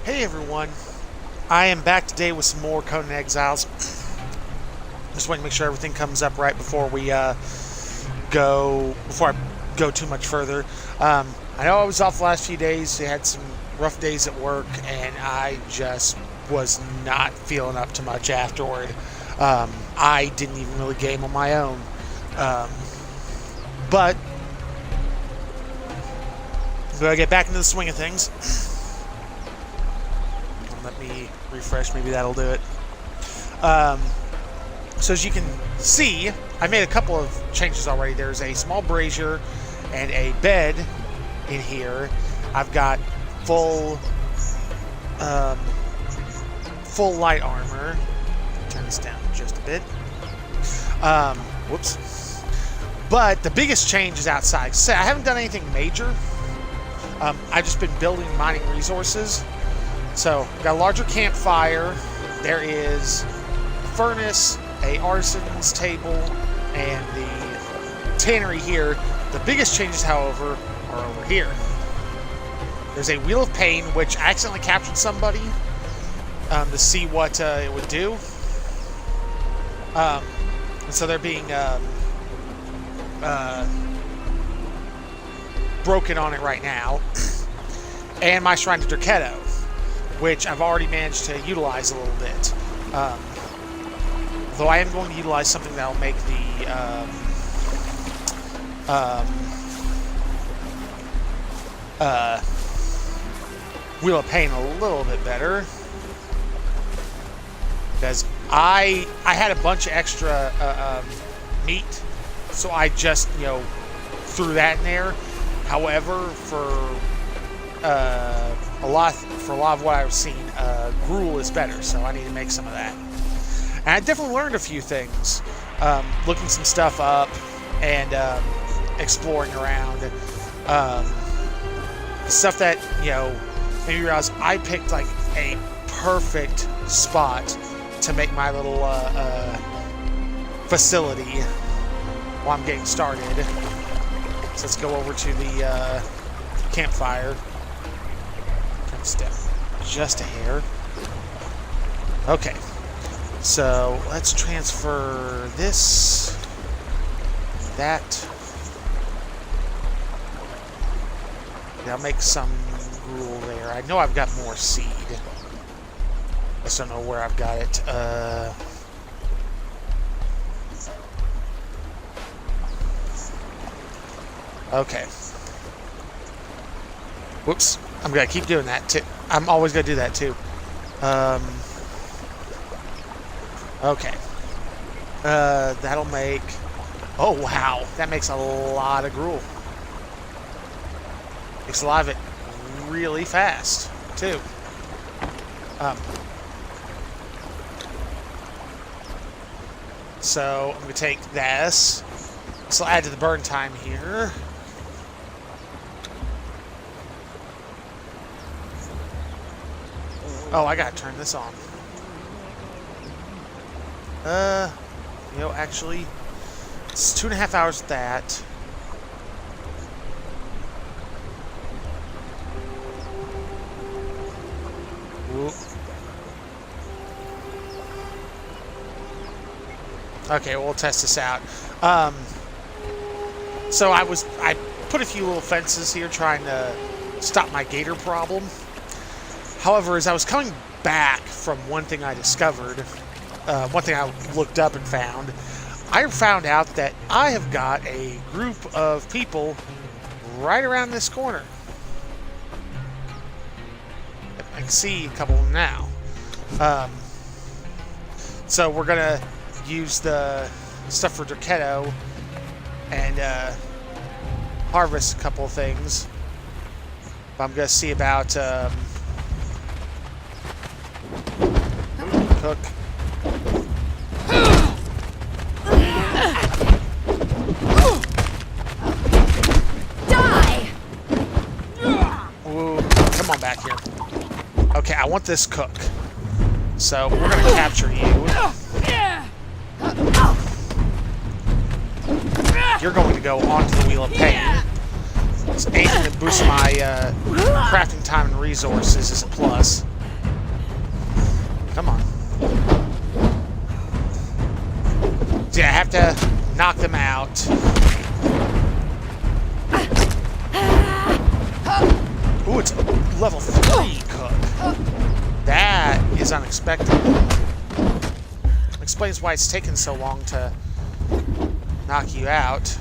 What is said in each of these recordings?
Hey everyone, I am back today with some more Conan Exiles. Just want to make sure everything comes up right before I go too much further. I know I was off the last few days. I had some rough days at work, and I just was not feeling up to much afterward. I didn't even really game on my own. But I'm going to get back into the swing of things. Let me refresh, maybe that'll do it. So as you can see, I made a couple of changes already. There's a small brazier and a bed in here. I've got full light armor. Turn this down just a bit. Whoops. But the biggest change is outside. So I haven't done anything major. I've just been building mining resources. So, got a larger campfire, there is a furnace, a arson's table, and the tannery here. The biggest changes, however, are over here. There's a Wheel of Pain, which I accidentally captured somebody to see what it would do. And so they're being broken on it right now. And my Shrine to Derketo, which I've already managed to utilize a little bit. Though I am going to utilize something that will make the Wheel of Pain a little bit better. Because I had a bunch of extra meat, so I just, threw that in there. However, for a lot of what I've seen, gruel is better, so I need to make some of that. And I definitely learned a few things, looking some stuff up and exploring around. Stuff that, made me realize I picked like a perfect spot to make my little facility while I'm getting started. So let's go over to the campfire. Step just a hair. Okay, so let's transfer that. I'll make some gruel there. I know I've got more seed. I just don't know where I've got it. Okay. Whoops. I'm going to keep doing that, too. I'm always going to do that, too. Okay. That'll make... Oh, wow. That makes a lot of gruel. Makes a lot of it really fast, too. So, I'm going to take this. This will add to the burn time here. Oh, I gotta turn this on. Actually, it's 2.5 hours with that. Whoop. Okay, we'll test this out. So I put a few little fences here trying to stop my gator problem. However, as I was coming back from one thing I discovered, one thing I looked up and found, I found out that I have got a group of people right around this corner. I can see a couple of them now. So we're going to use the stuff for Derketo and harvest a couple of things. I'm going to see about... cook. Die! Ooh, come on back here. Okay, I want this cook. So we're gonna capture you. You're going to go onto the Wheel of Pain. So anything that boosts my crafting time and resources is a plus. Come on. Yeah, I have to knock them out. Ooh, it's level 3 cook. That is unexpected. Explains why it's taken so long to knock you out.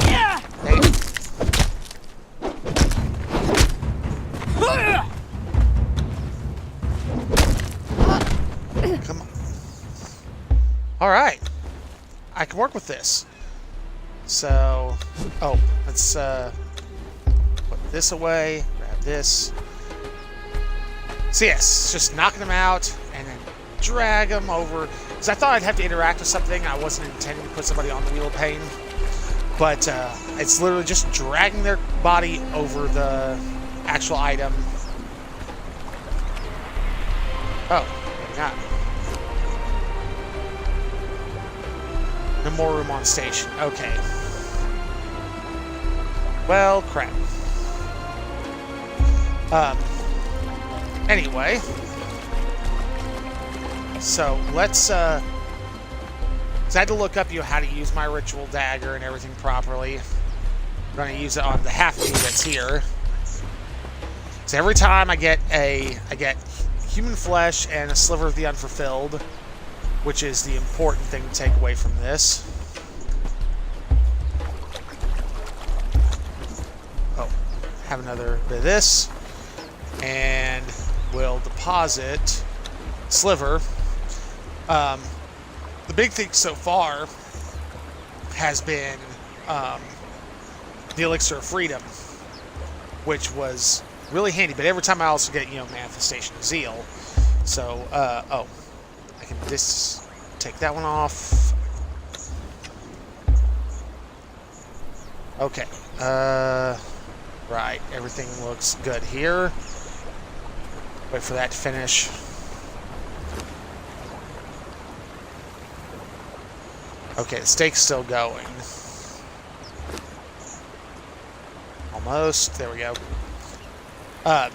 Hey. Come on. Alright. I can work with this. So, let's put this away, grab this. So yes, just knocking them out and then drag them over. Because I thought I'd have to interact with something. I wasn't intending to put somebody on the Wheel of Pain. But it's literally just dragging their body over the actual item. Oh, maybe not. No more room on station. Okay. Well, crap. Anyway. So, let's, I had to look up how to use my ritual dagger and everything properly. I'm going to use it on the half of me that's here. So every time I get human flesh and a sliver of the unfulfilled, which is the important thing to take away from this. Oh, have another bit of this. And we'll deposit sliver. The big thing so far has been the Elixir of Freedom, which was really handy. But every time I also get, Manifestation of Zeal. So, I can take that one off. Okay. Right. Everything looks good here. Wait for that to finish. Okay, the steak's still going. Almost. There we go. But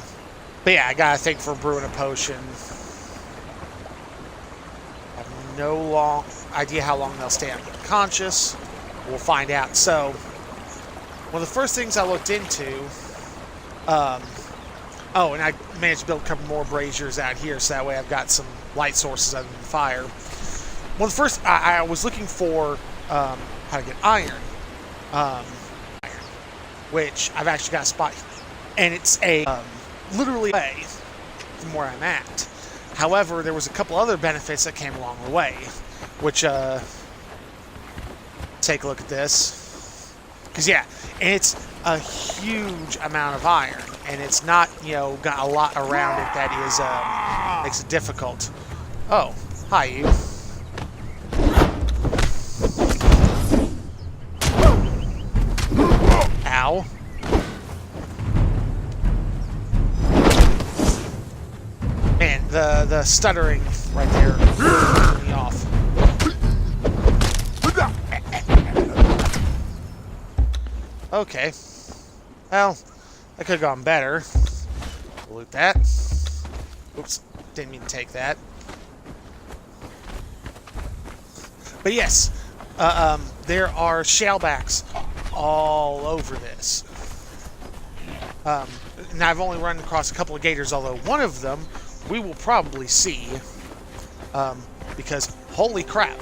yeah, I gotta think for brewing a potion. I have no idea how long they'll stay unconscious. We'll find out. So, one of the first things I looked into, and I managed to build a couple more braziers out here, so that way I've got some light sources other than fire. Well, the first, I was looking for how to get iron, which I've actually got a spot, and it's a literally away from where I'm at. However, there was a couple other benefits that came along the way, which, take a look at this. Because, yeah, it's a huge amount of iron, and it's not, got a lot around it that is, makes it difficult. Oh, hi, you. Ow. Man, the stuttering right there threw me off. Okay. Well, that could have gone better. Loot that. Oops, didn't mean to take that. But yes, there are shellbacks all over this. And I've only run across a couple of gators, although one of them we will probably see, because holy crap.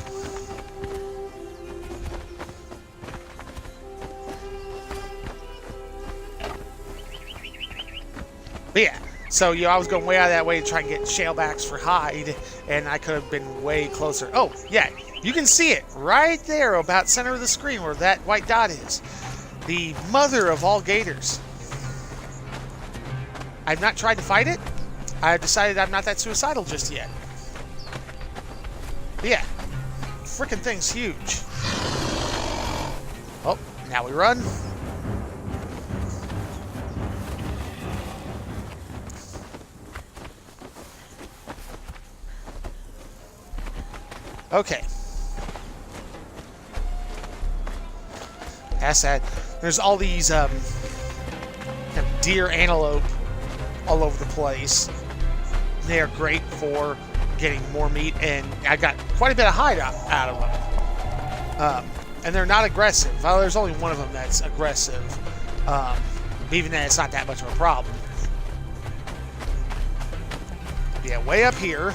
But yeah, so I was going way out of that way to try and get shellbacks for hide, and I could have been way closer. Oh, yeah, you can see it right there about center of the screen where that white dot is. The mother of all gators. I've not tried to fight it. I've decided I'm not that suicidal just yet. But yeah, frickin' thing's huge. Oh, now we run. Okay. Past that, there's all these deer, antelope all over the place. They are great for getting more meat, and I got quite a bit of hide out of them. And they're not aggressive. Well, there's only one of them that's aggressive. Even then, it's not that much of a problem. Yeah, way up here.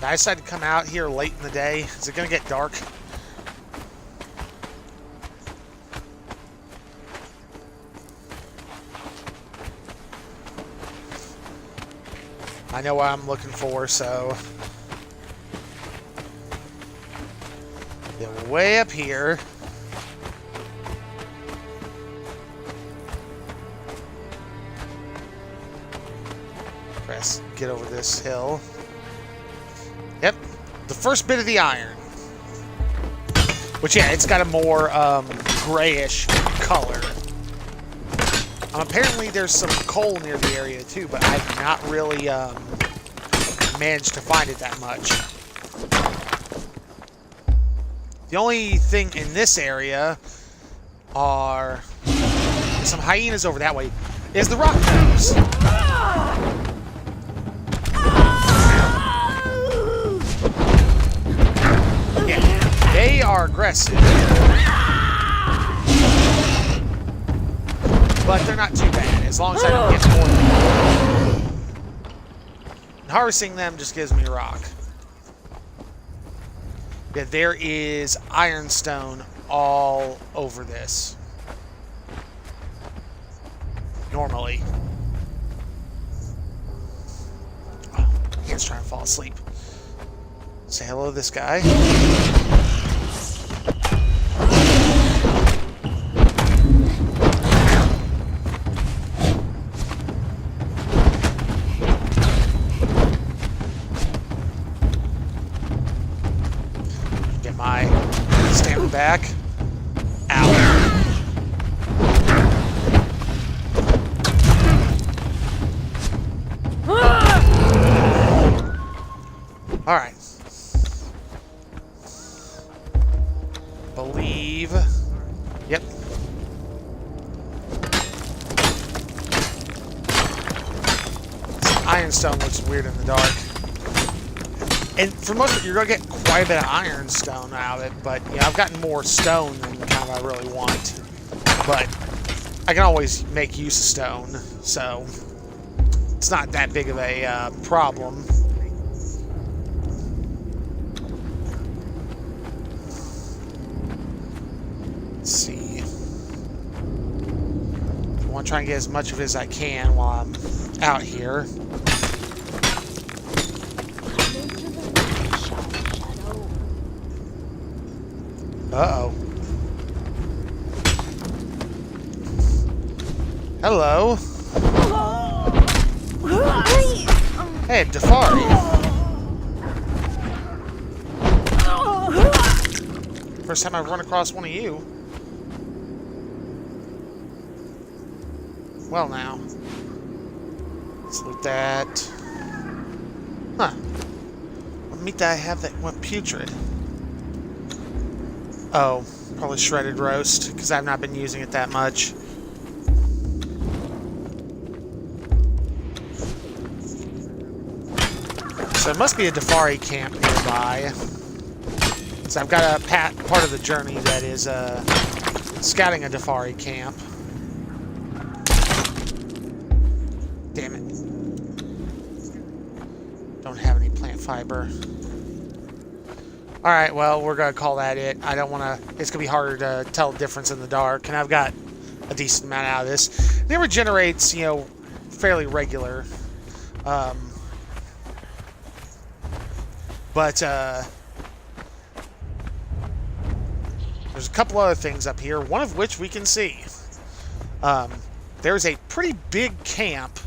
I decided to come out here late in the day. Is it going to get dark? I know what I'm looking for, so... Yeah, we're way up here. Press, get over this hill. Yep, the first bit of the iron. Which, yeah, it's got a more grayish color. Apparently there's some coal near the area too, but I've not really managed to find it that much. The only thing in this area are some hyenas over that way. Is the rock gnomes. Yeah, they are aggressive. But they're not too bad, as long as I don't get more than them. And harvesting them just gives me rock. Yeah, there is ironstone all over this. Normally. Oh, he's trying to fall asleep. Say hello to this guy. Back. Ow. All right. Believe. Yep. Ironstone looks weird in the dark. And for most of it, you're going to get quite a bit of ironstone out of it, but yeah, I've gotten more stone than kind of I really want. But I can always make use of stone, so it's not that big of a problem. Let's see. I want to try and get as much of it as I can while I'm out here. Uh-oh. Hello. Hey, Defari. First time I've run across one of you. Well, now. Let's loot that. Huh. What meat did I have that went putrid? Oh, probably shredded roast, because I've not been using it that much. So there must be a Defari camp nearby. So I've got a part of the journey that is scouting a Defari camp. Damn it. Don't have any plant fiber. Alright, well, we're going to call that it. I don't want to... It's going to be harder to tell the difference in the dark, and I've got a decent amount out of this. It regenerates, you know, fairly regular. But, there's a couple other things up here, one of which we can see. There's a pretty big camp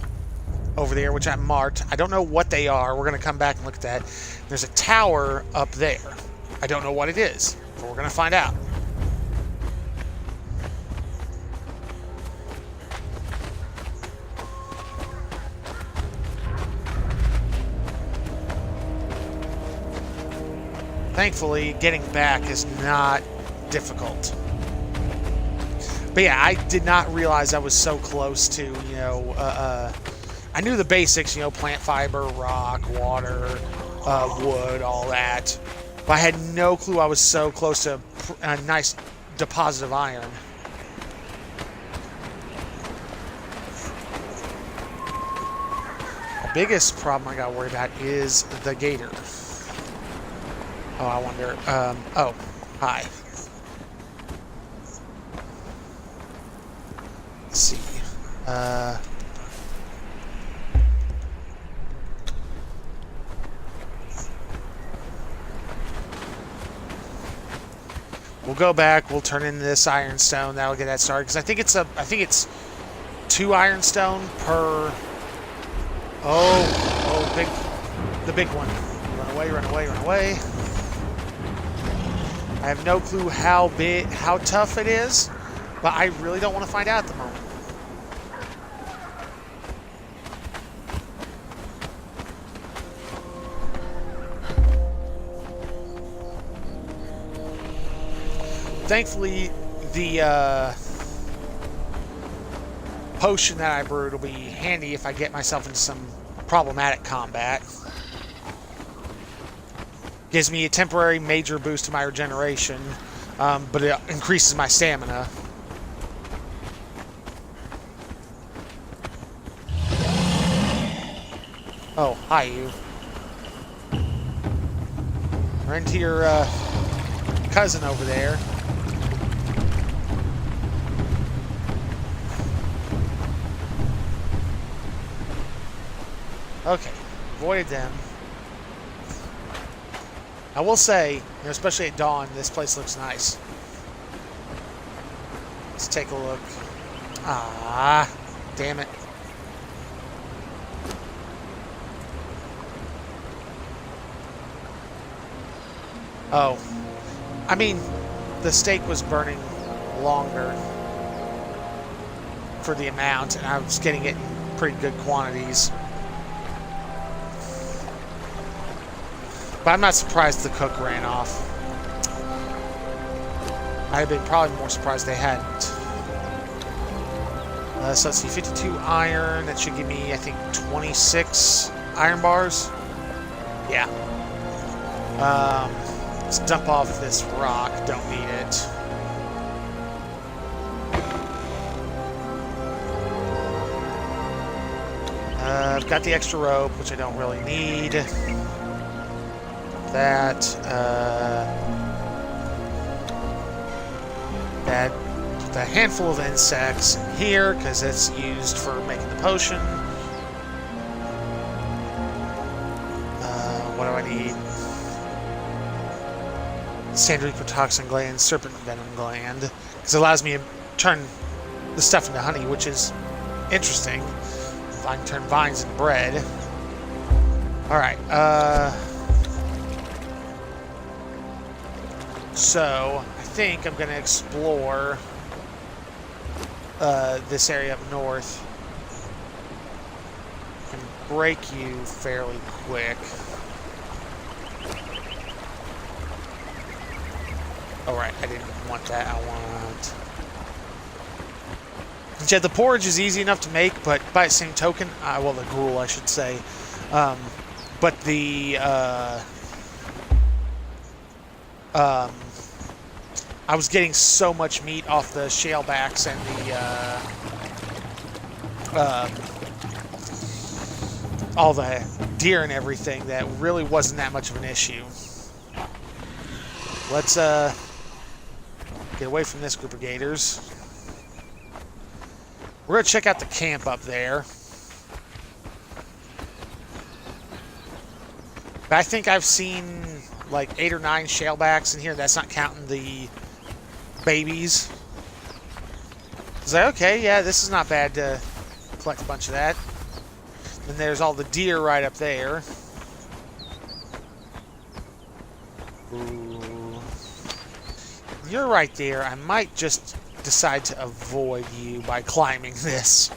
over there, which I marked. I don't know what they are. We're going to come back and look at that. There's a tower up there. I don't know what it is, but we're going to find out. Thankfully, getting back is not difficult. But yeah, I did not realize I was so close to, I knew the basics, plant fiber, rock, water, wood, all that. But I had no clue I was so close to a nice deposit of iron. The biggest problem I got to worry about is the gator. Oh, I wonder. Oh, hi. Let's see. We'll go back. We'll turn in this ironstone. That'll get that started. Because I think it's 2 ironstone per. The big one. Run away! Run away! Run away! I have no clue how tough it is, but I really don't want to find out at the moment. Thankfully, the potion that I brewed will be handy if I get myself into some problematic combat. Gives me a temporary major boost to my regeneration, but it increases my stamina. Oh, hi you. Run to your cousin over there. Okay, avoided them. I will say, especially at dawn, this place looks nice. Let's take a look. Ah, damn it. Oh, I mean, the steak was burning longer for the amount, and I was getting it in pretty good quantities. But I'm not surprised the cook ran off. I'd have been probably more surprised they hadn't. So let's see, 52 iron. That should give me, I think, 26 iron bars. Yeah. Let's dump off this rock. Don't need it. I've got the extra rope, which I don't really need. That, the handful of insects here, because it's used for making the potion. What do I need? Standard ecotoxin gland, serpent venom gland, because it allows me to turn the stuff into honey, which is interesting. If I can turn vines into bread. Alright, so, I think I'm going to explore this area up north. I can break you fairly quick. Alright, I didn't want that. I want... Yeah, the porridge is easy enough to make, but by the same token, well, the gruel, I should say. But the... I was getting so much meat off the shalebacks and the all the deer and everything that really wasn't that much of an issue. Let's get away from this group of gators. We're gonna check out the camp up there. But I think I've seen like 8 or 9 shalebacks in here. That's not counting the babies. It's like, okay, yeah, this is not bad to collect a bunch of that. Then there's all the deer right up there. Ooh. You're right there. I might just decide to avoid you by climbing this.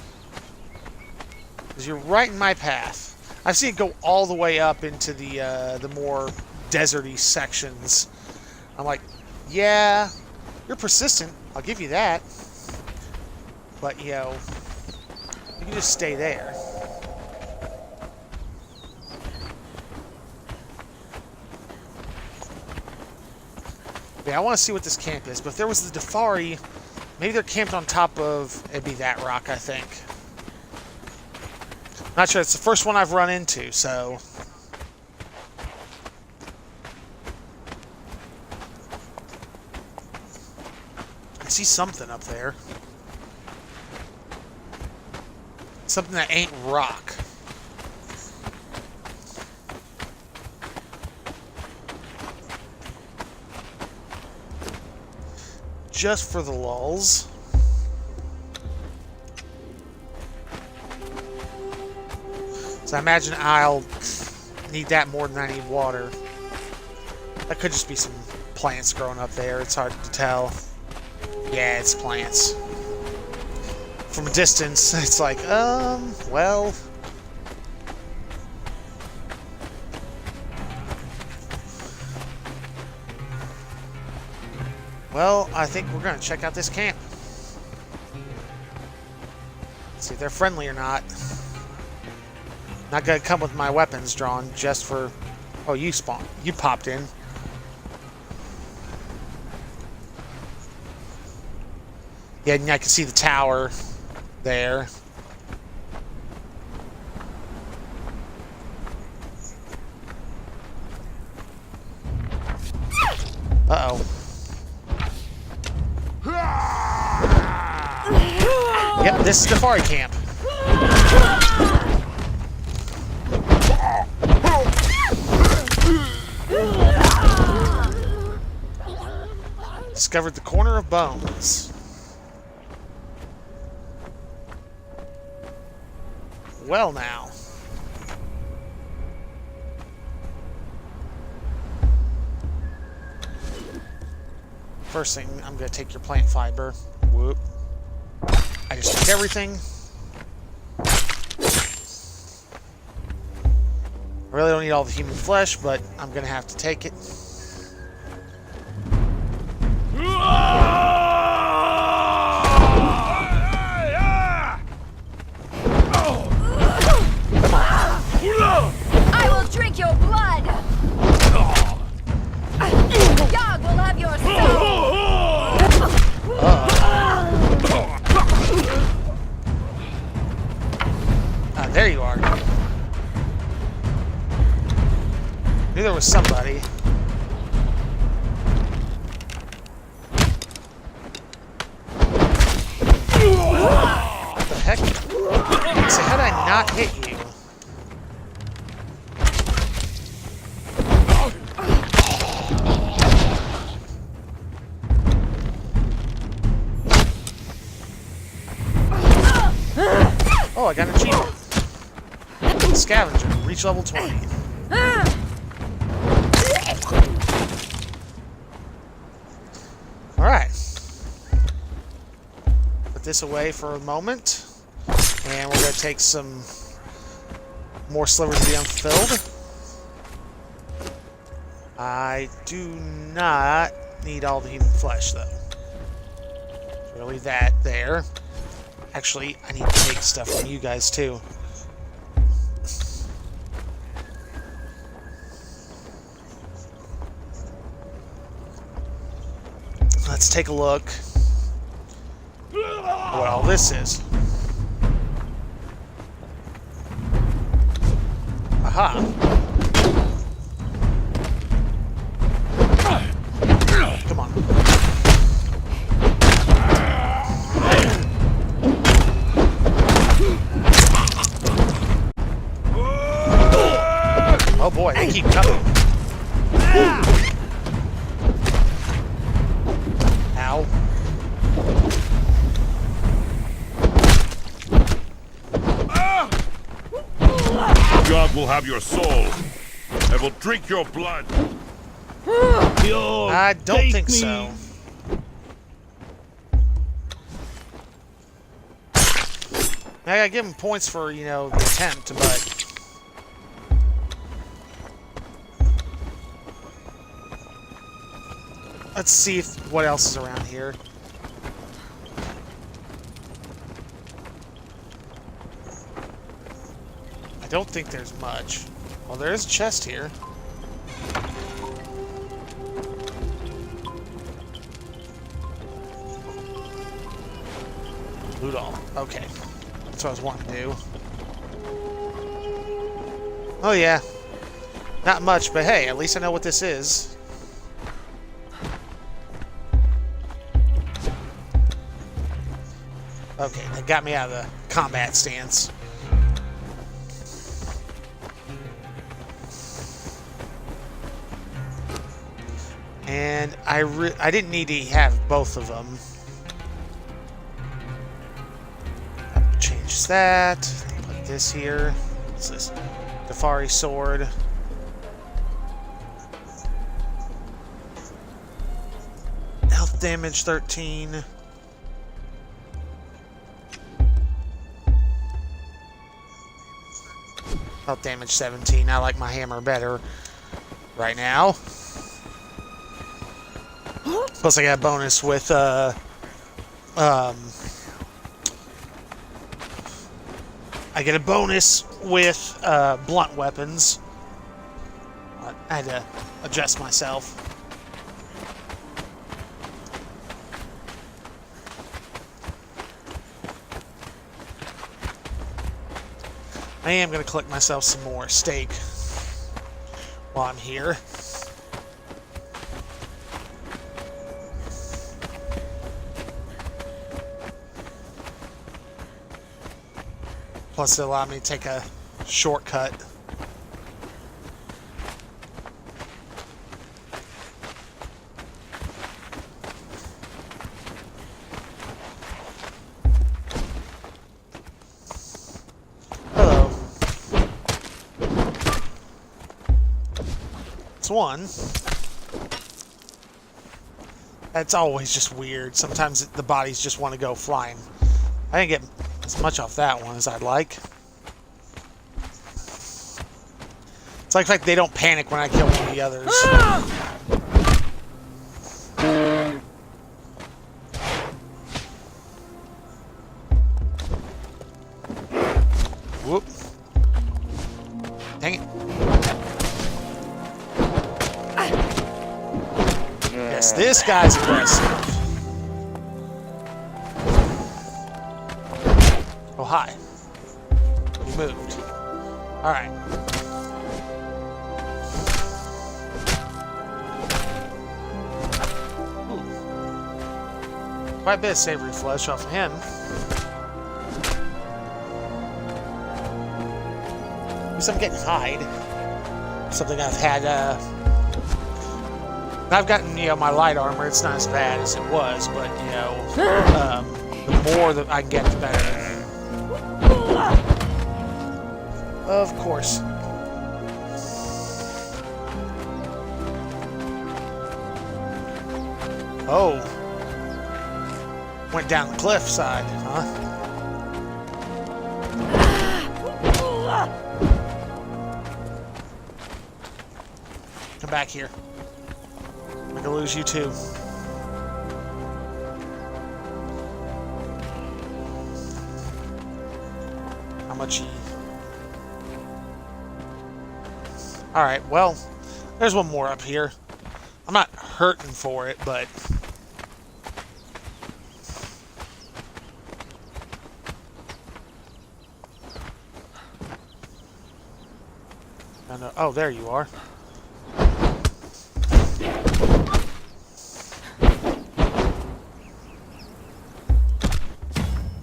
Because you're right in my path. I've seen it go all the way up into the more deserty sections. I'm like, yeah, you're persistent. I'll give you that. But, you know, you can just stay there. Yeah, I want to see what this camp is. But if there was the Defari, maybe they're camped on top of... It'd be that rock, I think. Not sure. It's the first one I've run into, so... I see something up there. Something that ain't rock. Just for the lulz. So I imagine I'll need that more than I need water. That could just be some plants growing up there. It's hard to tell. Yeah, it's plants. From a distance, it's like, well... Well, I think we're going to check out this camp. See if they're friendly or not. Not going to come with my weapons drawn just for... Oh, you spawned. You popped in. Yeah, and I can see the tower there. Uh-oh. Yep, this is Defari camp. Discovered the corner of bones. Well now. First thing, I'm going to take your plant fiber. Whoop. I just took everything. I really don't need all the human flesh, but I'm going to have to take it. I will drink your blood! Yog will have your soul! There you are. Knew there was somebody. What the heck? So how did I not hit you? Oh, I got an achievement. Scavenger, reach level 20. Alright. Put this away for a moment. And we're going to take some more slivers to be unfulfilled. I do not need all the human flesh, though. So we'll leave that there. Actually, I need to take stuff from you guys, too. Let's take a look at what all this is. Aha. Come on. Oh boy, they keep coming. Ow. God will have your soul. I will drink your blood. I don't think so. I gotta give him points for, you know, the attempt, but... Let's see what else is around here. don't think there's much. Well, there is a chest here. Loot all. Okay. That's what I was wanting to do. Oh, yeah. Not much, but hey, at least I know what this is. Okay, that got me out of the combat stance. And I didn't need to have both of them. Change that. Put this here. What's this? Dafari sword. Health damage 13. Health damage 17. I like my hammer better right now. Plus I got a bonus with I get a bonus with blunt weapons. I had to adjust myself. I am going to collect myself some more steak while I'm here. Plus it allowed me to take a shortcut. Hello. It's one. That's always just weird. Sometimes the bodies just want to go flying. I didn't get as much off that one as I'd like. It's like they don't panic when I kill one of the others. Whoop. Dang it. Yes, this guy's aggressive. Oh, hi. You moved. Alright. Quite a bit of savory flesh off of him. At least I'm getting hide. Something I've had, I've gotten, my light armor. It's not as bad as it was, but, the more that I get, the better. Of course. Oh. Went down the cliff side, huh? Come back here. I'm gonna lose you too. How much? Alright, well, there's one more up here. I'm not hurting for it, but... Oh, there you are.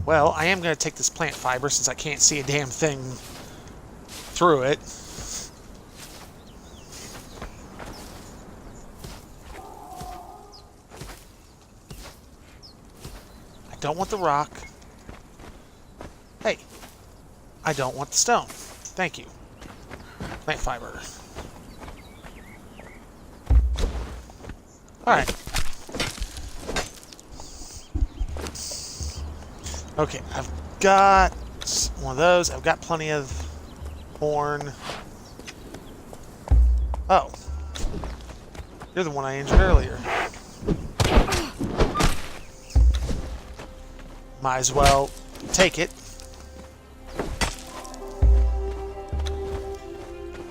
Well, I am going to take this plant fiber since I can't see a damn thing through it. I don't want the rock. Hey, I don't want the stone. Thank you. Plant fiber. Alright. Okay, I've got one of those. I've got plenty of horn. Oh. You're the one I injured earlier. Might as well take it.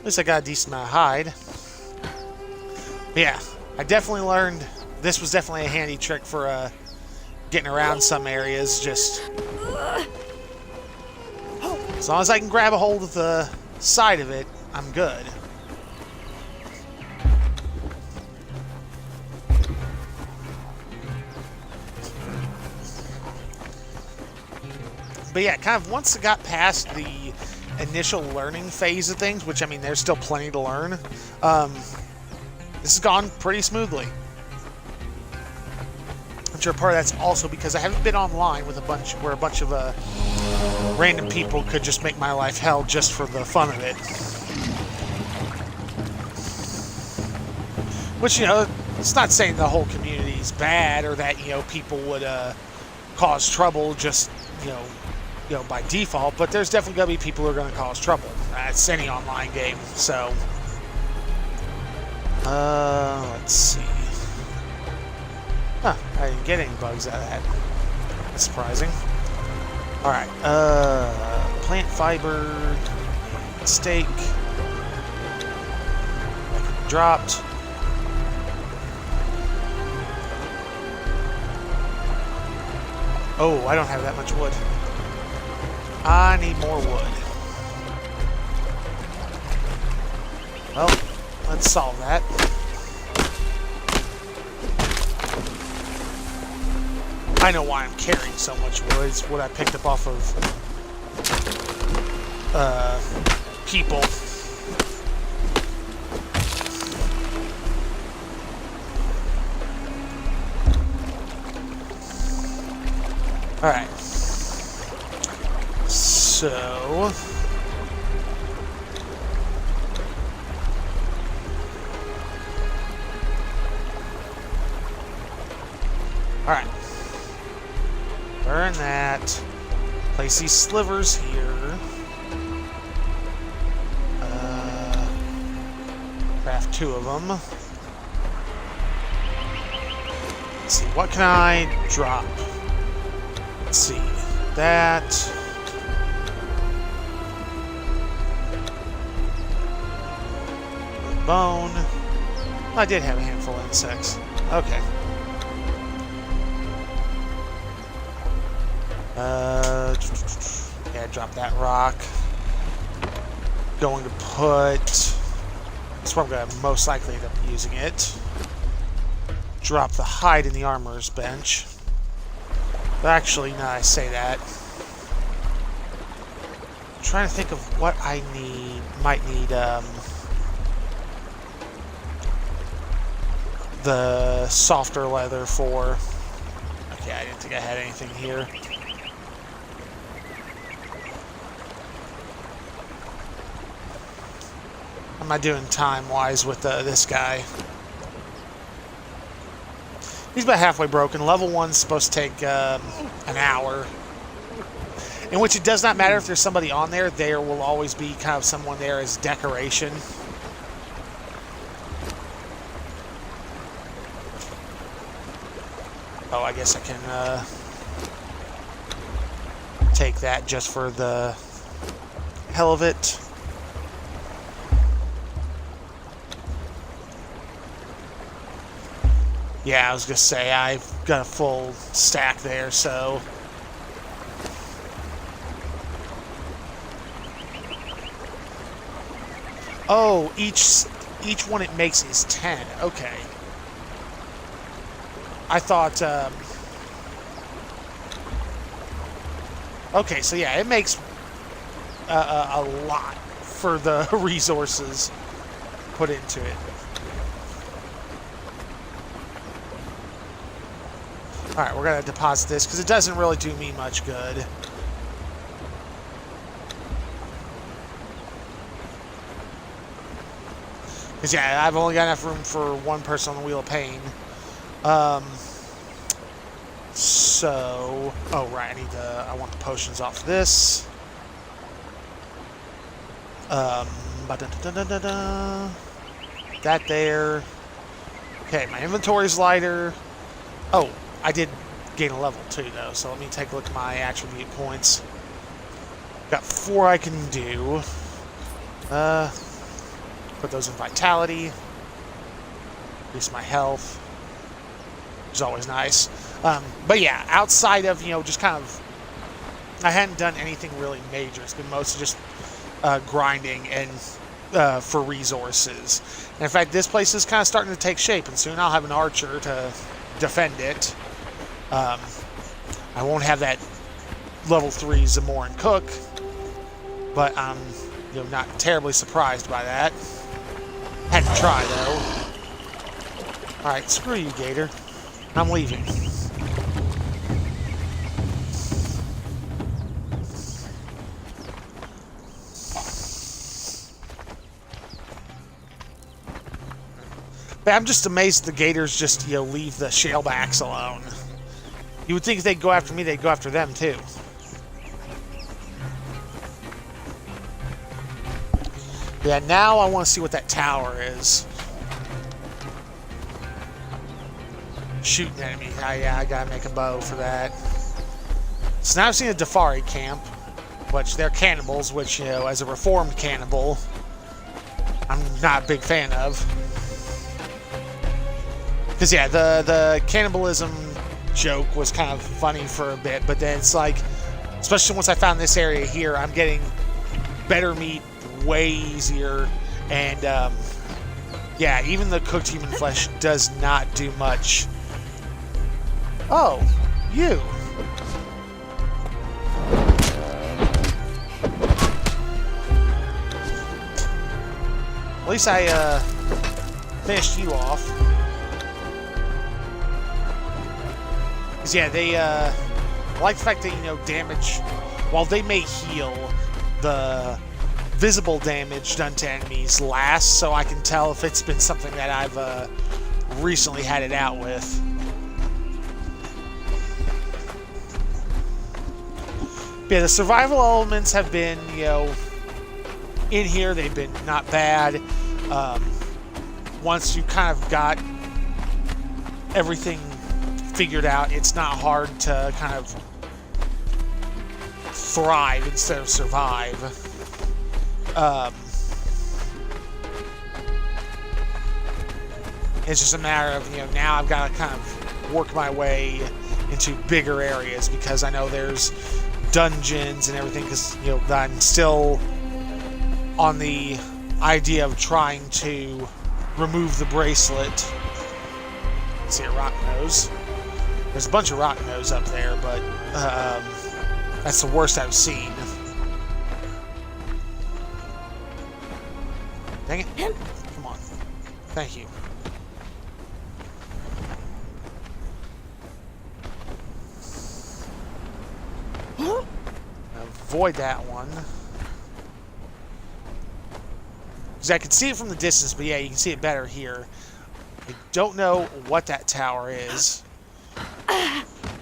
least I got a decent amount of hide. But yeah, I definitely learned this was definitely a handy trick for getting around some areas. Just as long as I can grab a hold of the side of it, I'm good. But yeah, kind of once it got past the initial learning phase of things, which I mean, there's still plenty to learn, this has gone pretty smoothly. I'm sure part of that's also because I haven't been online with a bunch of random people could just make my life hell just for the fun of it. Which, you know, it's not saying the whole community is bad or that, you know, people would cause trouble just, you know, by default, but there's definitely going to be people who are going to cause trouble. That's any online game, so... let's see. Huh, I didn't get any bugs out of that. That's surprising. Alright, plant fiber, steak. Dropped. Oh, I don't have that much wood. I need more wood. Well, let's solve that. I know why I'm carrying so much wood. It's what I picked up off of people. Alright. So... Alright. Burn that. Place these slivers here. Craft 2 of them. Let's see, what can I drop? Let's see, that. Bone. I did have a handful of insects. Okay. Yeah, drop that rock. Going to put... That's where I'm going to most likely end up using it. Drop the hide in the armorer's bench. But actually, now I say that. I'm trying to think of what I need. Might need, the softer leather for... Okay, I didn't think I had anything here. How am I doing time-wise with this guy? He's about halfway broken. Level 1's supposed to take an hour. In which it does not matter if there's somebody on there. There will always be kind of someone there as decoration. Oh, I guess I can take that just for the hell of it. Yeah, I was gonna say, I've got a full stack there, so... Oh, each one it makes is 10. Okay. I thought, Okay, so yeah, it makes a lot for the resources put into it. Alright, we're going to deposit this, because it doesn't really do me much good. Because, yeah, I've only got enough room for one person on the Wheel of Pain. So... Oh, right, I want the potions off this. That there. Okay, my inventory's lighter. Oh, I did gain a level too, though, so let me take a look at my attribute points. Got 4 I can do. Put those in vitality. Increase my health, which is always nice. But yeah, outside of, just kind of, I hadn't done anything really major. It's been mostly just grinding and for resources. And in fact, this place is kind of starting to take shape, and soon I'll have an archer to defend it. I won't have that level 3 Zamoran cook, but I'm not terribly surprised by that. Had to try though. Alright, screw you, Gator. I'm leaving. But I'm just amazed the Gators just, leave the Shalebacks alone. You would think if they'd go after me, they'd go after them too. Yeah, now I want to see what that tower is. Shooting enemy. I gotta make a bow for that. So now I've seen a Defari camp, which they're cannibals, which, as a reformed cannibal, I'm not a big fan of. Because, yeah, the cannibalism joke was kind of funny for a bit, but then it's like, especially once I found this area here, I'm getting better meat way easier, and yeah, even the cooked human flesh does not do much. Oh, you. At least I finished you off. Because yeah, they I like the fact that, damage, while they may heal, the visible damage done to enemies lasts, so I can tell if it's been something that I've recently had it out with. But yeah, the survival elements have been, in here, they've been not bad. Once you kind of got everything figured out, it's not hard to kind of thrive instead of survive. It's just a matter of, now I've got to kind of work my way into bigger areas, because I know there's dungeons and everything, because, I'm still on the idea of trying to remove the bracelet. Let's see a rock nose. There's a bunch of rock nose up there, but that's the worst I've seen. Dang it. Come on. Thank you. Avoid that one. Because I can see it from the distance, but yeah, you can see it better here. I don't know what that tower is.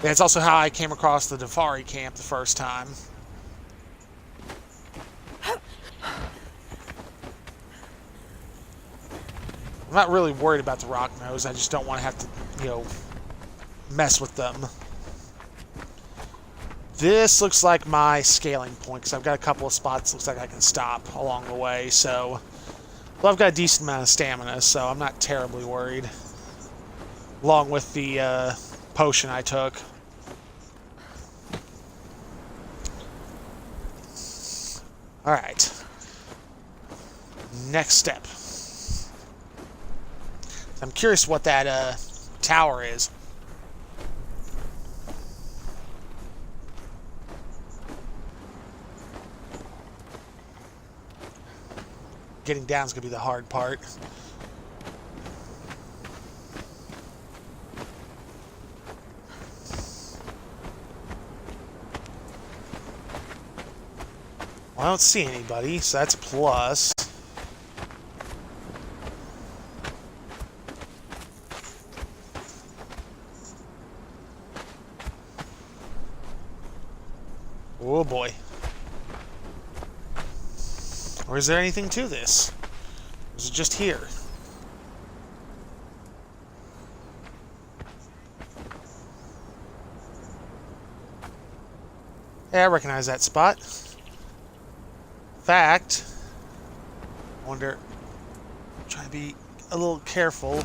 That's also how I came across the Defari camp the first time. I'm not really worried about the rock nose. I just don't want to have to, mess with them. This looks like my scaling point, because I've got a couple of spots looks like I can stop along the way, so... Well, I've got a decent amount of stamina, so I'm not terribly worried. Along with the potion I took. Alright. Next step. I'm curious what that tower is. Getting down is going to be the hard part. Well, I don't see anybody, so that's a plus. Oh boy. Or is there anything to this? Or is it just here? Yeah, I recognize that spot. In fact, I wonder... Trying to be a little careful.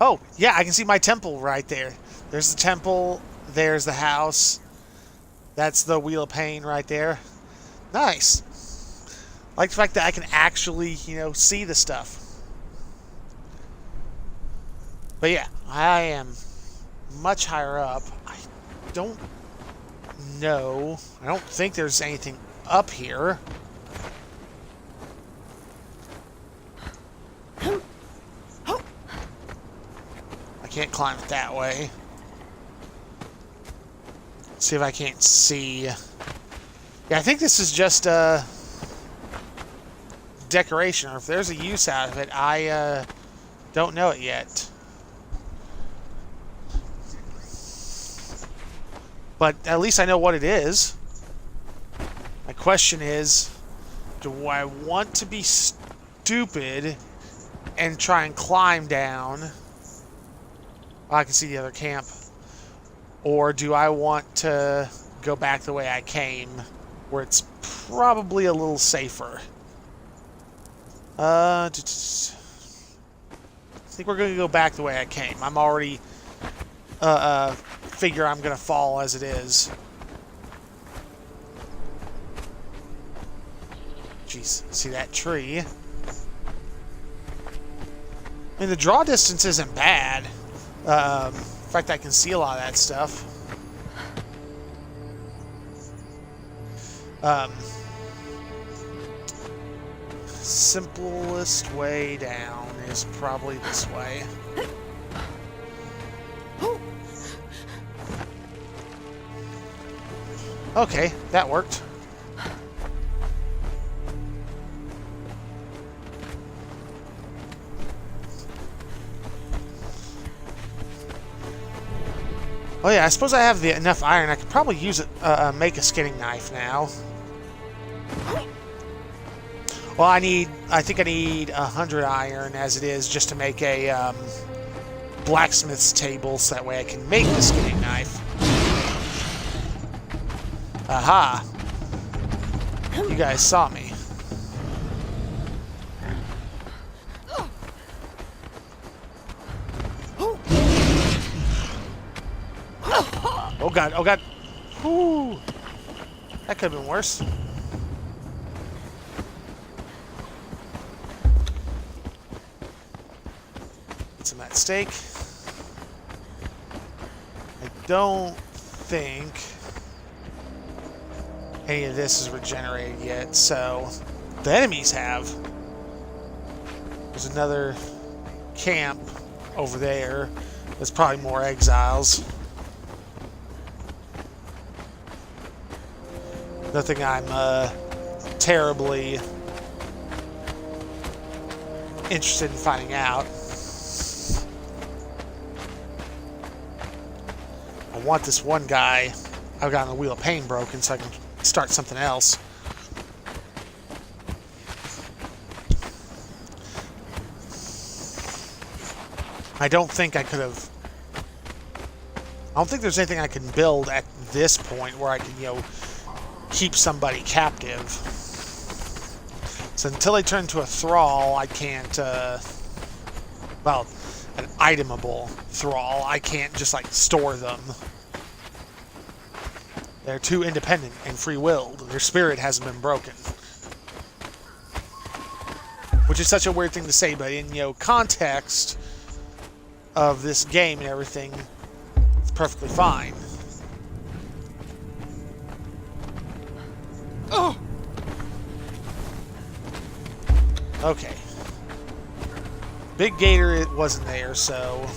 Oh, yeah, I can see my temple right there. There's the temple. There's the house. That's the Wheel of Pain right there. Nice. I like the fact that I can actually, see the stuff. But yeah, I am much higher up. I don't know. I don't think there's anything up here. I can't climb it that way. See if I can't see. Yeah, I think this is just a decoration, or if there's a use out of it, I don't know it yet. But at least I know what it is. My question is, do I want to be stupid and try and climb down? Oh, I can see the other camp. Or do I want to go back the way I came, where it's probably a little safer? I think we're going to go back the way I came. I'm already figure I'm going to fall as it is. Jeez, see that tree? I mean, the draw distance isn't bad. In fact, I can see a lot of that stuff. Simplest way down is probably this way. Okay, that worked. Oh yeah, I suppose I have enough iron. I could probably use it, make a skinning knife now. Well, I think I need 100 iron as it is just to make a blacksmith's table, so that way I can make the skinning knife. Aha! You guys saw me. Oh god, oh god. Whew. That could have been worse. Get some of that steak. I don't think any of this is regenerated yet, so the enemies have. There's another camp over there. There's probably more exiles. Nothing I'm terribly interested in finding out. I want this one guy I've got on the Wheel of Pain broken so I can start something else. I don't think I could have... I don't think there's anything I can build at this point where I can, keep somebody captive. So until they turn to a thrall, I can't, well, an itemable thrall, I can't just, store them. They're too independent and free-willed. Their spirit hasn't been broken. Which is such a weird thing to say, but in, context of this game and everything, it's perfectly fine. Oh! Okay. Big Gator, it wasn't there, so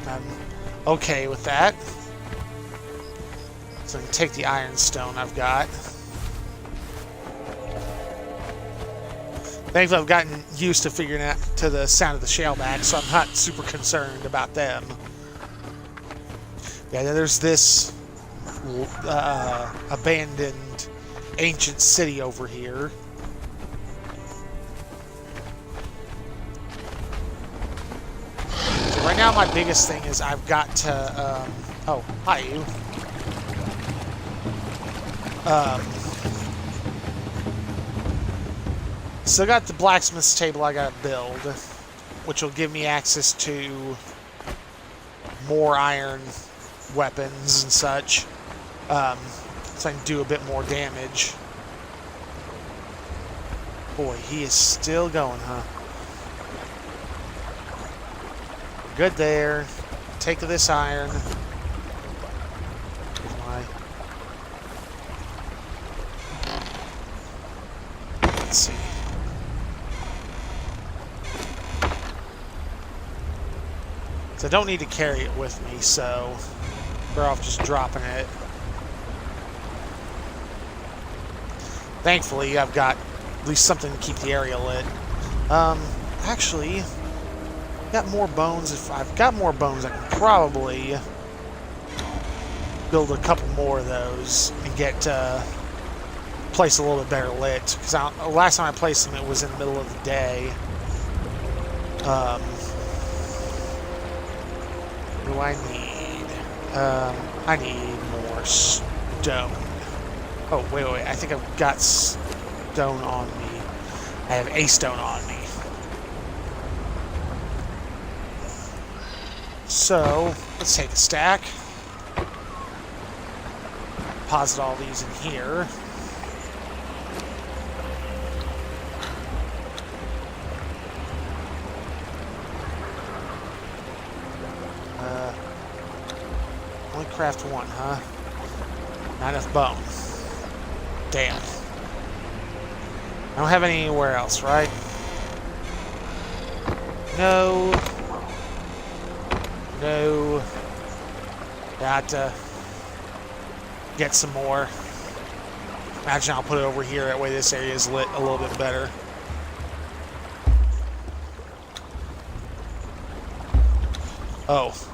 I'm okay with that. So I can take the Iron Stone I've got. Thankfully, I've gotten used to figuring out to the sound of the shellback, so I'm not super concerned about them. Yeah, there's this abandoned ancient city over here. So right now, my biggest thing is I've got to. Oh, hi you. Still got the blacksmith's table I gotta build, which will give me access to more iron weapons and such, so I can do a bit more damage. Boy, he is still going, huh? Good there. Take this iron. Let's see. So I don't need to carry it with me, so we're off just dropping it. Thankfully, I've got at least something to keep the area lit. Actually, got more bones. If I've got more bones, I can probably build a couple more of those and get place a little bit better lit. Because last time I placed them, it was in the middle of the day. What do I need? I need more stone. Oh, wait. I think I've got stone on me. I have a stone on me. So, let's take a stack. Deposit all these in here. Only craft one, huh? Not enough bone. Damn. I don't have any anywhere else, right? No. No. Got to get some more. Imagine I'll put it over here. That way this area is lit a little bit better. Oh.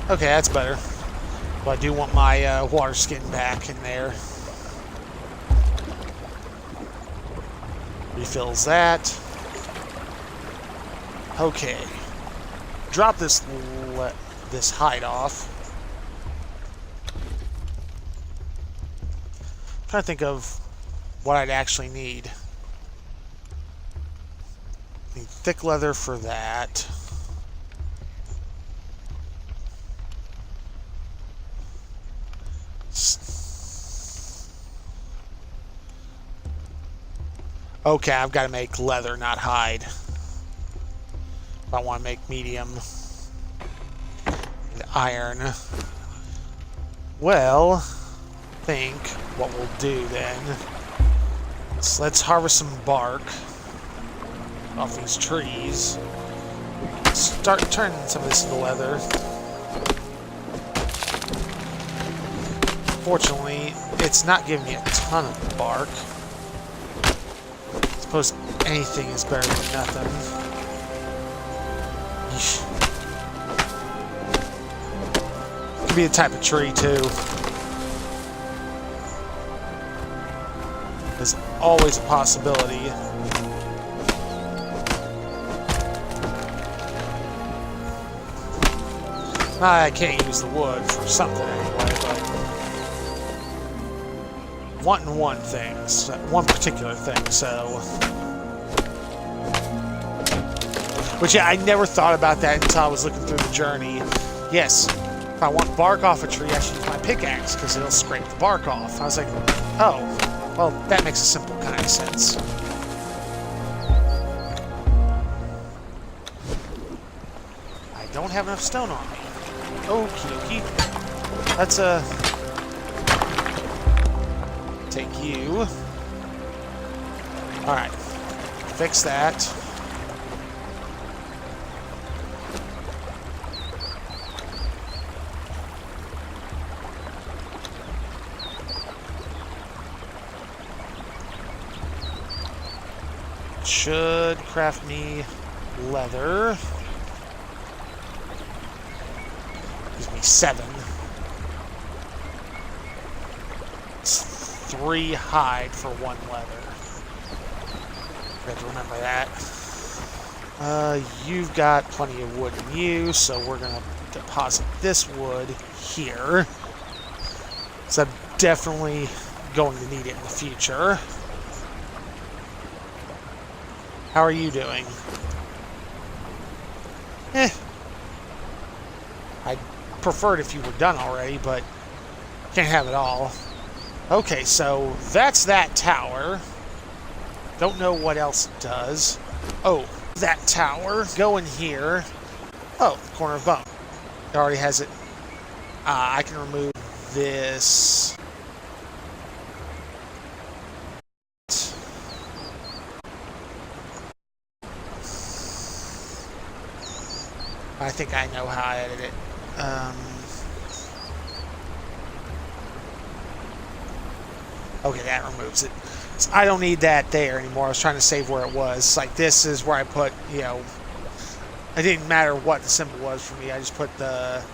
Okay, that's better. But I do want my water skin back in there. Refills that. Okay. Drop this hide off. I'm trying to think of what I'd actually need. Need thick leather for that. Okay, I've got to make leather, not hide. If I want to make medium iron. Well, I think what we'll do then is let's harvest some bark off these trees. Start turning some of this into leather. Fortunately, it's not giving me a ton of bark. I suppose anything is better than nothing. Yeesh. Could be a type of tree too. There's always a possibility. I can't use the wood for something anyway, but wanting one particular thing, so. Which, yeah, I never thought about that until I was looking through the journey. Yes, if I want bark off a tree, I should use my pickaxe, because it'll scrape the bark off. I was like, oh, well, that makes a simple kind of sense. I don't have enough stone on me. Okie dokie. Let's, take you. Alright. Fix that. Should craft me leather. Gives me 7. It's 3 hide for 1 leather. I have to remember that. You've got plenty of wood in you, so we're gonna deposit this wood here. So I'm definitely going to need it in the future. How are you doing? I'd prefer it if you were done already, but can't have it all. Okay, so that's that tower. Don't know what else it does. Oh, that tower. Go in here. Oh, corner of bone. It already has it. I can remove this. I think I know how I edit it. Okay, that removes it. So I don't need that there anymore. I was trying to save where it was. Like, this is where I put, you know, it didn't matter what the symbol was for me. I just put that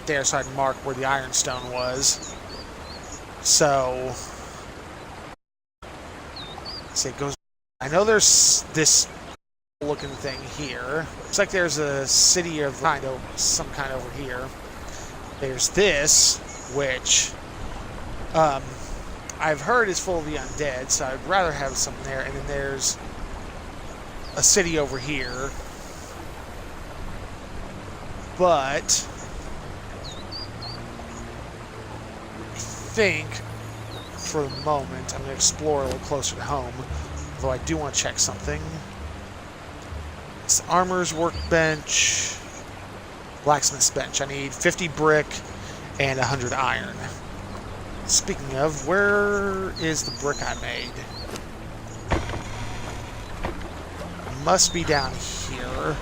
there so I can mark where the ironstone was. So, see, it goes. I know there's this looking thing here. Looks like there's a city of some kind over here. There's this, which I've heard is full of the undead, so I'd rather have some there. And then there's a city over here. But I think for the moment I'm going to explore a little closer to home. Although I do want to check something. It's the armor's workbench. Blacksmith's bench. I need 50 brick and 100 iron. Speaking of, where is the brick I made? Must be down here.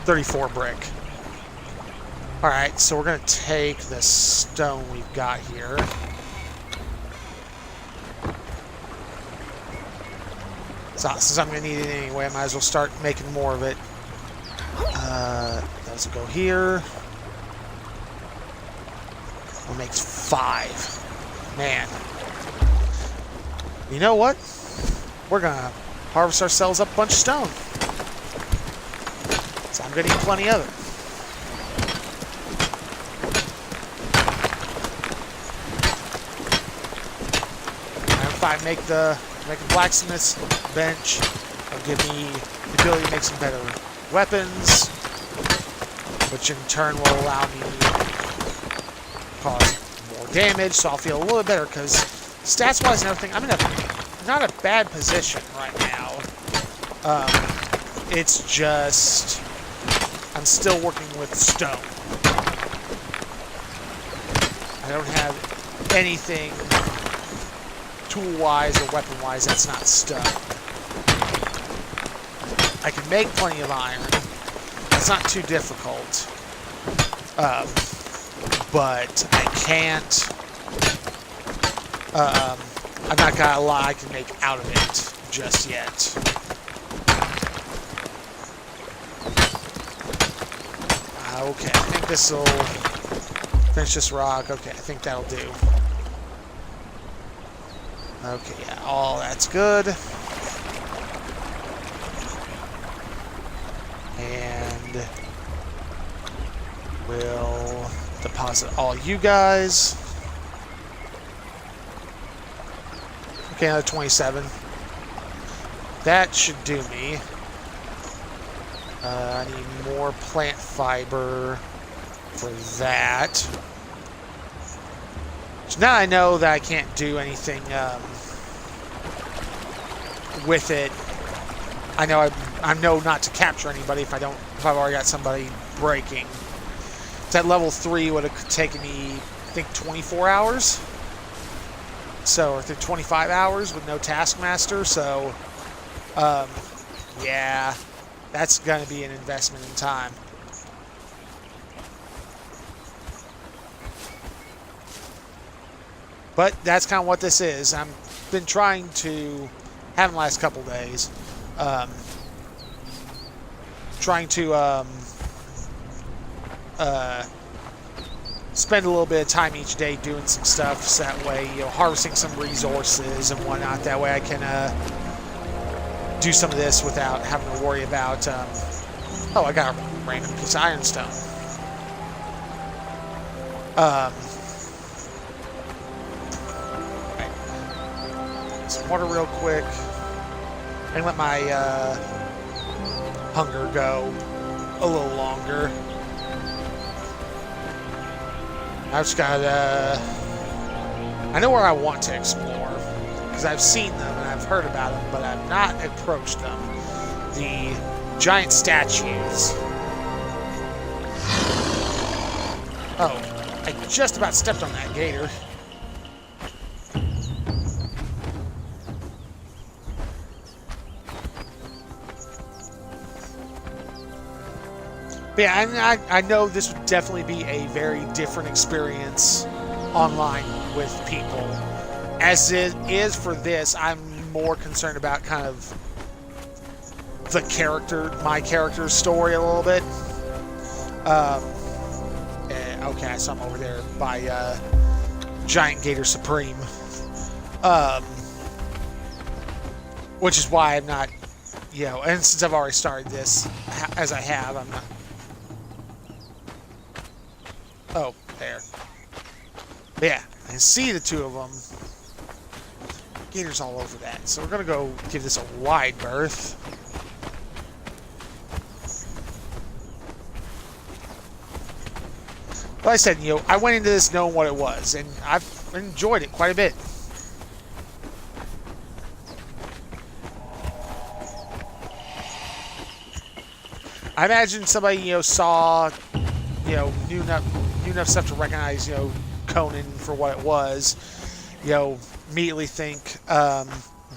34 brick. Alright, so we're going to take the stone we've got here. So, since I'm going to need it anyway, I might as well start making more of it. Those will go here. We'll make 5. Man. You know what? We're going to harvest ourselves up a bunch of stone. So I'm going to need plenty of it. And if I make the blacksmith's bench, it'll give me the ability to make some better weapons, which in turn will allow me to cause more damage, so I'll feel a little better, because stats-wise and everything, I'm in not a bad position right now. It's just I'm still working with stone. I don't have anything tool-wise or weapon-wise that's not stone. I can make plenty of iron. It's not too difficult. But I can't... I've not got a lot I can make out of it just yet. Okay, I think this will finish this rock. Okay, I think that'll do. Okay, yeah, all that's good. And we'll deposit all you guys. Okay, another 27. That should do me. I need more plant fiber for that. So now I know that I can't do anything with it. I know not to capture anybody if I've already got somebody breaking. So at level 3 would have taken me, I think, 24 hours. So, or 25 hours with no Taskmaster. So, yeah. That's going to be an investment in time. But that's kind of what this is. I've been trying to, have in the last couple days, trying to spend a little bit of time each day doing some stuff, so that way, you know, harvesting some resources and whatnot. That way I can do some of this without having to worry about, oh, I got a random piece of ironstone. Right. Some water real quick. And let my hunger go a little longer. I've just got I know where I want to explore because I've seen them and I've heard about them, but I've not approached them. The giant statues. Oh, I just about stepped on that gator. But yeah, I know this would definitely be a very different experience online with people. As it is for this, I'm more concerned about kind of my character's story a little bit. Okay, I saw him over there by Giant Gator Supreme. Which is why I'm not, and since I've already started this, as I have, I'm not. Oh, there. But yeah, I can see the two of them. Gators all over that. So we're going to go give this a wide berth. Like I said, I went into this knowing what it was, and I've enjoyed it quite a bit. I imagine somebody, saw, knew enough stuff to recognize, Conan for what it was. Immediately think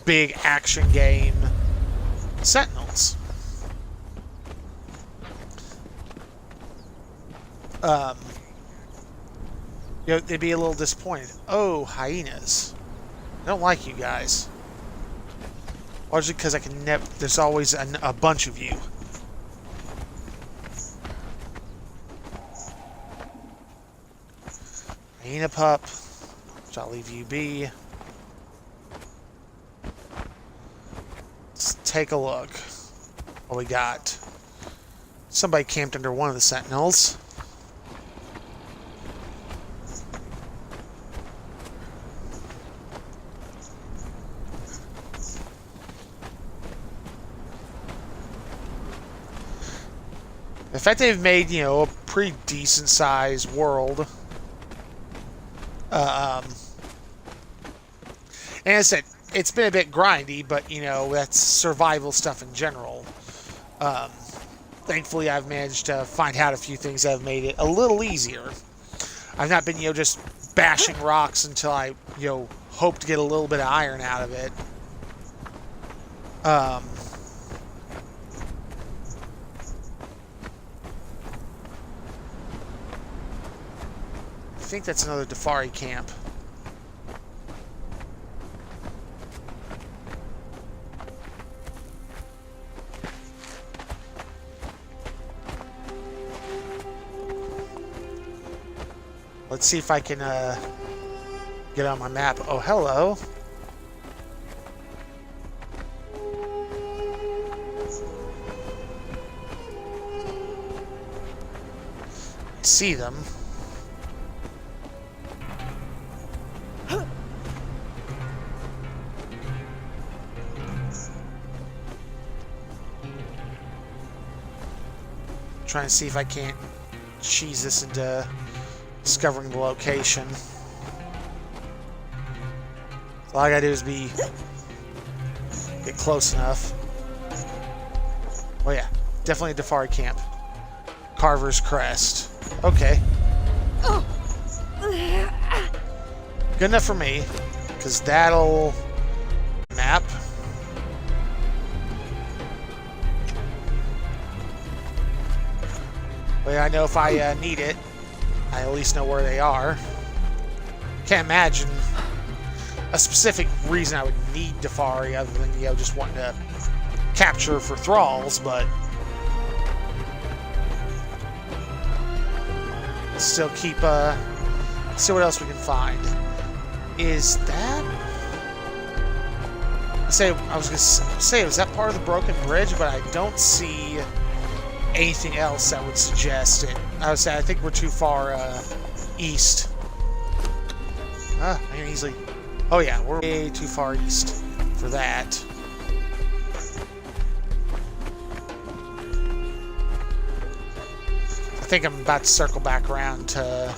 big action game Sentinels. They'd be a little disappointed. Oh, hyenas. I don't like you guys. Largely because I can never. There's always a bunch of you. Hyena pup, which I'll leave you be. Let's take a look. What we got? Somebody camped under one of the sentinels. The fact they've made, a pretty decent sized world. And as I said, it's been a bit grindy, but, that's survival stuff in general. Thankfully, I've managed to find out a few things that have made it a little easier. I've not been, just bashing rocks until I, hope to get a little bit of iron out of it. I think that's another Defari camp. Let's see if I can get on my map. Oh, hello. I see them. Trying to see if I can't cheese this into discovering the location. All I gotta do is get close enough. Oh yeah, definitely a Defari camp. Carver's Crest. Okay. Good enough for me, because that'll map. Well, I know if I need it, I at least know where they are. Can't imagine a specific reason I would need Defari other than, just wanting to capture for thralls, but still keep, see what else we can find. Is that... I was going to say, was that part of the broken bridge, but I don't see anything else that would suggest it. I would say I think we're too far east. I can easily... Oh yeah, we're way too far east for that. I think I'm about to circle back around to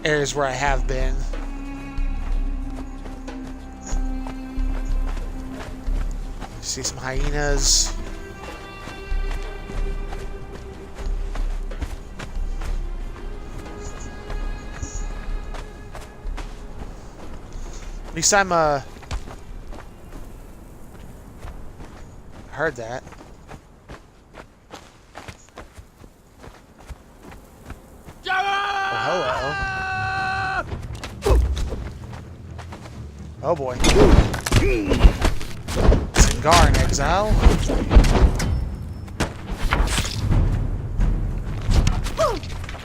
areas where I have been. See some hyenas. At least I'm, heard that. Oh, hello. Oh, boy. Conan Exile.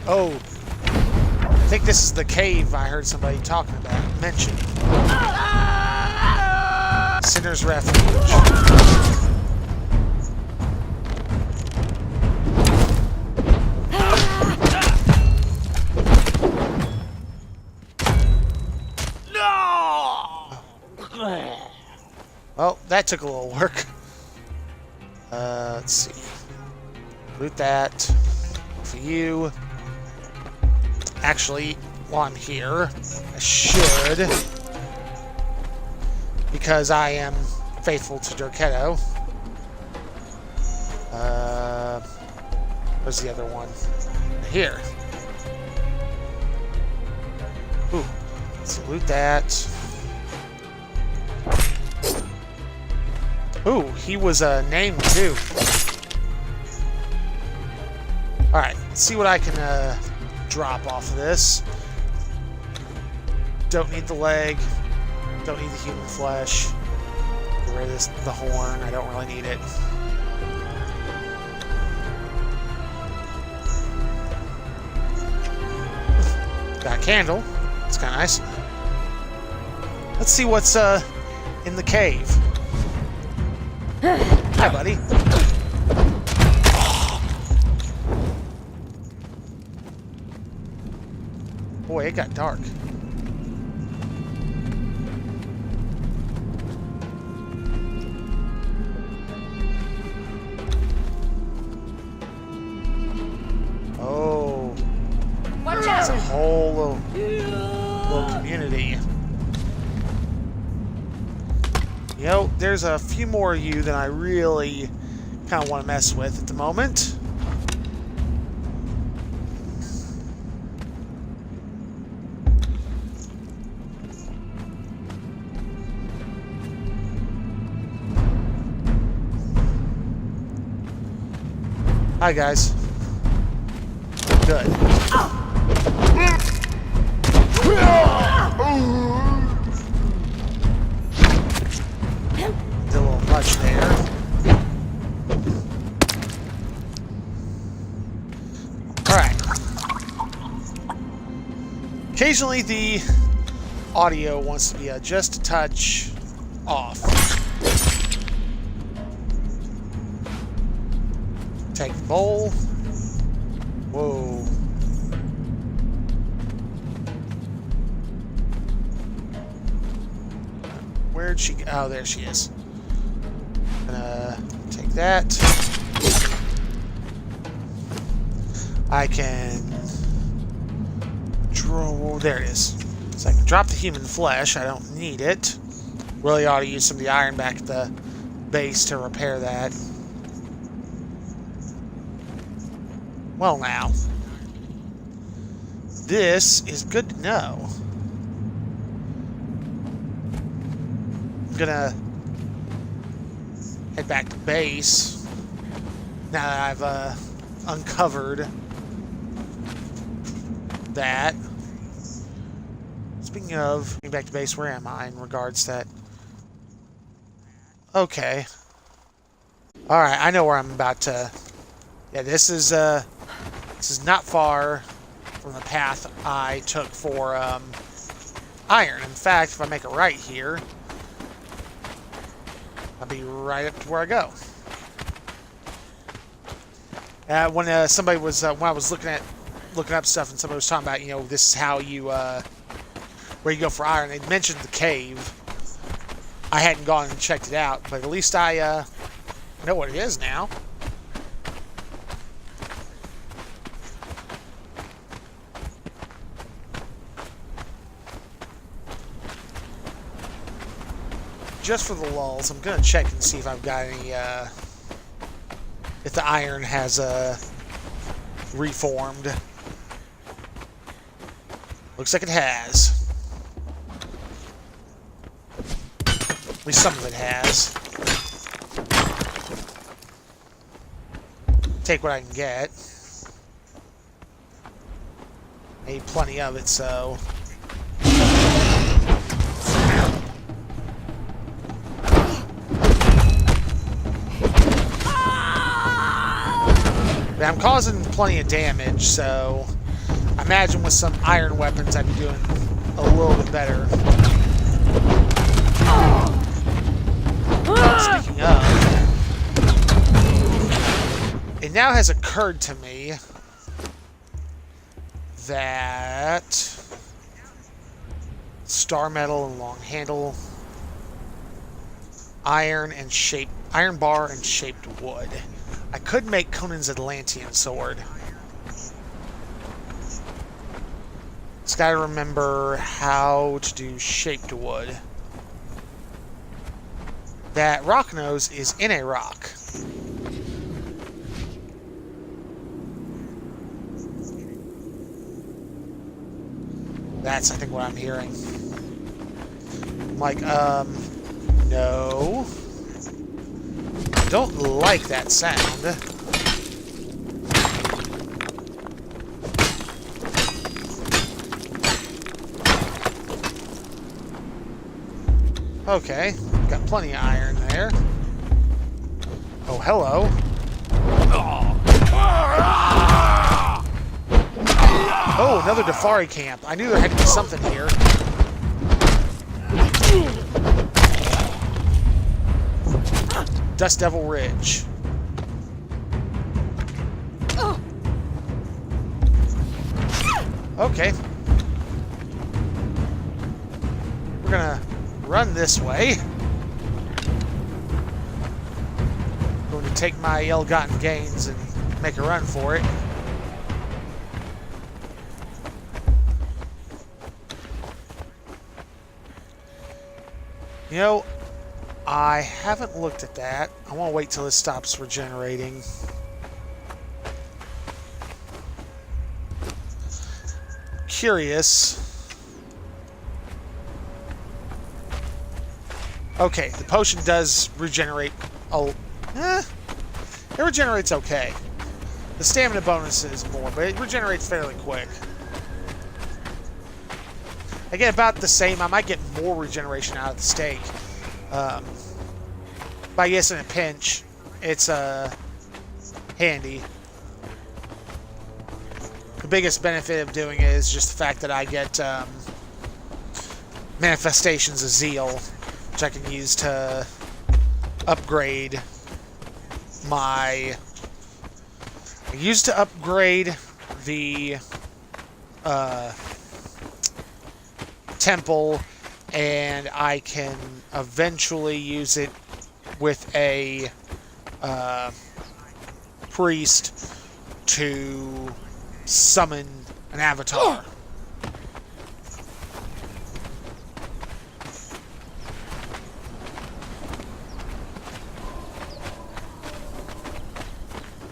Oh. I think this is the cave I heard somebody talking about, mentioned. Sinner's Refuge. Well, that took a little work. Let's see. Loot that. For you. Actually, while I'm here, I should. Because I am faithful to Dorketto. Where's the other one? Here. Ooh. Let's loot that. Ooh, he was named too. Alright, let's see what I can drop off of this. Don't need the leg. Don't need the human flesh. Get rid of the horn. I don't really need it. Got a candle. It's kind of nice. Let's see what's in the cave. Hi, buddy. Boy, it got dark. Oh. Watch It's a out! whole little community. You know, there's a few more of you than I really kind of want to mess with at the moment. Hi, guys. Good. Did a little much there. Alright. Occasionally the audio wants to be just a touch off. Take the bowl. Whoa. Where'd she go? Oh, there she is. Take that. I can draw. There it is. So I can drop the human flesh. I don't need it. Really ought to use some of the iron back at the base to repair that. Well, now. This is good to know. I'm gonna head back to base now that I've uncovered that. Speaking of getting back to base, where am I in regards to that? Okay. Alright, I know where I'm about to... Yeah, this is not far from the path I took for iron. In fact, if I make a right here, I'll be right up to where I go. When somebody was when I was looking at looking up stuff, and somebody was talking about, you know, this is how you, where you go for iron. They mentioned the cave. I hadn't gone and checked it out, but at least I know what it is now. Just for the lulls, I'm gonna check and see if I've got any, if the iron has, reformed. Looks like it has. At least some of it has. Take what I can get. Made plenty of it, so... I'm causing plenty of damage, so I imagine with some iron weapons I'd be doing a little bit better. Speaking of, it now has occurred to me that star metal and long handle, iron bar and shaped wood. I could make Conan's Atlantean sword. Just gotta remember how to do shaped wood. That rock nose is in a rock. That's, I think, what I'm hearing. I'm like, no. Don't like that sound. Okay, got plenty of iron there. Oh, hello. Oh, another Defari camp. I knew there had to be something here. Dust Devil Ridge. Okay. We're gonna run this way. Going to take my ill-gotten gains and make a run for it. You know, I haven't looked at that. I want to wait till it stops regenerating. Curious. Okay, the potion does regenerate. Oh, it regenerates okay. The stamina bonus is more, but it regenerates fairly quick. I get about the same. I might get more regeneration out of the steak. But I guess in a pinch, it's handy. The biggest benefit of doing it is just the fact that I get manifestations of zeal, which I can use to upgrade my... I used to upgrade the temple, and I can eventually use it with a priest to summon an avatar.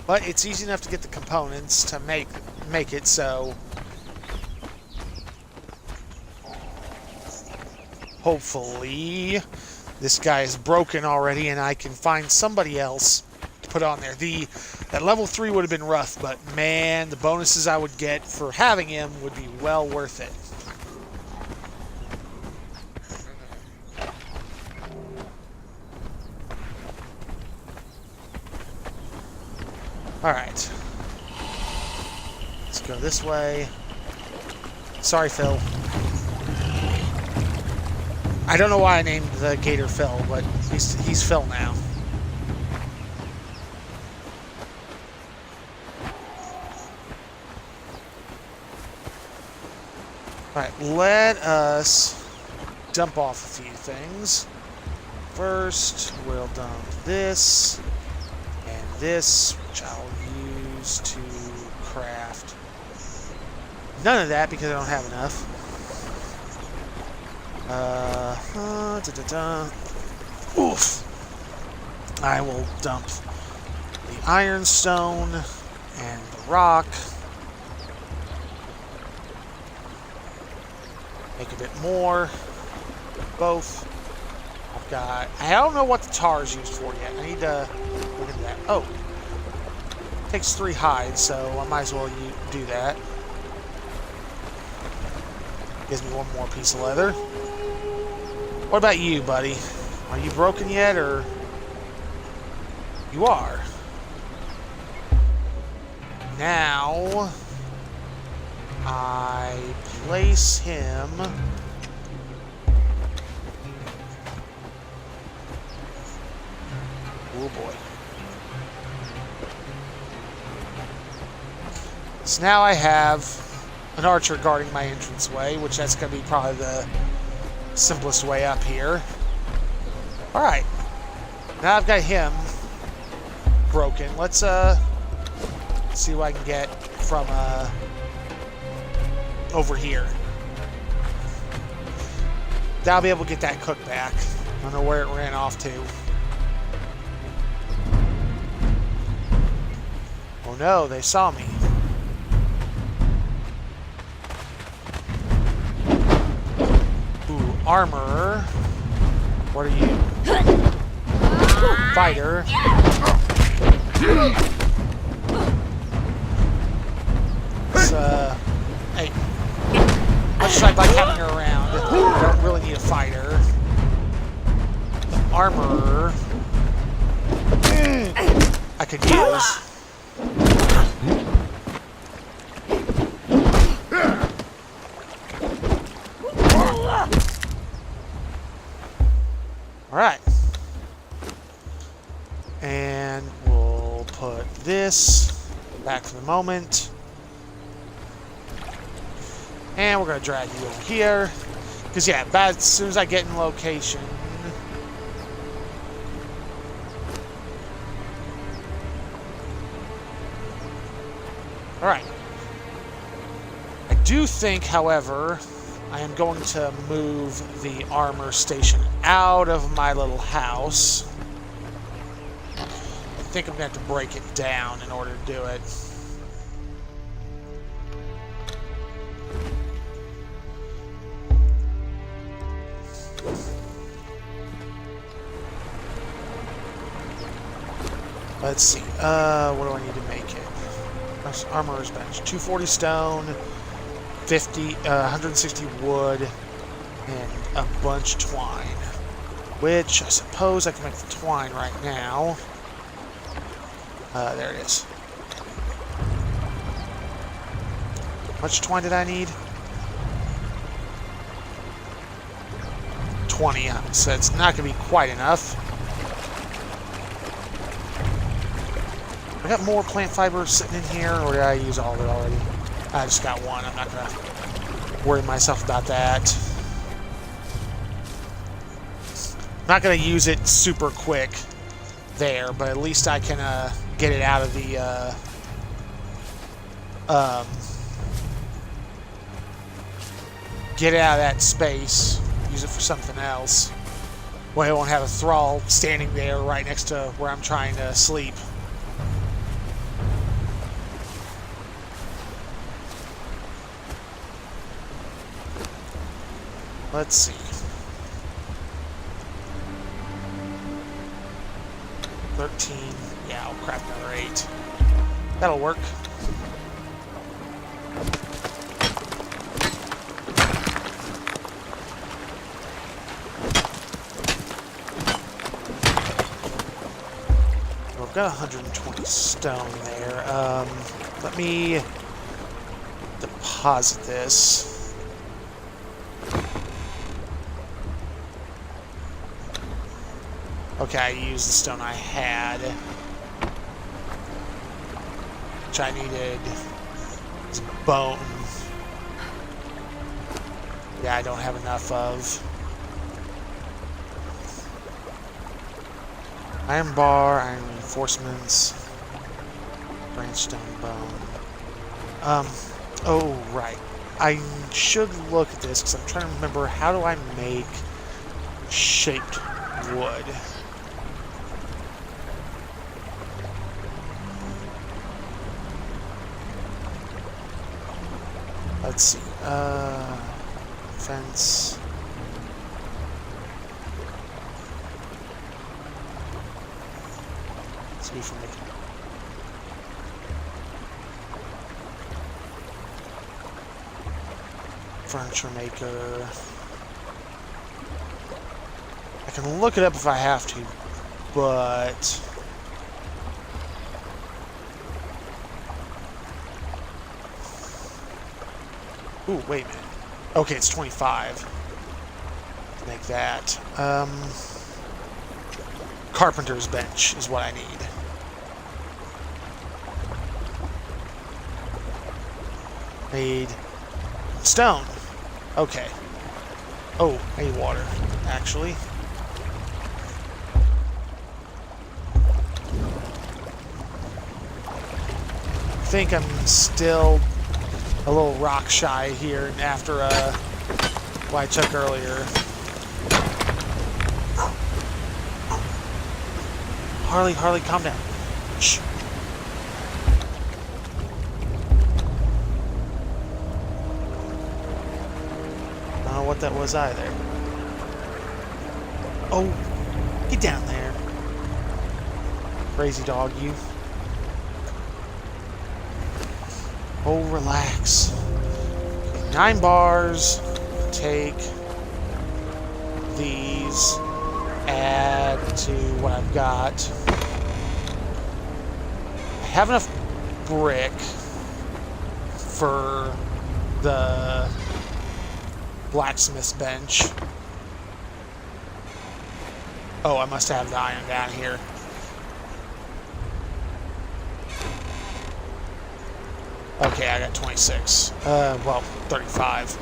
But it's easy enough to get the components to make it so. Hopefully, this guy is broken already, and I can find somebody else to put on there. That level 3 would have been rough, but man, the bonuses I would get for having him would be well worth it. Alright. Let's go this way. Sorry, Phil. I don't know why I named the gator Phil, but he's Phil now. Alright, let us dump off a few things. First, we'll dump this and this, which I'll use to craft. None of that because I don't have enough. Oof. I will dump the ironstone and the rock. Make a bit more. Both. I've got... I don't know what the tar is used for yet. I need to look into that. Oh. Takes 3 hides, so I might as well do that. Gives me 1 more piece of leather. What about you, buddy? Are you broken yet, or... You are. Now... I place him... Oh boy. So now I have an archer guarding my entranceway, which that's going to be probably the simplest way up here. Alright. Now I've got him broken. Let's see what I can get from over here. I'll be able to get that cook back. I don't know where it ran off to. Oh no, they saw me. Ooh, armor. What are you? Fighter. It's, hey. Much as I'd like having her around, I don't really need a fighter. The armor I could use. Alright. And we'll put this back for the moment. And we're going to drag you over here. Because, yeah, as soon as I get in location... Alright. I do think, however, I am going to move the armor station out of my little house. I think I'm going to have to break it down in order to do it. Let's see. What do I need to make it? Armorer's bench. 240 stone, 160 wood, and a bunch of twine. Which I suppose I can make the twine right now. There it is. How much twine did I need? 20. So it's not going to be quite enough. I got more plant fiber sitting in here, or did I use all of it already? I just got one. I'm not going to worry myself about that. I'm not going to use it super quick there, but at least I can get it out of the get it out of that space. Use it for something else. Well, I won't have a thrall standing there right next to where I'm trying to sleep. Let's see. 13. Yeah, I'll craft another 8. That'll work. Well, I've got 120 stone there. Let me deposit this. Okay, I used the stone I had. Which I needed. It's bone. Yeah, I don't have enough of. Iron bar, iron reinforcements, branchstone bone. Oh, right. I should look at this because I'm trying to remember, how do I make shaped wood? Let's see. Fence. Let's see if we can. Furniture maker. I can look it up if I have to, but ooh, wait a minute. Okay, it's 25. Make that. Carpenter's bench is what I need. Need stone. Okay. Oh, I need water, actually. I think I'm still a little rock shy here after what I took earlier. Harley, calm down. Shh. I don't know what that was either. Oh, get down there. Crazy dog, you. Oh, relax. Okay, 9 bars. Take these. Add to what I've got. I have enough brick for the blacksmith's bench. Oh, I must have the iron down here. Okay, I got 26. Well, 35.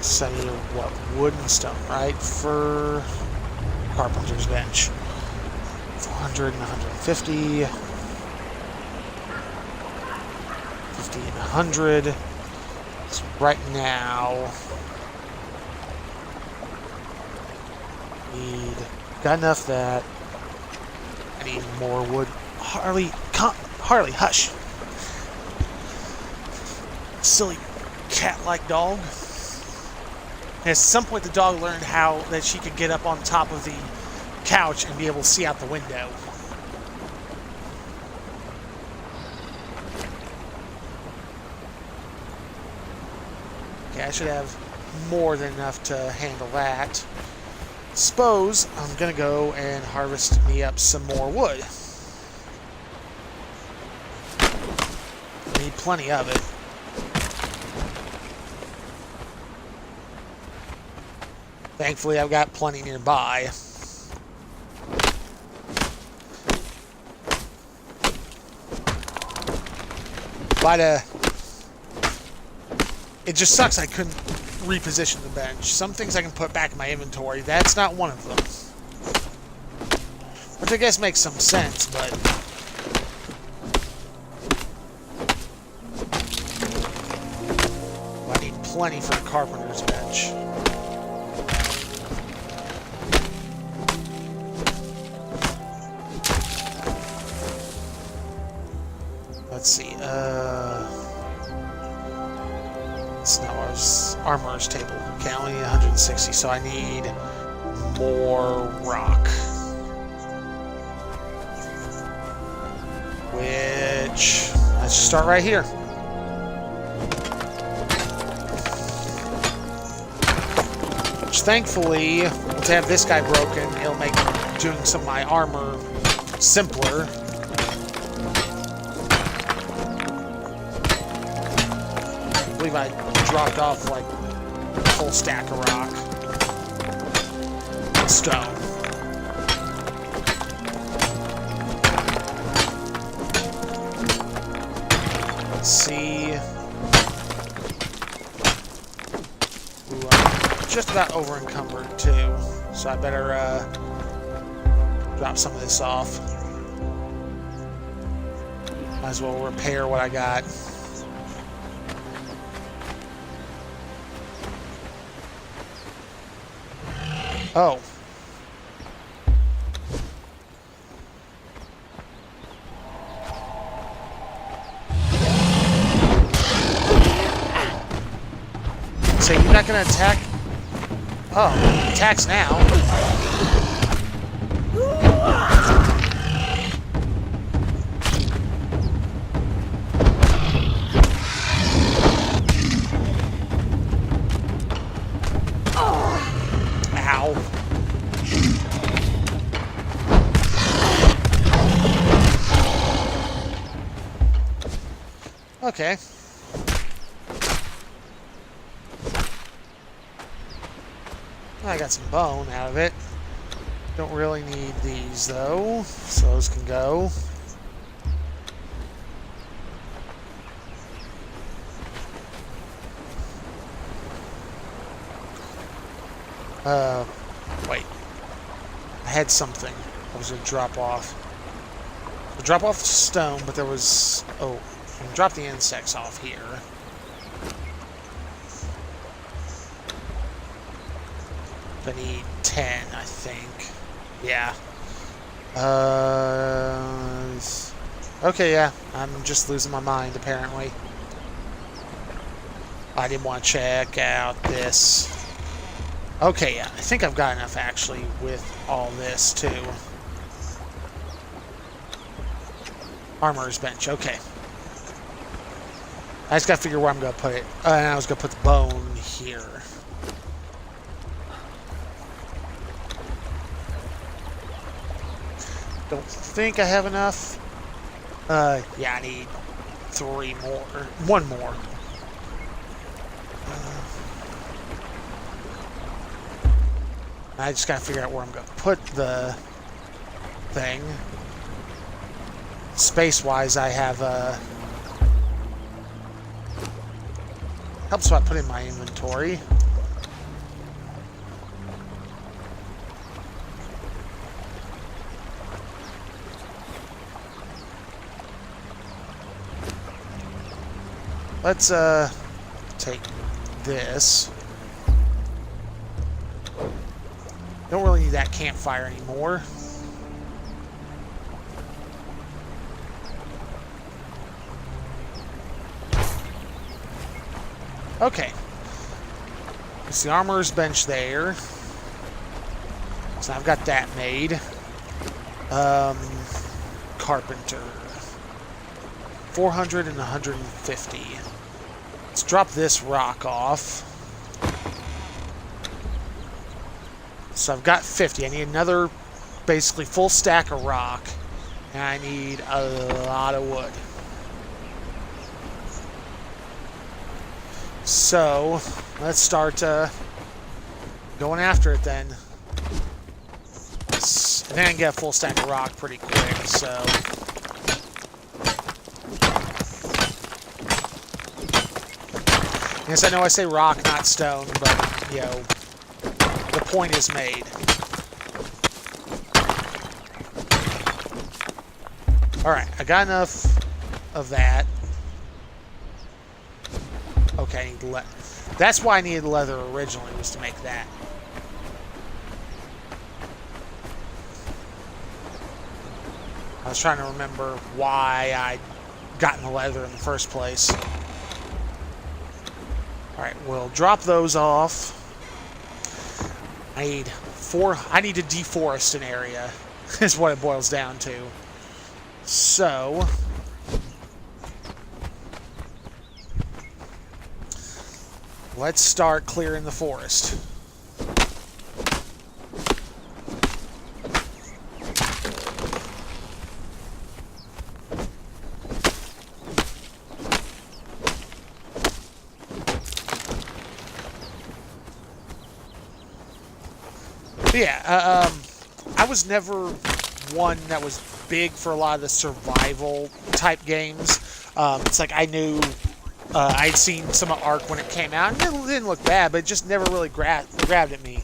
So I need what? Wood and stone, right? For carpenter's bench. 400 and 150. 50 and 100. So right now, got enough of that. I need more wood. Harley, hush. Silly cat-like dog. At some point, the dog learned how that she could get up on top of the couch and be able to see out the window. Okay, I should have more than enough to handle that. Suppose I'm gonna go and harvest me up some more wood. I need plenty of it. Thankfully, I've got plenty nearby. But it just sucks I couldn't reposition the bench. Some things I can put back in my inventory. That's not one of them. Which I guess makes some sense, but I need plenty for the carpenter's bench. Let's see, it's not armorer's table. Okay, only 160, so I need more rock. Which, let's just start right here. Which thankfully, to have this guy broken, it'll make doing some of my armor simpler. I believe I dropped off like a full stack of rock and stone. Let's see. Ooh, I'm just about over encumbered too, so I better drop some of this off. Might as well repair what I got. Oh. So you're not gonna attack? Oh, attacks now. Ow. Okay. I got some bone out of it. Don't really need these though, so those can go. Wait. I had something I was gonna drop off. I'll drop off the stone, but there was... Oh, I can drop the insects off here. I need 10, I think. Yeah. Okay, yeah. I'm just losing my mind, apparently. I didn't want to check out this. Okay, yeah. I think I've got enough, actually, with all this, too. Armorer's bench. Okay. I just gotta figure where I'm gonna put it. And I was gonna put the bone here. Don't think I have enough. Yeah, I need 3 more. 1 more. I just gotta figure out where I'm gonna put the thing. Space-wise, I have helps if I put in my inventory. Let's take this. Don't really need that campfire anymore. Okay. It's the armorer's bench there. So I've got that made. Carpenter. 400 and 150. Let's drop this rock off. So I've got 50. I need another basically full stack of rock. And I need a lot of wood. So let's start going after it then. And then I can get a full stack of rock pretty quick, so... Yes, I know I say rock, not stone, but, you know, the point is made. Alright, I got enough of that. Okay, I need that's why I needed leather originally, was to make that. I was trying to remember why I'd gotten the leather in the first place. Alright, we'll drop those off. I need to deforest an area, is what it boils down to. So... let's start clearing the forest. But yeah, I was never one that was big for a lot of the survival type games. It's like I knew I'd seen some of Ark when it came out, and it didn't look bad, but it just never really grabbed at me.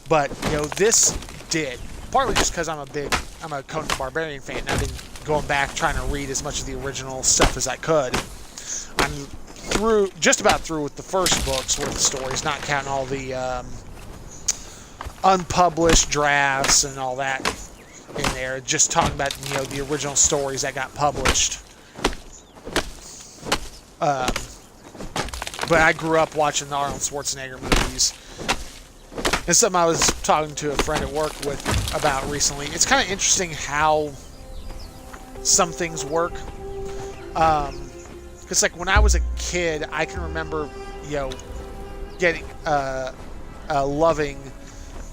But this did, partly just because I'm a Conan the Barbarian fan. And I've been going back trying to read as much of the original stuff as I could. I'm just about through with the first book's worth of stories, not counting all the unpublished drafts and all that in there. Just talking about the original stories that got published. But I grew up watching the Arnold Schwarzenegger movies. It's something I was talking to a friend at work about recently. It's kind of interesting how some things work. Because like when I was a kid, I can remember, getting loving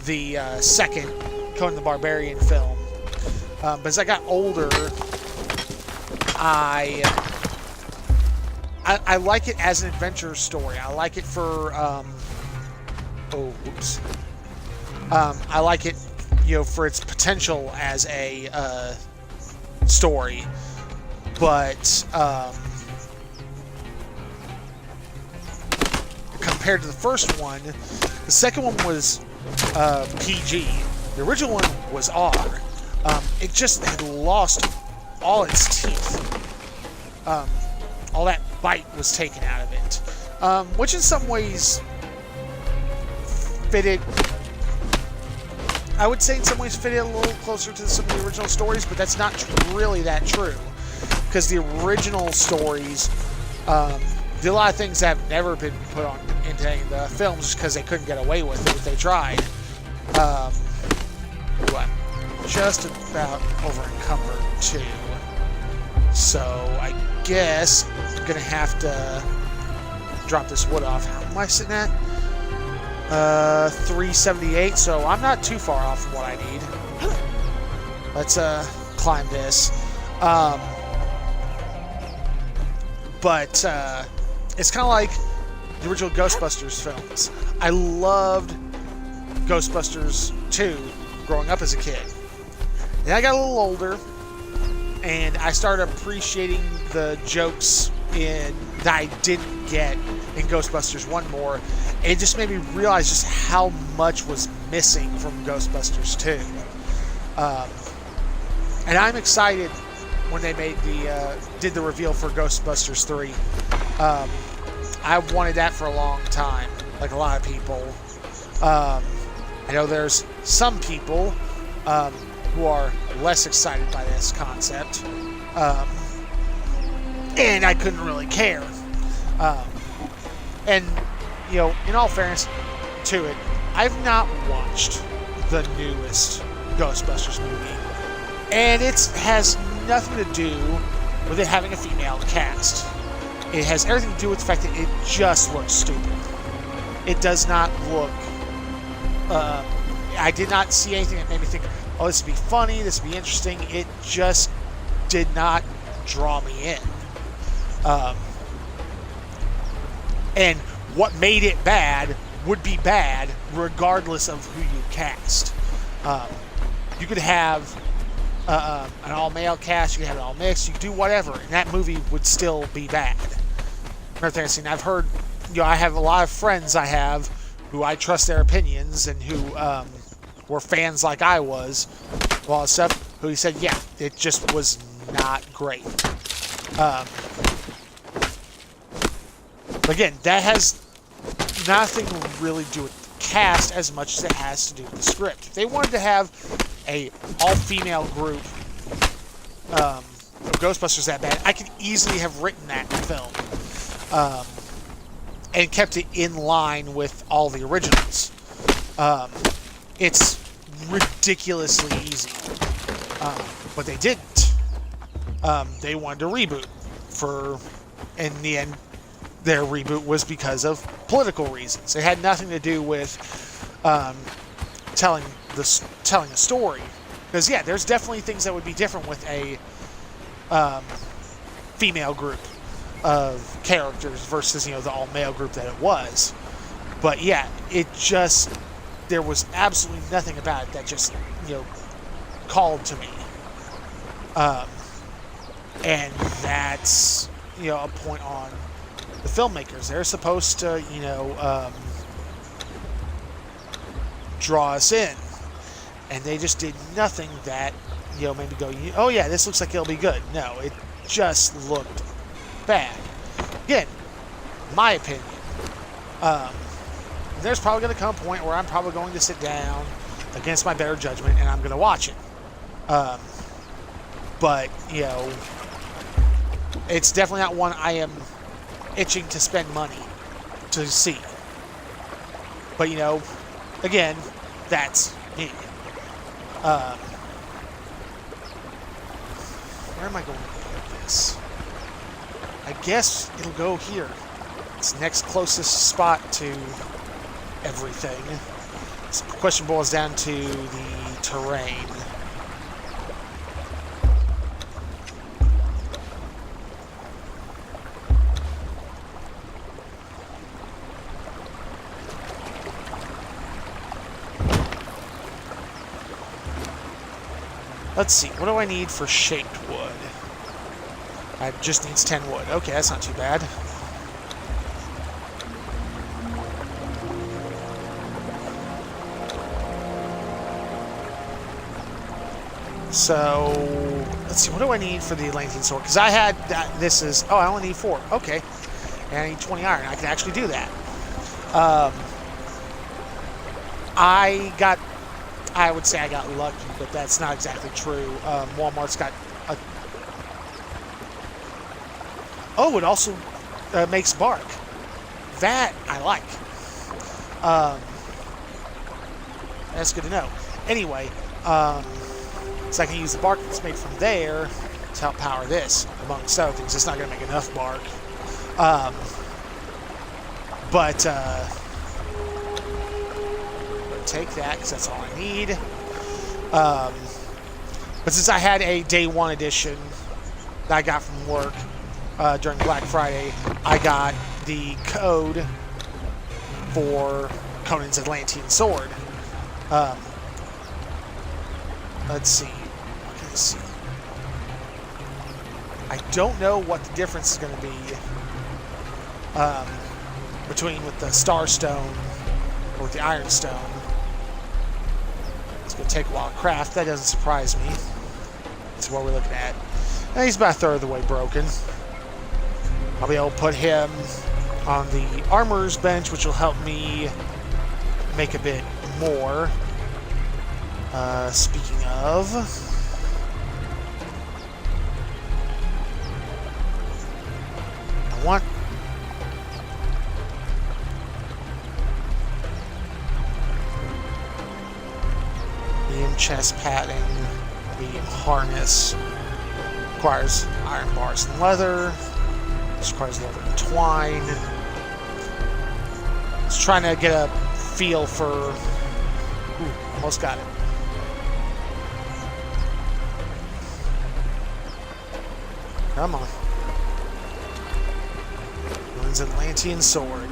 the second Conan the Barbarian film. But as I got older, I like it as an adventure story. I like it for I like it, for its potential as a story. But compared to the first one, the second one was PG. The original one was R. It just had lost all its teeth. All that bite was taken out of it, which in some ways fitted. I would say in some ways fitted a little closer to some of the original stories, but that's not really that true, because the original stories did a lot of things that have never been put on into any of the films just because they couldn't get away with it if they tried. I'm just about over encumbered too, so I guess I'm gonna have to drop this wood off. How am I sitting at? 378, so I'm not too far off from what I need. Let's climb this. But it's kind of like the original Ghostbusters films. I loved Ghostbusters 2 growing up as a kid. Then I got a little older, and I started appreciating the jokes that I didn't get in Ghostbusters 1 more. It just made me realize just how much was missing from Ghostbusters 2. And I'm excited when they did the reveal for Ghostbusters 3. I wanted that for a long time, like a lot of people. I know there's some people who are less excited by this concept, and I couldn't really care. And in all fairness to it, I've not watched the newest Ghostbusters movie, and it has nothing to do with it having a female cast. It has everything to do with the fact that it just looks stupid. It does not look... I did not see anything that made me think, oh, this would be funny, this would be interesting. It just did not draw me in. And what made it bad would be bad regardless of who you cast. You could have an all-male cast, you could have it all mixed, you could do whatever, and that movie would still be bad. Another thing I've seen, I've heard, I have a lot of friends who I trust their opinions and who were fans like I was, all that stuff, who said, yeah, it just was not great. Again, that has nothing really to do with the cast as much as it has to do with the script. If they wanted to have a all-female group of Ghostbusters that bad, I could easily have written that film and kept it in line with all the originals. It's ridiculously easy, but they didn't. They wanted to reboot in the end. Their reboot was because of political reasons. It had nothing to do with telling a story. Because yeah, there's definitely things that would be different with a female group of characters versus the all male group that it was. But yeah, there was absolutely nothing about it that just called to me. And that's, a point on the filmmakers. They're supposed to, draw us in. And they just did nothing that, made me go, oh yeah, this looks like it'll be good. No, it just looked bad. Again, my opinion. There's probably going to come a point where I'm probably going to sit down against my better judgment and I'm going to watch it. But, it's definitely not one I am itching to spend money to see. But, again, that's me. Where am I going to put this? I guess it'll go here. It's next closest spot to everything. So the question boils down to the terrain. Let's see, what do I need for shaped wood? It just needs 10 wood. Okay, that's not too bad. So, let's see, what do I need for the Atlantean sword? Because I had, I only need 4. Okay. And I need 20 iron. I can actually do that. I would say I got lucky, but that's not exactly true. Walmart's got a... Oh, it also makes bark. That I like. That's good to know. Anyway, so I can use the bark that's made from there to help power this, amongst other things. It's not going to make enough bark. Take that because that's all I need. But since I had a day one edition that I got from work during Black Friday, I got the code for Conan's Atlantean sword. Let's see. What can I see? I don't know what the difference is going to be between with the Star Stone or with the Iron Stone. It's going to take a while to craft. That doesn't surprise me. That's what we're looking at. And he's about a third of the way broken. I'll be able to put him on the armorer's bench, which will help me make a bit more. Speaking of... I want... medium chest padding, medium harness, requires iron bars and leather, this requires leather and twine. Just trying to get a feel for... Ooh, almost got it. Come on. Conan's Atlantean sword.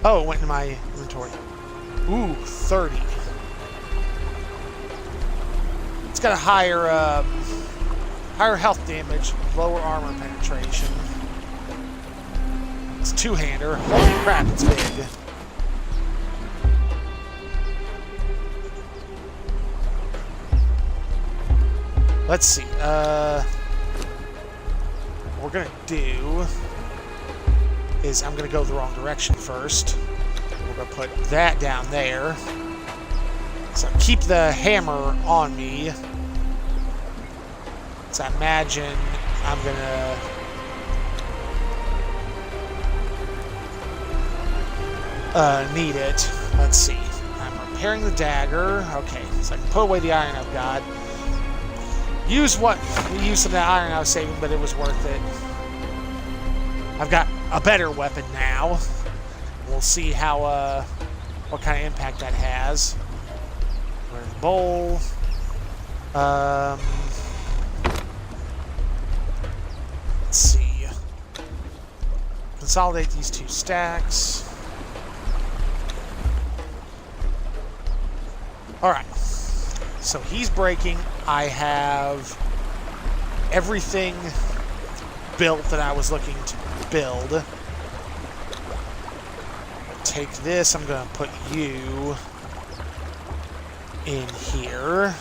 Oh, it went into my inventory. Ooh, 30. It's got a higher health damage, lower armor penetration. It's a two-hander. Holy crap, it's big. Let's see. What we're gonna do is I'm gonna go the wrong direction first. We're gonna put that down there. So keep the hammer on me. So I imagine I'm gonna need it. Let's see. I'm repairing the dagger. Okay, so I can put away the iron I've got. We used some of that iron I was saving, but it was worth it. I've got a better weapon now. We'll see how what kind of impact that has. Where's the bowl? Let's see. Consolidate these two stacks. All right. So he's breaking. I have everything built that I was looking to build. Take this. I'm going to put you in here.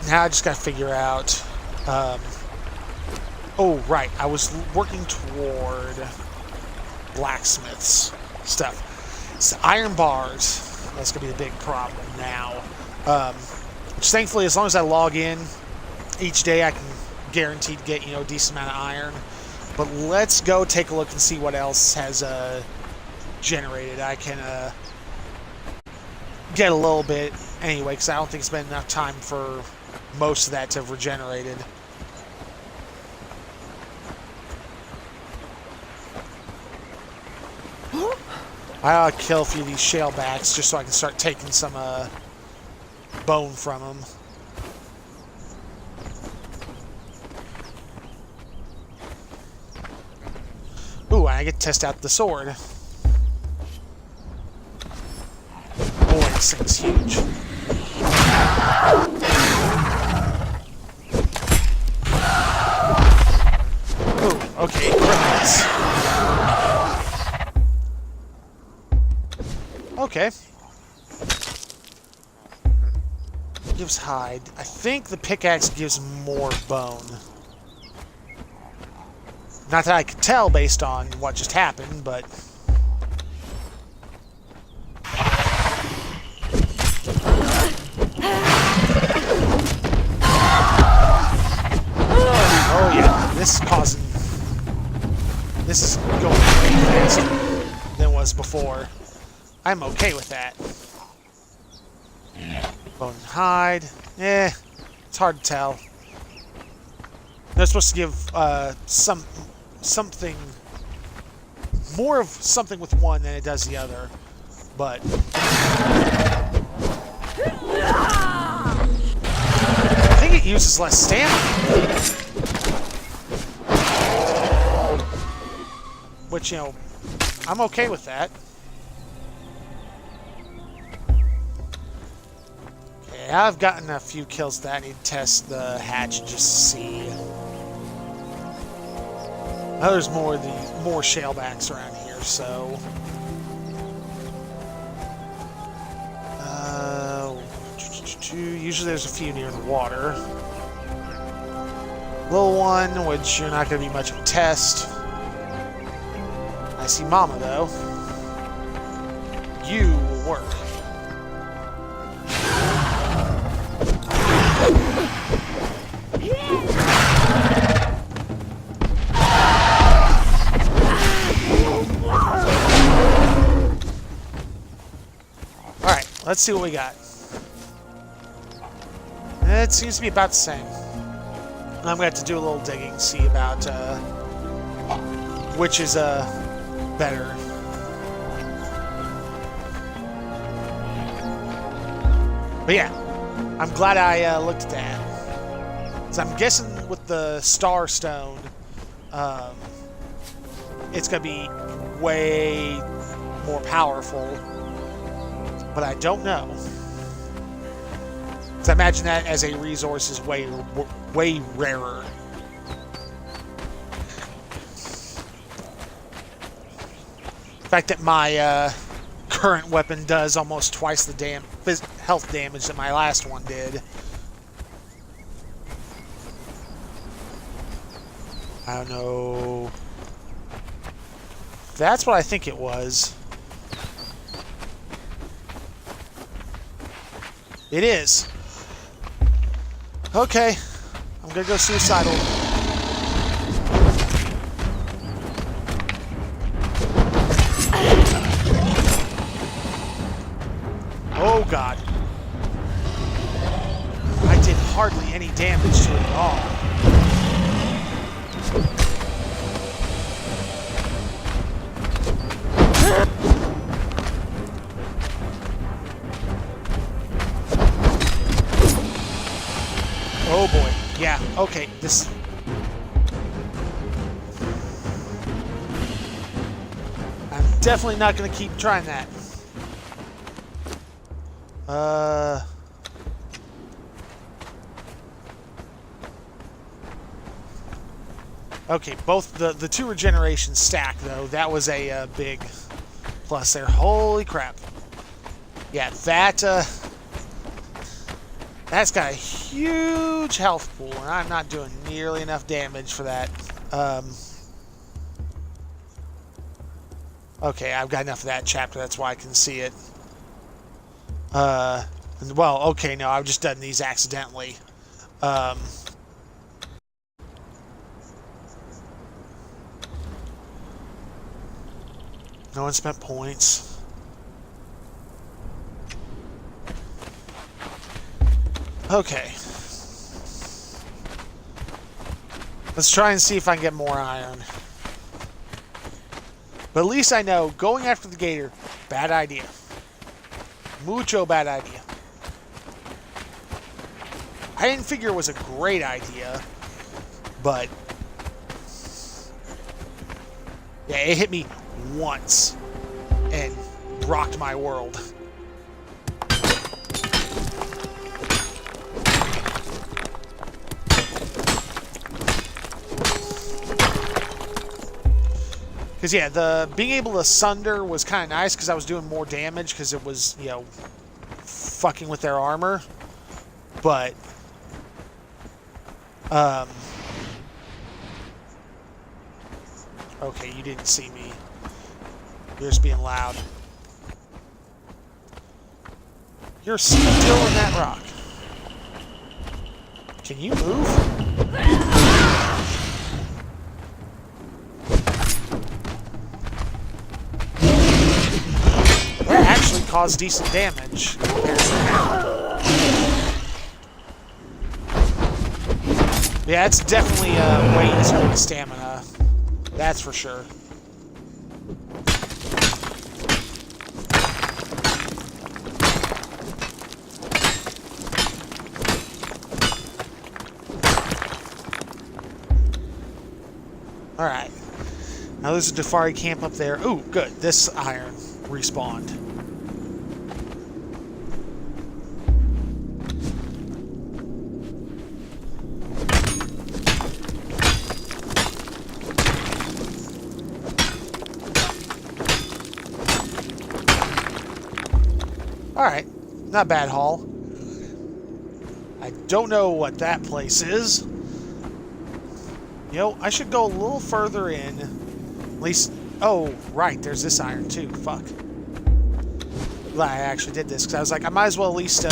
Now I just got to figure out... oh, right. I was working toward blacksmiths stuff. So iron bars. That's going to be the big problem now. Which thankfully, as long as I log in each day, I can guarantee to get, a decent amount of iron. But let's go take a look and see what else has generated. I can get a little bit anyway, because I don't think it's been enough time for most of that to have regenerated. I ought to kill a few of these shellbacks just so I can start taking some bone from them. Ooh, I get to test out the sword. Boy, this thing's huge. Ooh, okay, criminals. Okay. Gives hide. I think the pickaxe gives more bone. Not that I could tell based on what just happened, but... Oh yeah, this is causing... This is going way faster than it was before. I'm okay with that. Bone and hide. It's hard to tell. They're supposed to give something more of something with one than it does the other, but I think it uses less stamina, which I'm okay with that. Okay, I've gotten a few kills that I need to test the hatch and just see. Now there's more shellbacks around here, so usually there's a few near the water. Little one, which you're not going to be much of a test. I see Mama though. You will work. Let's see what we got. It seems to be about the same. I'm going to have to do a little digging, see about which is better. But yeah, I'm glad I looked at that. So I'm guessing with the Star Stone, it's going to be way more powerful. But I don't know. So I imagine that as a resource is way rarer. The fact that my current weapon does almost twice the health damage that my last one did. I don't know. That's what I think it was. It is. Okay. I'm gonna go suicidal. Oh god. I did hardly any damage to it at all. Oh boy. Yeah, okay, this... I'm definitely not going to keep trying that. Okay, both the two regenerations stack though. That was a big plus there. Holy crap! Yeah, that's got a huge health pool, and I'm not doing nearly enough damage for that. Okay, I've got enough of that chapter. That's why I can see it. Well, okay, no, I've just done these accidentally. No one spent points. Okay. Let's try and see if I can get more iron. But at least I know going after the gator, bad idea. Mucho bad idea. I didn't figure it was a great idea, but yeah, it hit me once and rocked my world. Because yeah, the being able to sunder was kind of nice because I was doing more damage because it was, you know, fucking with their armor. But okay, you didn't see me. You're just being loud. You're still in that rock. Can you move? That actually caused decent damage. Yeah, it's definitely way easier with stamina. That's for sure. Alright. Now there's a Defari camp up there. Ooh, good. This iron respawned. Alright. Not bad haul. I don't know what that place is. You know, I should go a little further in. At least... Oh, right. There's this iron, too. Fuck. Glad I actually did this, because I was like, I might as well at least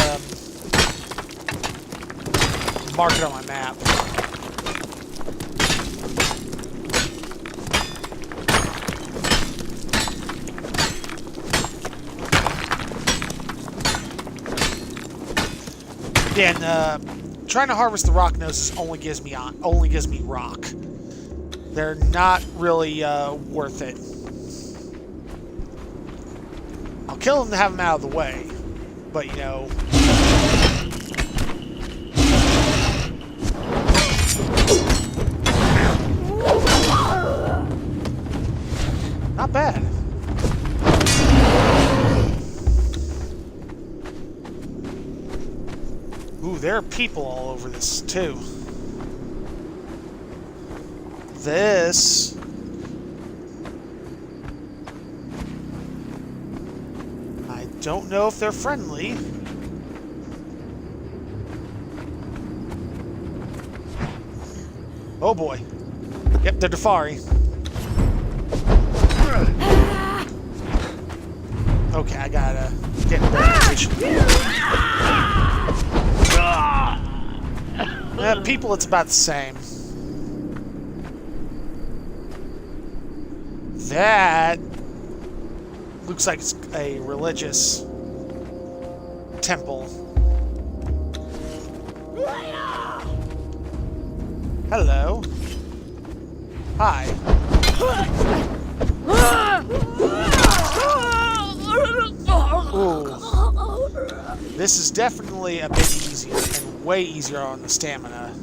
mark it on my map. Yeah, and trying to harvest the rock noses only gives me rock. They're not really worth it. I'll kill them to have them out of the way, but you know. Not bad. Ooh, there are people all over this, too. This... I don't know if they're friendly. Oh boy. Yep, they're Defari. Okay, I gotta get in range. People, it's about the same. That looks like it's a religious temple. Hello. Hi. Ooh. This is definitely a bit easier and way easier on the stamina.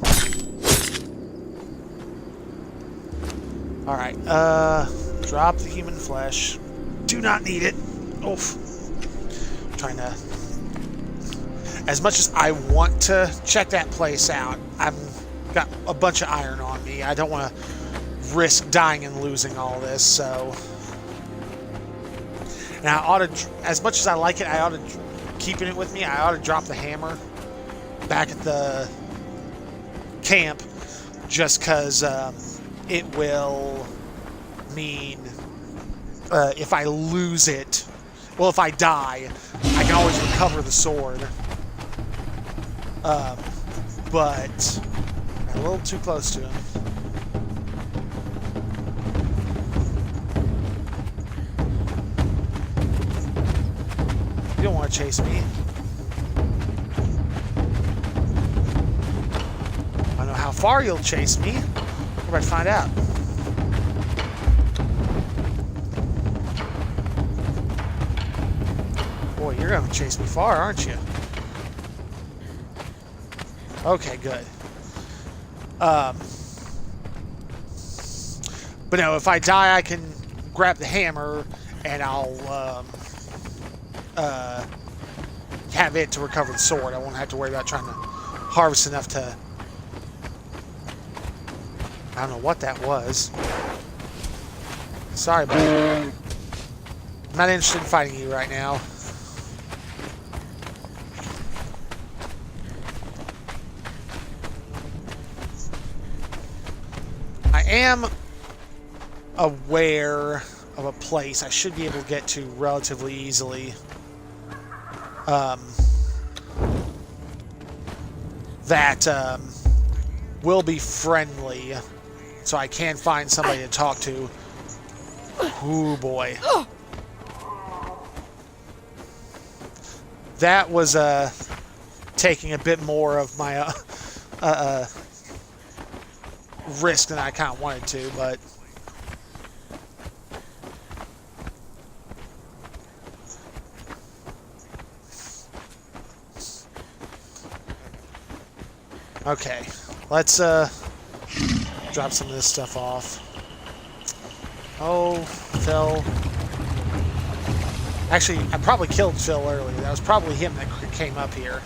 Alright, drop the human flesh. Do not need it. Oof. I'm trying to as much as I want to check that place out, I've got a bunch of iron on me. I don't want to risk dying and losing all this, so... Now, I ought to, as much as I like it, I ought to, keeping it with me, I ought to drop the hammer back at the camp, just because it will mean if I lose it, well, if I die, I can always recover the sword. But I'm a little too close to him. You don't want to chase me. I don't know how far you'll chase me. We're about to find out. Boy, you're going to chase me far, aren't you? Okay, good. But no, if I die, I can grab the hammer and I'll have it to recover the sword. I won't have to worry about trying to harvest enough to... I don't know what that was. Sorry, buddy. I'm not interested in fighting you right now. I am aware of a place I should be able to get to relatively easily. That will be friendly, so I can find somebody to talk to. Ooh, boy. That was taking a bit more of my risk than I kind of wanted to, but... Okay, let's drop some of this stuff off. Oh, Phil. Actually, I probably killed Phil earlier. That was probably him that came up here.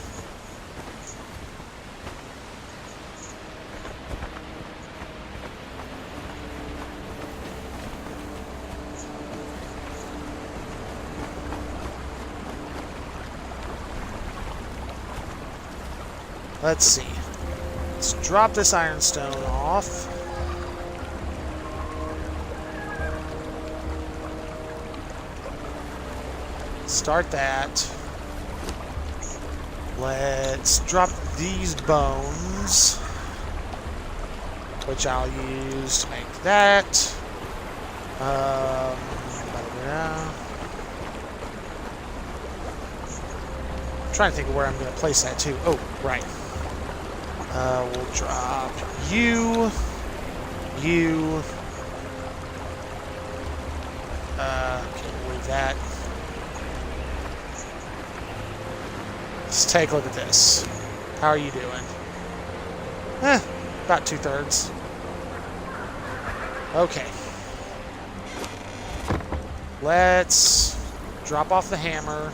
Let's see. Let's drop this ironstone off. Start that. Let's drop these bones, which I'll use to make that. I'm trying to think of where I'm going to place that too. Oh, right. We'll drop you. Okay, we'll leave that. Let's take a look at this. How are you doing? About 2/3. Okay. Let's drop off the hammer.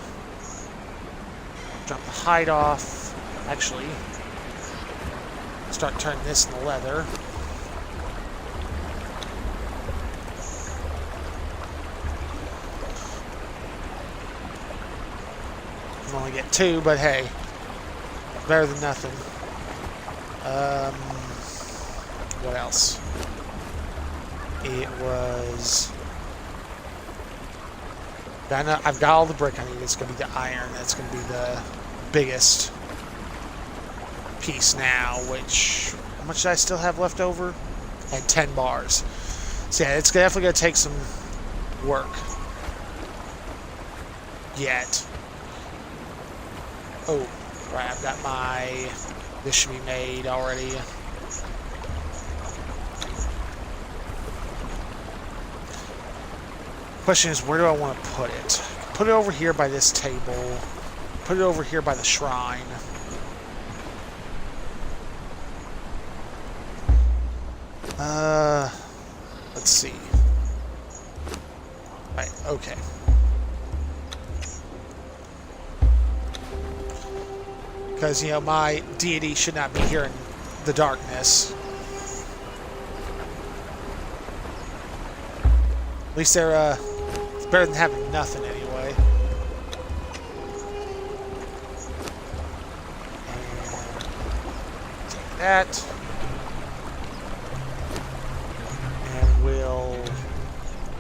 Drop the hide off. Actually, start turning this into leather. I only get 2, but hey, better than nothing. What else? It was... I've got all the brick I need. It's going to be the iron. That's going to be the biggest piece now, which... How much do I still have left over? I had 10 bars. So yeah, it's definitely going to take some work. Yet. Oh, right, I've got my... This should be made already. Question is, where do I want to put it? Put it over here by this table. Put it over here by the shrine. Let's see. Right, okay. Because, you know, my deity should not be here in the darkness. At least they're, it's better than having nothing anyway. And take that. And we'll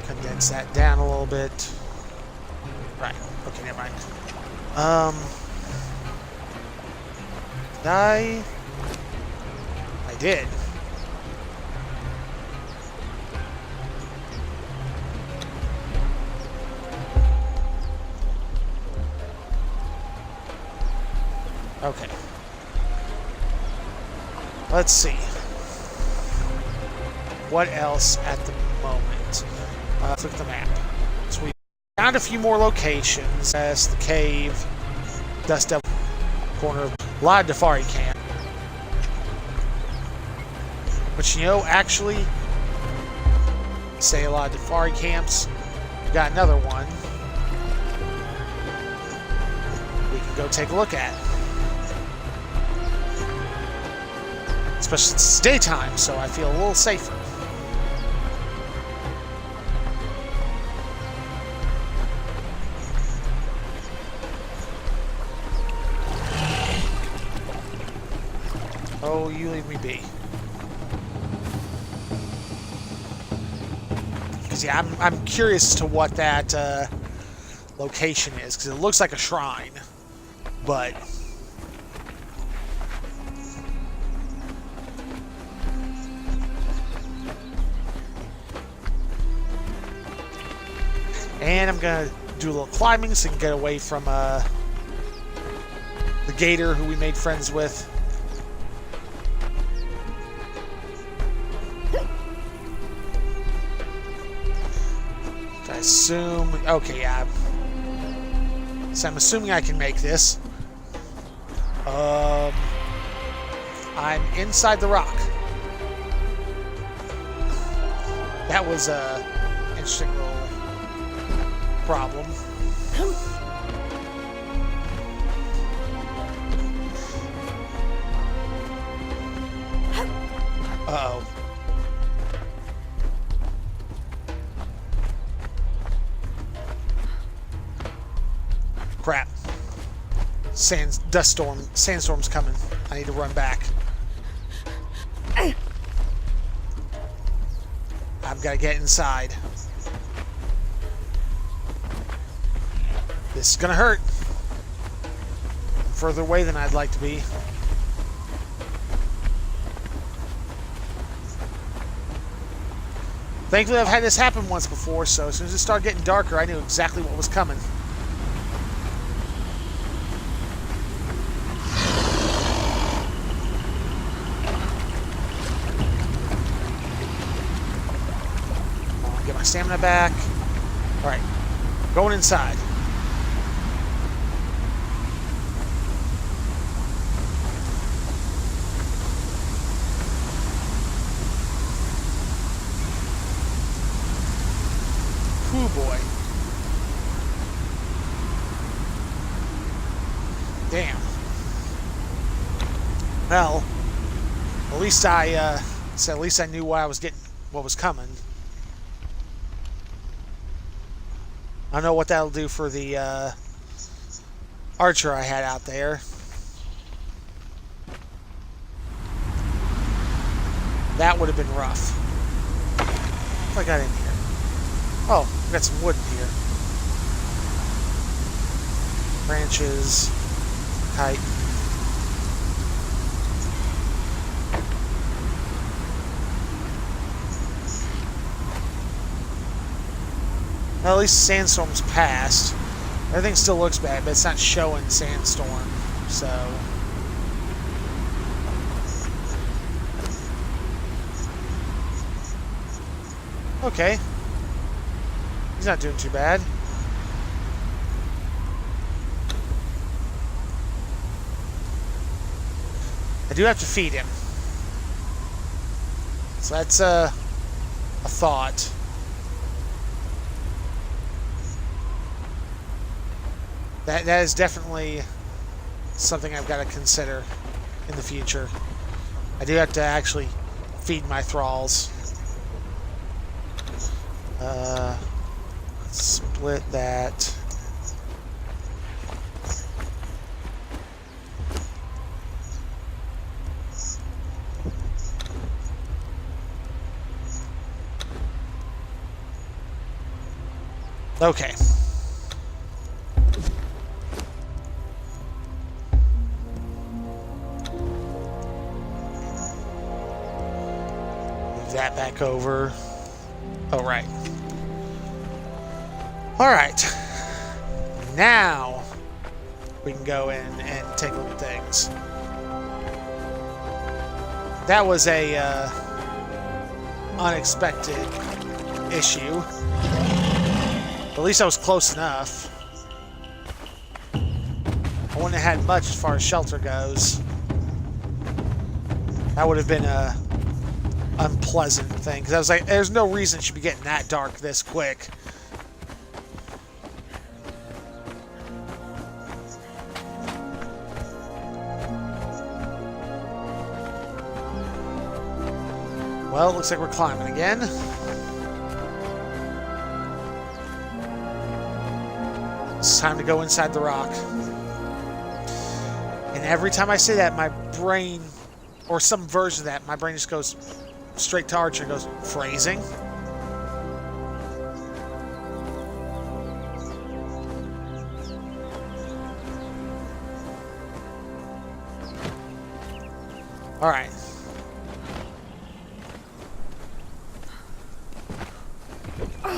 condense that down a little bit. Right. Okay, never mind. Did I did. Okay. Let's see. What else at the moment? Let's look at the map. So we found a few more locations. That's the cave, Dust Devil corner of a lot of Dafari camp. But you know, actually, say a lot of Dafari camps. We got another one we can go take a look at. Especially since it's daytime, so I feel a little safer. Oh, you leave me be. Because yeah, I'm curious as to what that location is, because it looks like a shrine, but and I'm gonna do a little climbing so I can get away from the gator who we made friends with. I assume, okay, yeah. So I'm assuming I can make this. I'm inside the rock. That was a interesting little problem. Uh-oh. Crap. Sandstorm's coming. I need to run back. I've got to get inside. This is gonna hurt. I'm further away than I'd like to be. Thankfully, I've had this happen once before, so as soon as it started getting darker, I knew exactly what was coming. Get my stamina back. Alright, going inside. Ooh, boy. Damn. Well, at least I knew what I was getting, what was coming. I don't know what that'll do for the archer I had out there. That would have been rough. What I got in here? Oh, I got some wood in here. Branches, kite. Well, at least sandstorm's passed. Everything still looks bad, but it's not showing sandstorm, so. Okay. He's not doing too bad. I do have to feed him. So that's a thought. That is definitely something I've got to consider in the future. I do have to actually feed my thralls. Split that. Okay. Move that back over. Oh, right. Alright. Now we can go in and take a look at things. That was a unexpected issue. At least I was close enough. I wouldn't have had much as far as shelter goes. That would have been a unpleasant thing, because I was like, there's no reason it should be getting that dark this quick. Well, it looks like we're climbing again. It's time to go inside the rock. And every time I say that, my brain, or some version of that, my brain just goes straight to Archer and goes, phrasing? Alright.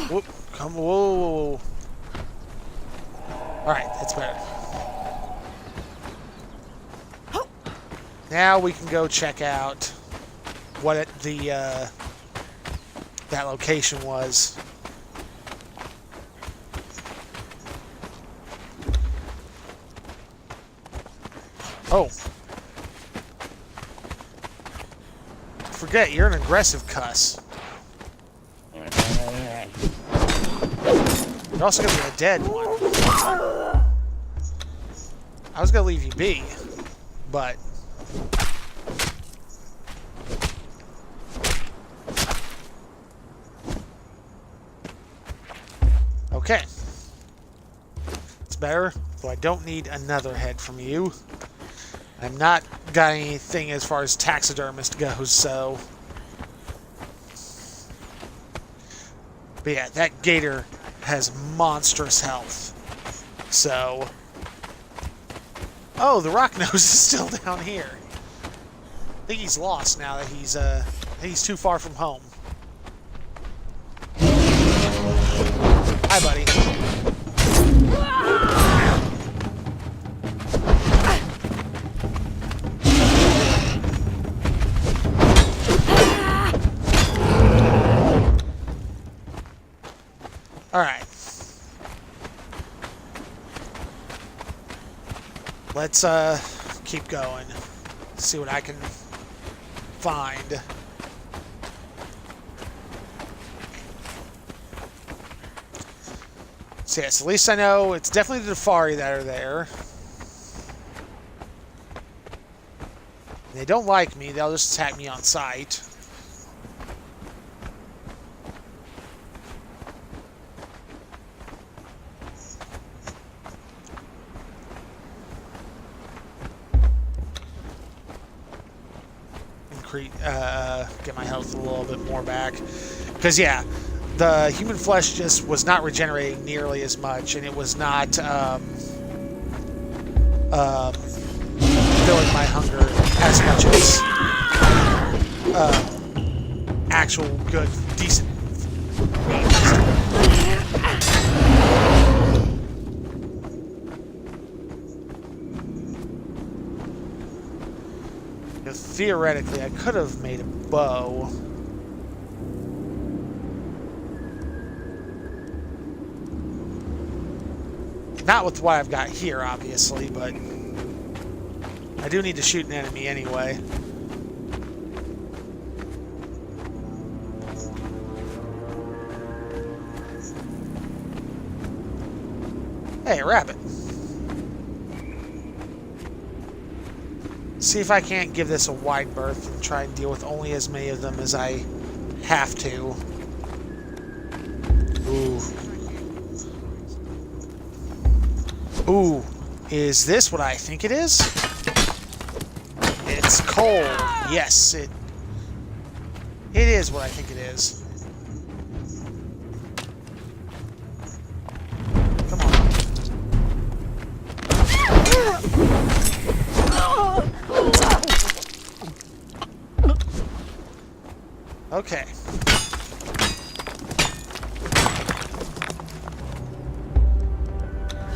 Whoop, come, whoa. Alright, that's better. Now we can go check out what that location was. Oh. Forget, you're an aggressive cuss. You're also going to be a dead one. I was going to leave you be, but... Okay. It's better, though I don't need another head from you. I'm not got anything as far as taxidermist goes, so... But yeah, that gator has monstrous health. So... Oh, the rock nose is still down here. I think he's lost now that he's too far from home. Hi, buddy. All right. Let's keep going. See what I can find. So yes, at least I know it's definitely the Defari that are there. They don't like me, they'll just attack me on sight. Get my health a little bit more back. Because, yeah, the human flesh just was not regenerating nearly as much, and it was not filling my hunger as much as actual good, decent meat. Theoretically, I could have made a bow. Not with what I've got here, obviously, but I do need to shoot an enemy anyway. Hey, a rabbit. See if I can't give this a wide berth and try and deal with only as many of them as I have to. Ooh. Ooh. Is this what I think it is? It's coal. Yes, it is what I think it is. Come on. Okay.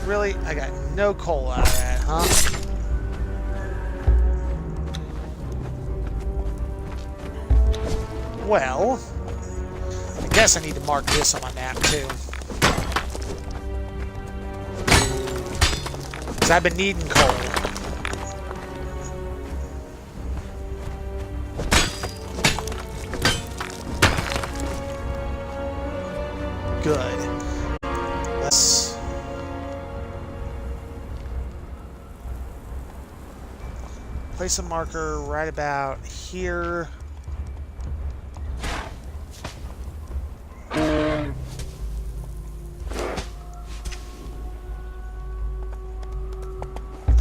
Really? I got no coal out of that, huh? Well, I guess I need to mark this on my map, too. Because I've been needing coal. Good. Let's... place a marker right about here.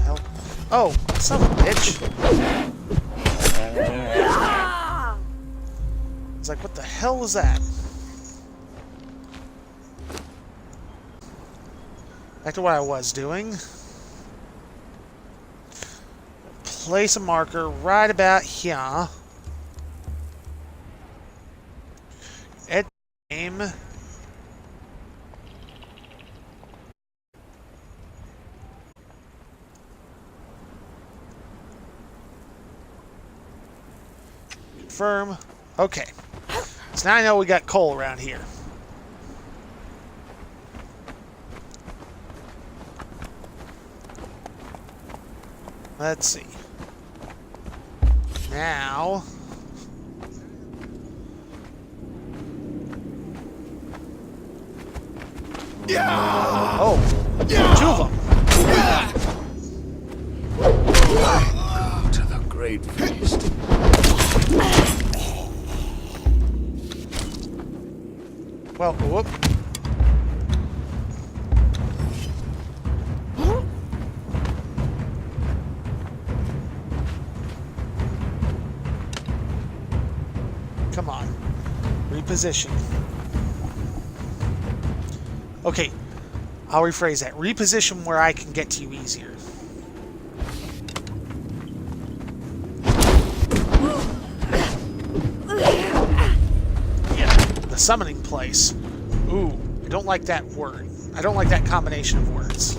Hell. Oh, son of a bitch. It's like, what the hell was that? Back to what I was doing. Place a marker right about here. At game. Confirm. Okay. So now I know we got coal around here. Let's see. Now... oh! Two of them! To the great feast. Well, whoop. Come on. Reposition. Okay. I'll rephrase that. Reposition where I can get to you easier. Yeah. The summoning place. Ooh. I don't like that word. I don't like that combination of words.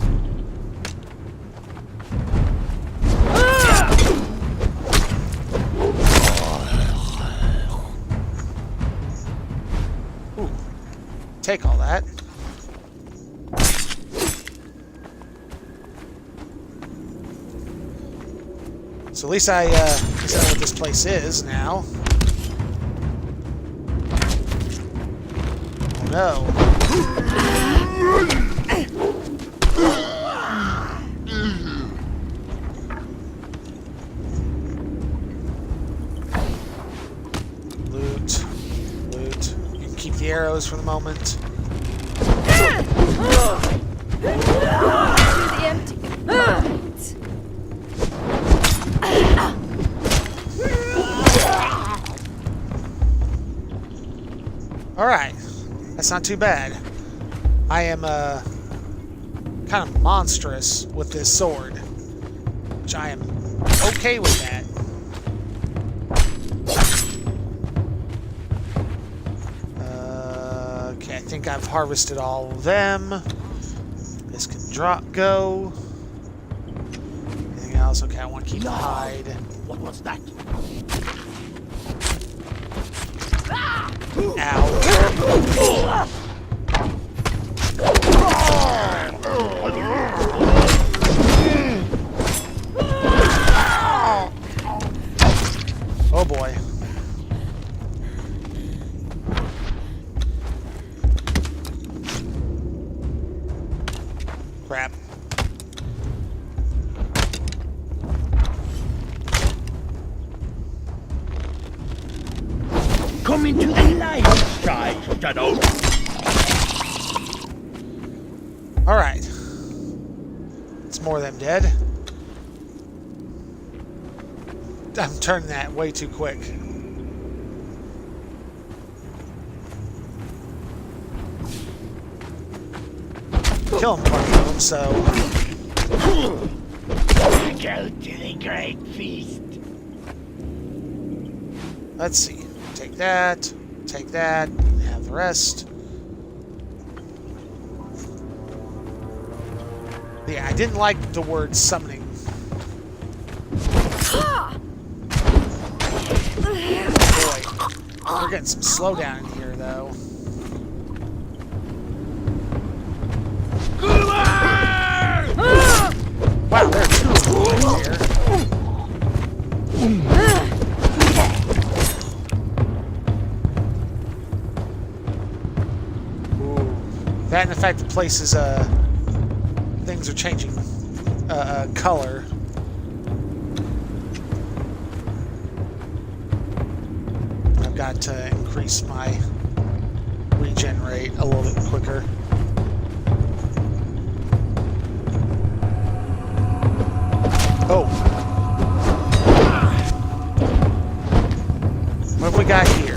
Take all that. So at least I know what this place is now. Oh no. Loot. Loot. You can keep the arrows for the moment. To the empty. Alright. That's not too bad. I am kind of monstrous with this sword. Which I am okay with that. Okay, I think I've harvested all of them. This can go. Anything else? Okay, I want to keep the hide. What was that? Ow. Oh boy. Crap. Come into the light side, Shadow. Alright. It's more of them dead. I'm turning that way too quick. Kill him, bunch of them, so... Go to the great feast. Let's see. Take that, have the rest. Yeah, I didn't like the word summoning. Boy, we're getting some slowdown in here, though. Wow, there are two of them right here. Ooh. That and the fact the place is, things are changing, color. I've got to increase my regen rate a little bit quicker. Oh. What have we got here?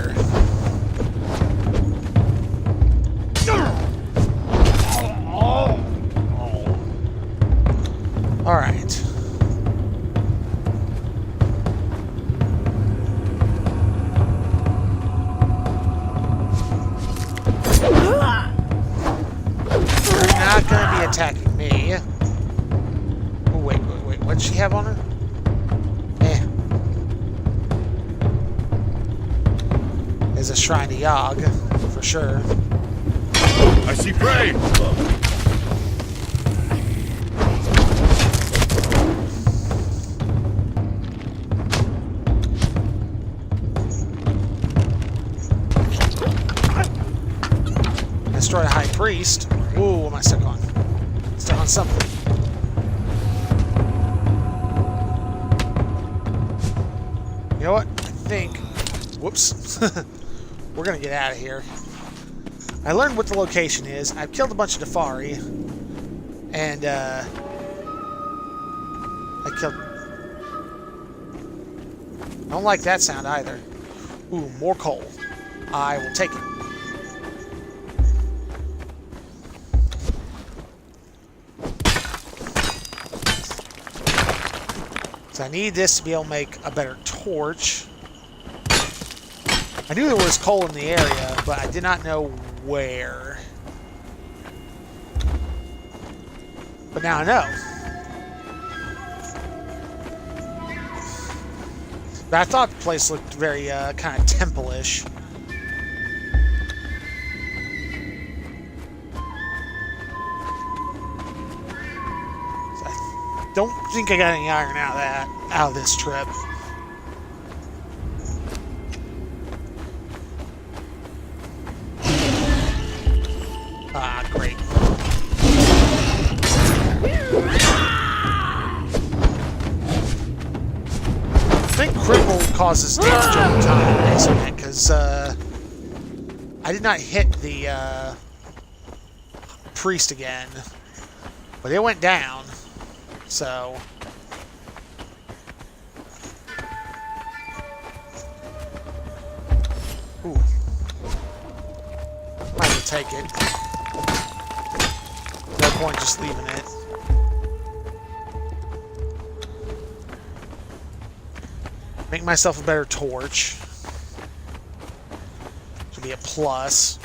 All right. You're not going to be attacking me. Oh, wait. What'd she have on her? There's a shrine to Yogg, for sure. I see prey! Destroy a high priest. Ooh, what am I stuck on? Stuck on something. You know what? I think... Whoops. We're gonna get out of here. I learned what the location is. I've killed a bunch of Defari. And, I killed... I don't like that sound either. Ooh, more coal. I will take it. So I need this to be able to make a better torch. I knew there was coal in the area, but I did not know where. But now I know. But I thought the place looked very kind of temple-ish. Don't think I got any iron out of this trip. Ah, great. I think cripple causes damage over time, isn't it? Because I did not hit the priest again, but it went down. So, ooh, might as well take it. No point just leaving it. Make myself a better torch. Should be a plus.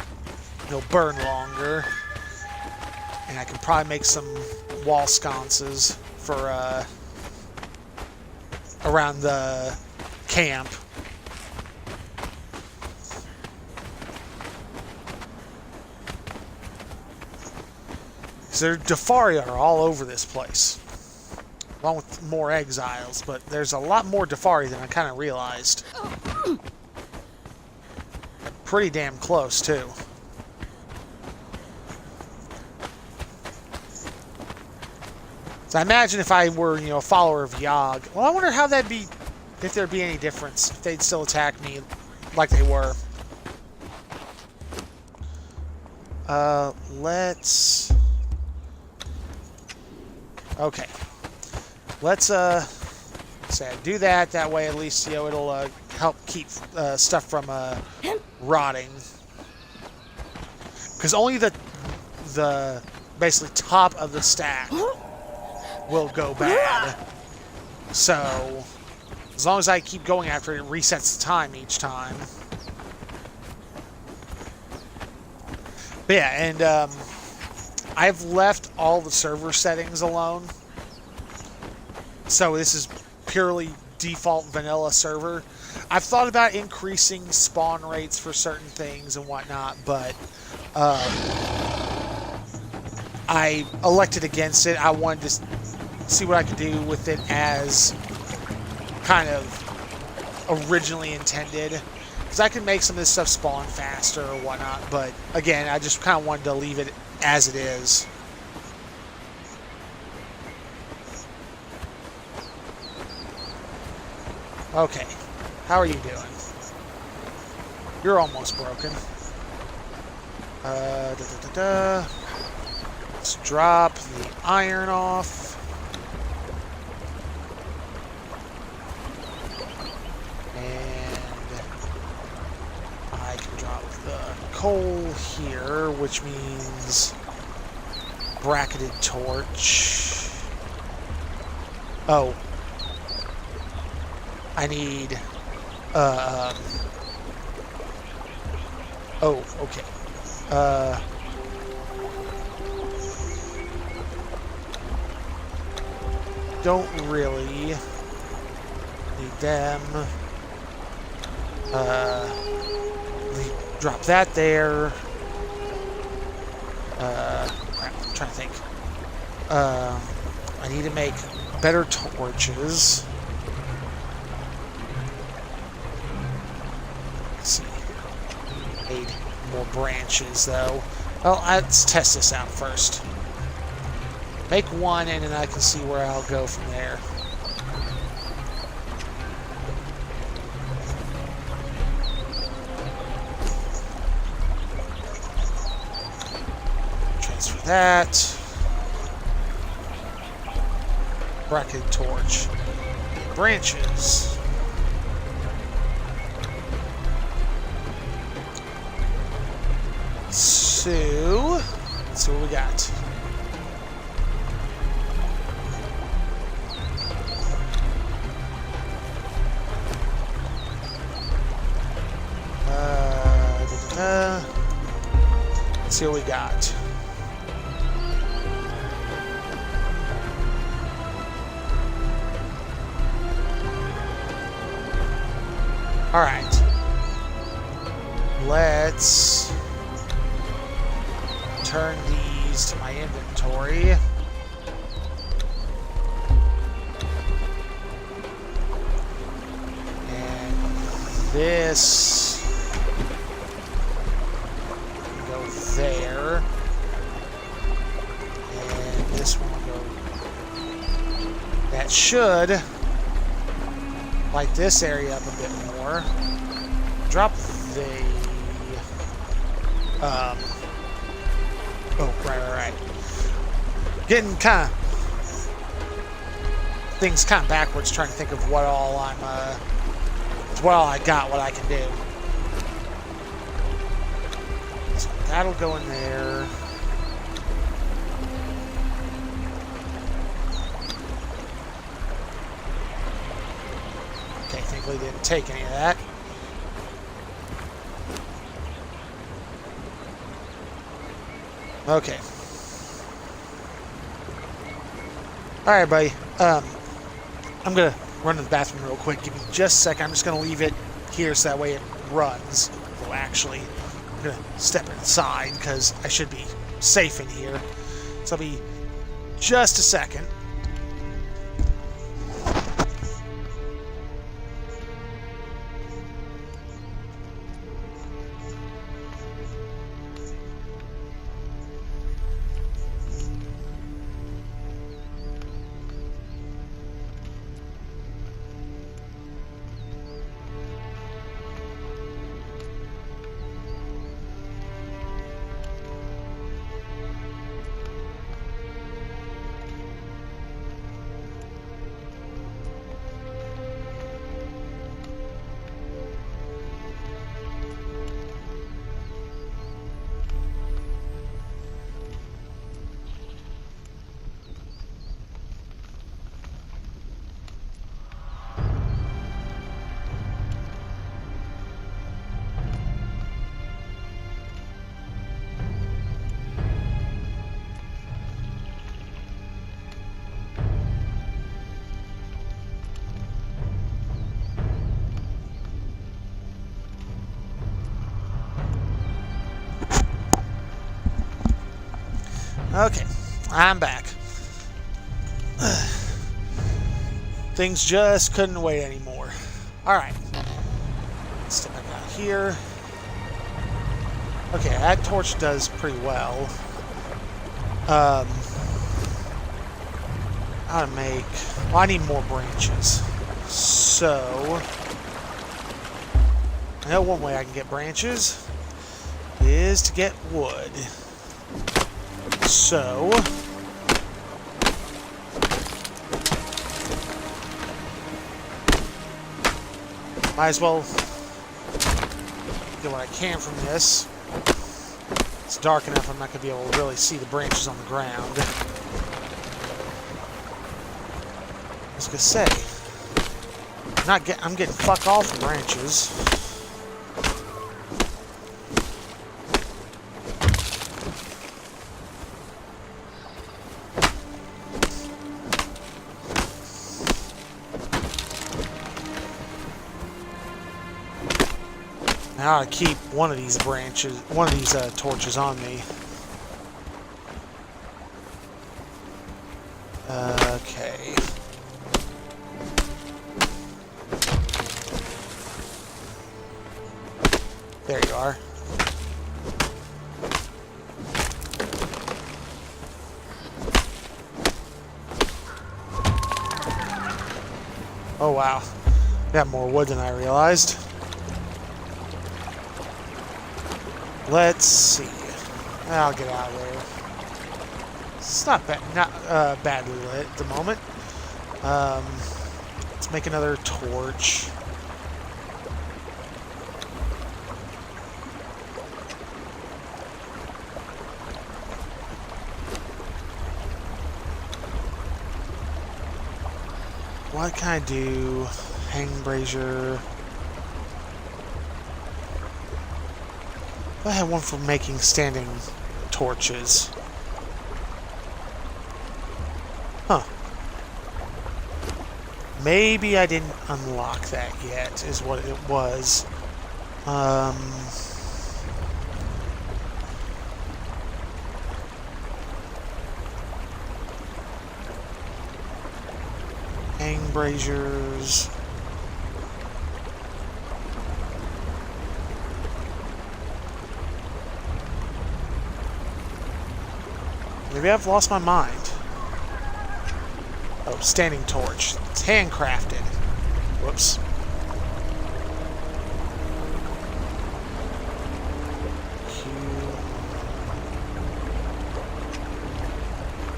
It'll burn longer, and I can probably make some wall sconces for around the camp. So Defari are all over this place, along with more exiles, but there's a lot more Defari than I kind of realized. Pretty damn close too. So I imagine if I were, a follower of Yogg, well, I wonder how that'd be, if there'd be any difference, if they'd still attack me like they were. Let's... Okay. Let's, say do that. That way, at least, you know, it'll, help keep, stuff from, rotting. Because only the basically top of the stack will go bad. So, as long as I keep going after it, it resets the time each time. But yeah, and I've left all the server settings alone. So this is purely default vanilla server. I've thought about increasing spawn rates for certain things and whatnot, but I elected against it. I wanted to see what I could do with it as kind of originally intended. Because I can make some of this stuff spawn faster or whatnot, but again, I just kind of wanted to leave it as it is. Okay, how are you doing? You're almost broken. Let's drop the iron off. And I can drop the coal here, which means bracketed torch. Oh. I need, oh, okay. Don't really need them. Drop that there. Crap, I'm trying to think. I need to make better torches. Let's see. Need more branches, though. Well, let's test this out first. Make one, and then I can see where I'll go from there. Transfer that. Bracketed torch. Branches. So, let's see what we got. Let's see what we got. All right. Let's turn these to my inventory. And this can go there. And this one will go. That should light this area up a bit more. Drop the oh, right. Getting kind of things kind of backwards, trying to think of what all I got, what I can do. So that'll go in there. Okay, thankfully didn't take any of that. Okay. Alright, buddy. I'm gonna run to the bathroom real quick. Give me just a second. I'm just gonna leave it here so that way it runs. Well, actually, I'm gonna step inside because I should be safe in here. So I'll be just a second. Okay, I'm back. Things just couldn't wait anymore. Alright. Step back out here. Okay, that torch does pretty well. How to make... Well, I need more branches. So... I know one way I can get branches is to get wood. So... might as well get what I can from this. It's dark enough I'm not going to be able to really see the branches on the ground. I was going to say, I'm getting fuck all from branches. Now I keep one of these torches on me. Okay. There you are. Oh wow. Got more wood than I realized. Let's see. I'll get out of there. It's not badly lit at the moment. Let's make another torch. What can I do? Hang brazier. I have one for making standing torches. Huh. Maybe I didn't unlock that yet, is what it was. Hang braziers. Maybe I've lost my mind. Oh, standing torch. It's handcrafted. Whoops.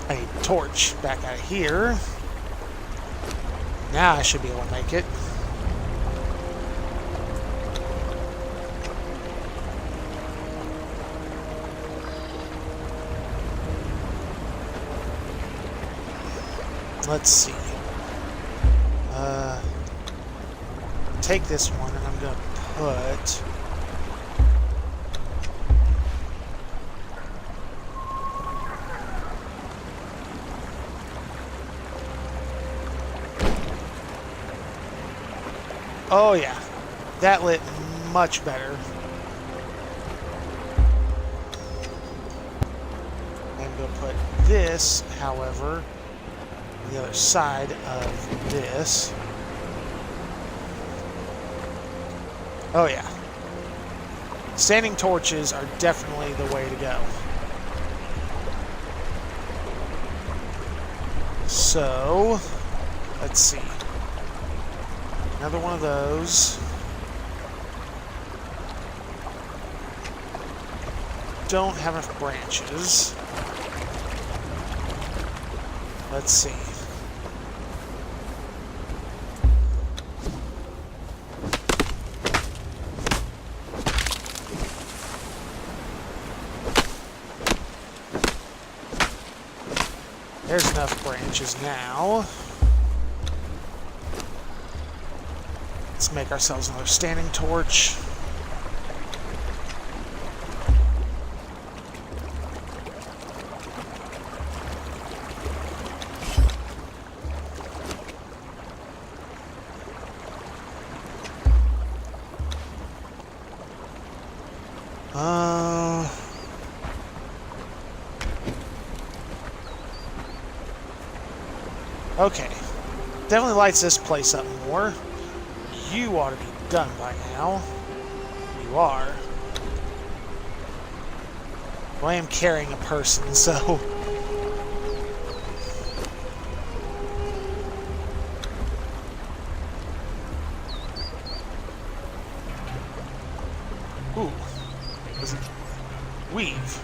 I need a torch back out of here. Now I should be able to make it. Let's see. Take this one and I'm going to put... Oh yeah, that lit much better. I'm going to put this, however, on the other side of this. Oh yeah. Standing torches are definitely the way to go. So, let's see. Another one of those. Don't have enough branches. Let's see. There's enough branches now. Let's make ourselves another standing torch. Okay. Definitely lights this place up more. You ought to be done by now. You are. Well, I am carrying a person, so... Ooh. Is it... Weave.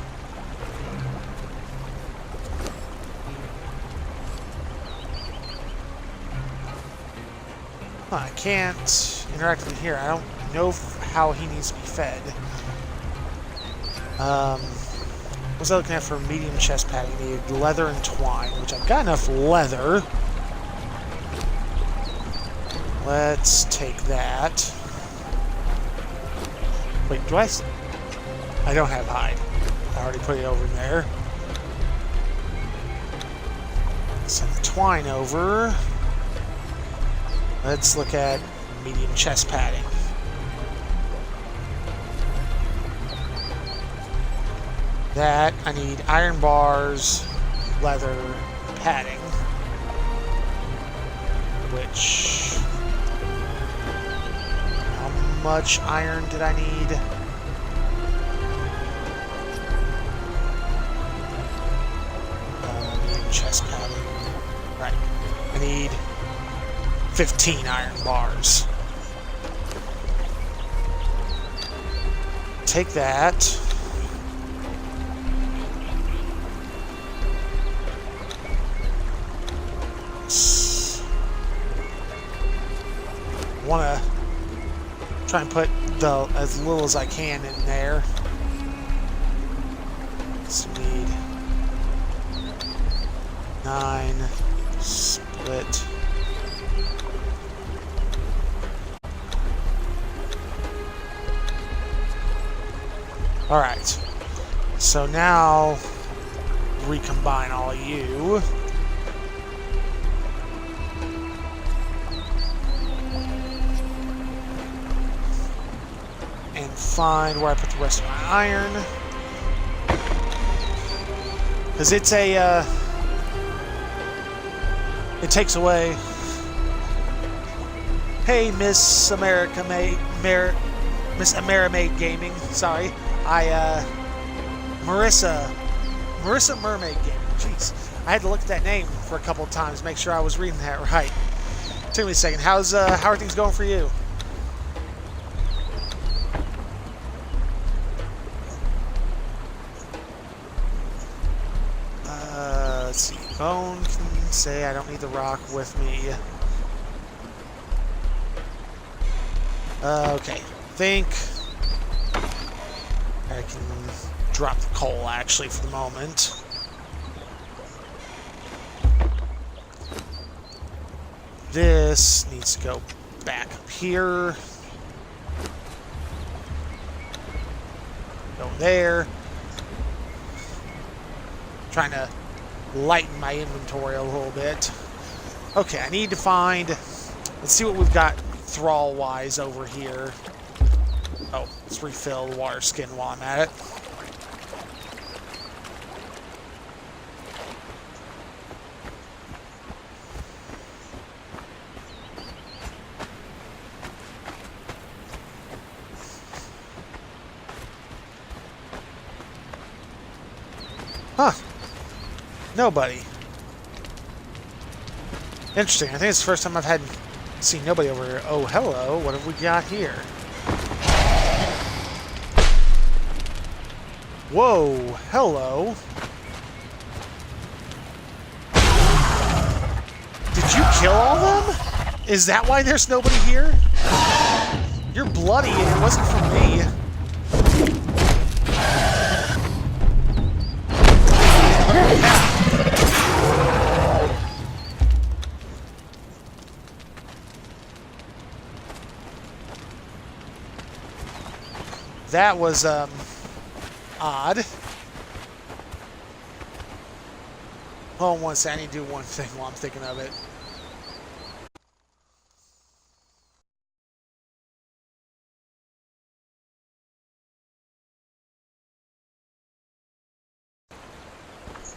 Huh, I can't interact with him here. I don't know how he needs to be fed. What was I looking at for medium chest padding? Needed leather and twine, which I've got enough leather. Let's take that. Wait, do I don't have hide. I already put it over there. Send the twine over. Let's look at medium chest padding. That, I need iron bars, leather, padding. Which... How much iron did I need? Medium chest padding. Right. I need 15 iron bars. Take that. Want to try and put as little as I can in there. So need 9 split. All right. So now recombine all of you. And find where I put the rest of my iron. Because it's a, it takes away... Hey, Miss America Miss Amerimaid Gaming, sorry. Marissa Mermaid Gaming, jeez. I had to look at that name for a couple of times, make sure I was reading that right. Took me a second. How are things going for you? Let's see. Bone can say I don't need the rock with me. Okay. Think I can drop the coal actually for the moment. This needs to go back up here. Go there. Trying to lighten my inventory a little bit. Okay, I need to find... Let's see what we've got thrall-wise over here. Oh, let's refill the water skin while I'm at it. Huh. Nobody. Interesting. I think it's the first time I've seen nobody over here. Oh, hello. What have we got here? Whoa. Hello. Did you kill all of them? Is that why there's nobody here? You're bloody and it wasn't from me. That was, odd. Hold on one second, I need to do one thing while I'm thinking of it.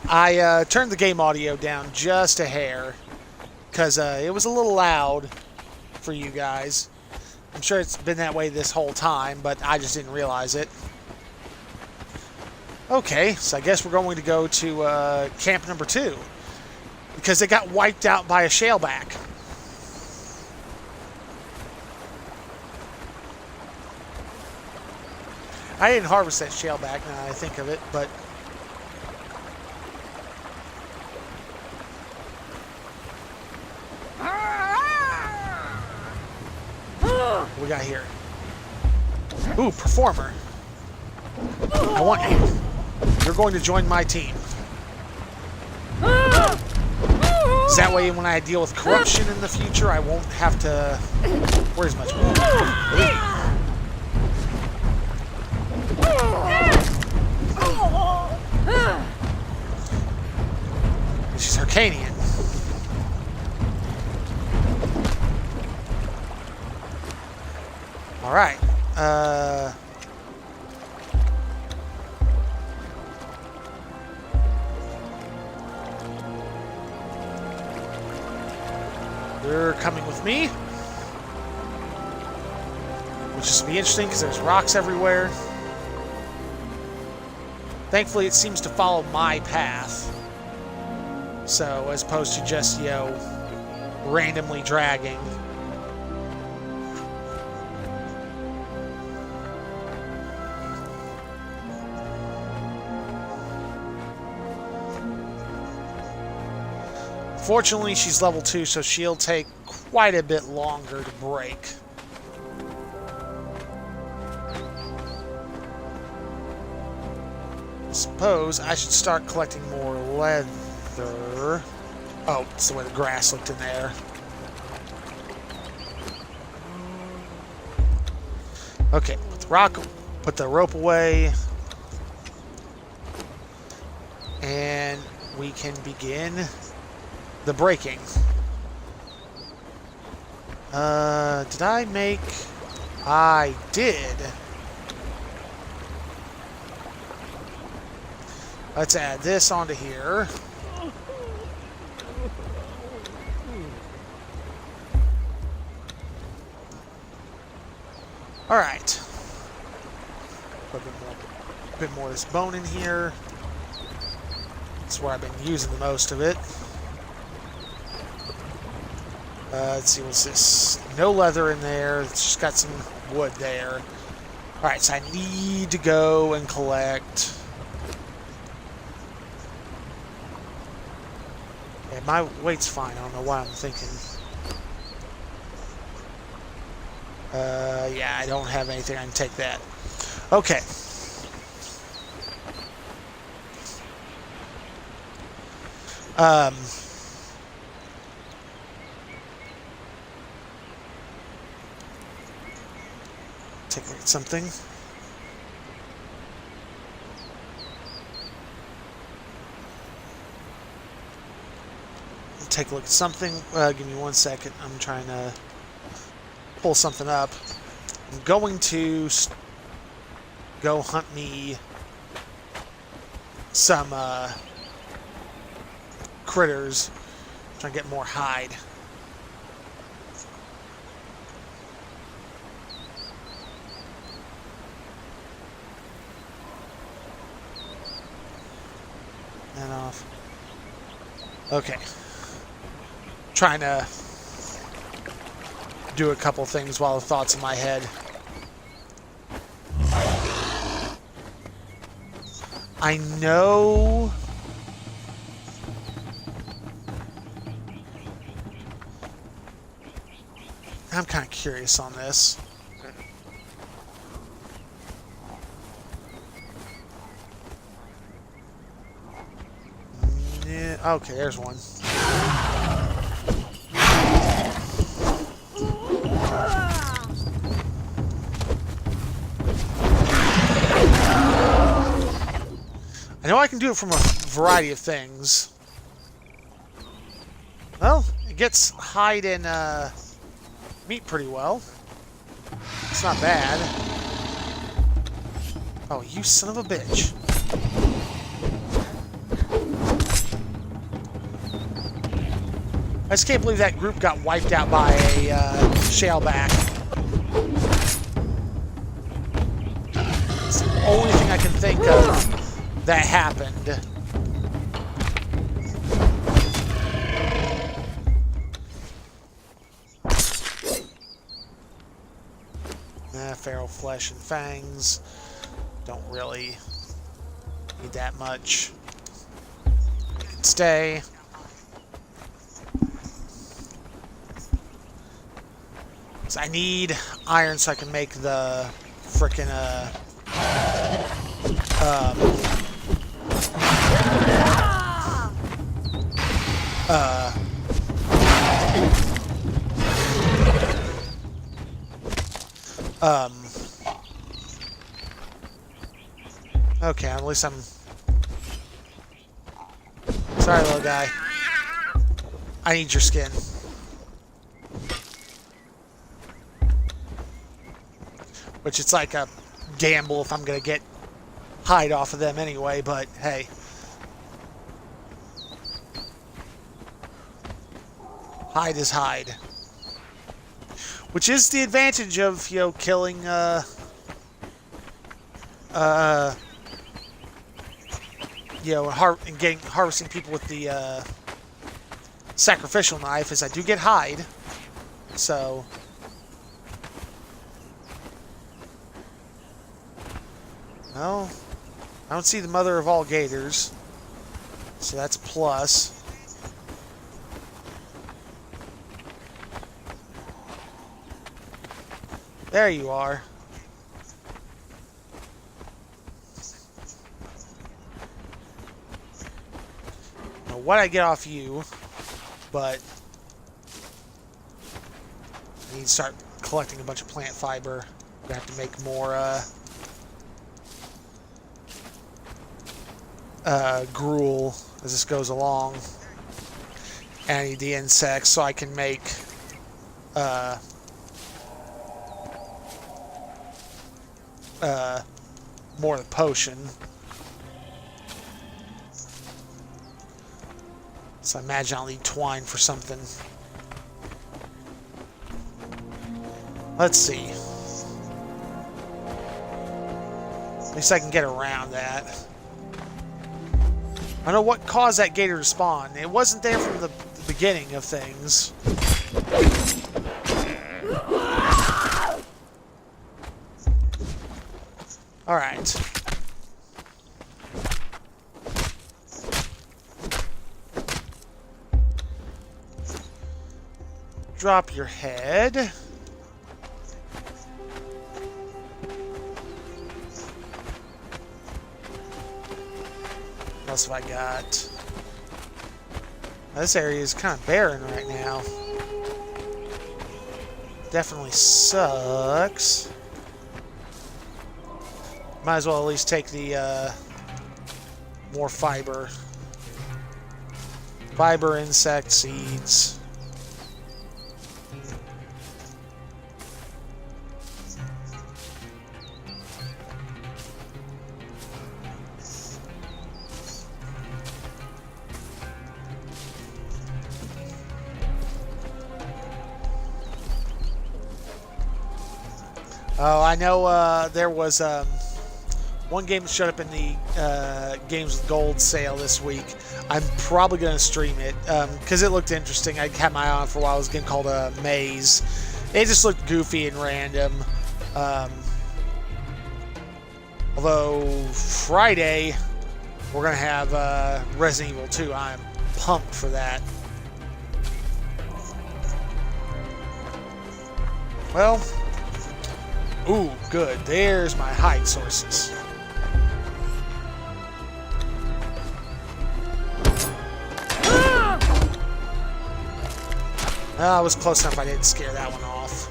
I turned the game audio down just a hair, because it was a little loud for you guys. I'm sure it's been that way this whole time, but I just didn't realize it. Okay, so I guess we're going to go to camp number 2 because they got wiped out by a shaleback. I didn't harvest that shaleback now that I think of it, but what we got here? Ooh, performer. I want you. You're going to join my team. So that way when I deal with corruption in the future, I won't have to worry as much. She's Hyrcanian. Alright. You're coming with me. Which is going to be interesting because there's rocks everywhere. Thankfully, it seems to follow my path. So, as opposed to just, you know, randomly dragging. Fortunately, she's level 2, so she'll take quite a bit longer to break. Suppose I should start collecting more leather. Oh, it's the way the grass looked in there. Okay, put the rope away. And we can begin the breaking. Did I make... I did. Let's add this onto here. Alright. Put a bit more of this bone in here. That's where I've been using the most of it. Let's see, what's this? No leather in there. It's just got some wood there. Alright, so I need to go and collect... Yeah, my weight's fine. I don't know why I'm thinking. Yeah, I don't have anything. I can take that. Okay. Take a look at something. Take a look at something. Give me 1 second. I'm trying to pull something up. I'm going to go hunt me some critters. Try to get more hide. And off. Okay. Trying to do a couple things while the thoughts in my head. I know... I'm kind of curious on this. Yeah, okay, there's one. I know I can do it from a variety of things. Well, it gets hide and meat pretty well. It's not bad. Oh, you son of a bitch. I just can't believe that group got wiped out by a shaleback. It's the only thing I can think of that happened. Feral flesh and fangs. Don't really need that much. We can stay. So I need iron so I can make the frickin' okay, at least I'm... Sorry, little guy. I need your skin. Which it's like a gamble if I'm gonna get hide off of them anyway, but hey. Hide is hide. Which is the advantage of, you know, killing, you know, harvesting people with the, sacrificial knife, is I do get hide. So... Well, I don't see the mother of all gators. So that's a plus. There you are. Now, what I get off you, but I need to start collecting a bunch of plant fiber. I'm gonna have to make more gruel as this goes along. And I need the insects so I can make more of the potion. So I imagine I'll need twine for something. Let's see. At least I can get around that. I don't know what caused that gator to spawn. It wasn't there from the beginning of things. Alright. Drop your head. What else have I got? This area is kind of barren right now. Definitely sucks. Might as well at least take the more fiber. Fiber, insect, seeds. Oh, I know there was one game that showed up in the Games with Gold sale this week. I'm probably going to stream it because it looked interesting. I had my eye on it for a while. It was a game called Maze. It just looked goofy and random. Although Friday we're going to have Resident Evil 2. I'm pumped for that. Well... Ooh, good. There's my hide sources. Well, it was close enough I didn't scare that one off.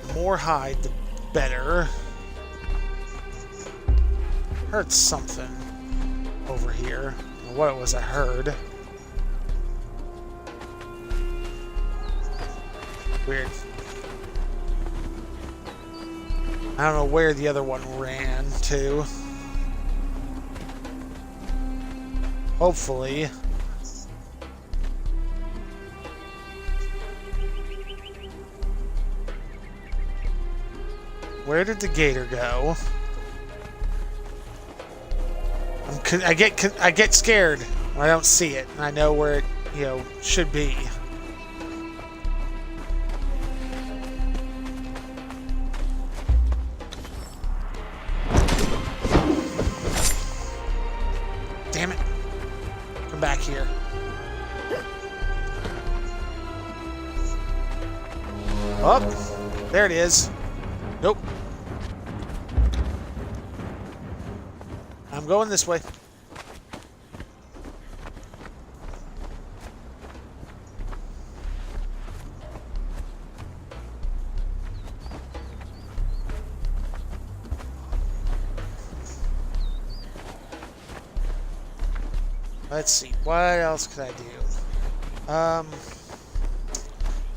The more hide, the better. Heard something over here. I don't know what it was I heard. Weird. I don't know where the other one ran to. Hopefully. Where did the gator go? I get scared when I don't see it, and I know where it, should be. Damn it. Come back here. Oh, there it is. Nope. I'm going this way. Let's see, what else could I do? Well,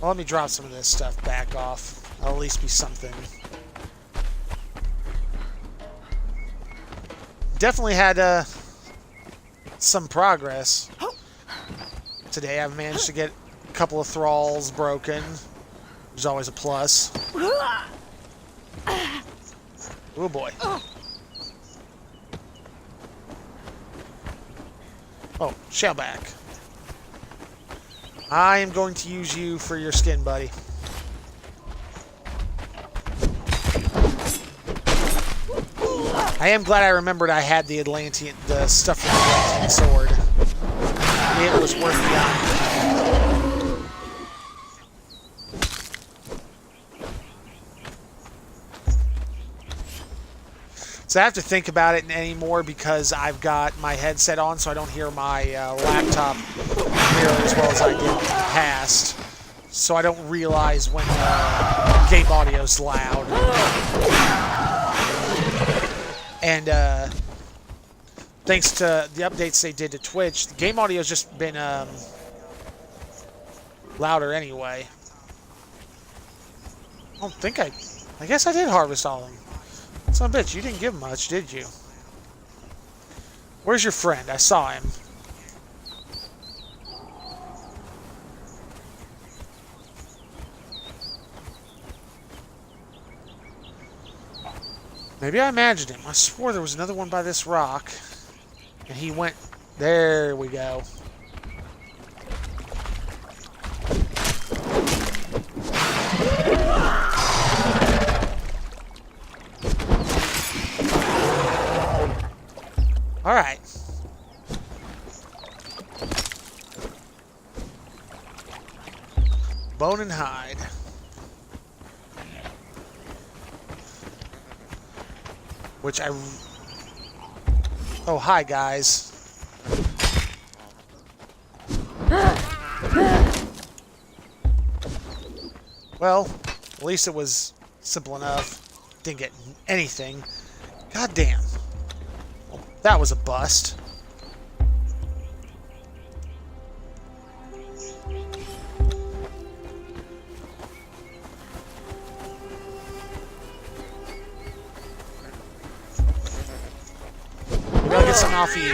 let me drop some of this stuff back off. I'll at least be something. Definitely had some progress. Today I've managed to get a couple of thralls broken, which is always a plus. Oh boy. Oh, shellback. I am going to use you for your skin, buddy. I am glad I remembered I had the stuff from the Atlantean sword. It was worth the honor. So I have to think about it anymore because I've got my headset on, so I don't hear my laptop nearly as well as I did in the past. So I don't realize when game audio's loud. And thanks to the updates they did to Twitch, the game audio's just been louder anyway. I don't think I guess I did harvest all of them. Son of a bitch, you didn't give much, did you? Where's your friend? I saw him. Maybe I imagined him. I swore there was another one by this rock. And he went... There we go. Alright. Bone and hide. Which I... Oh, hi, guys. Well, at least it was simple enough. Didn't get anything. God damn. Well, that was a bust. Maybe I'll get something off of you.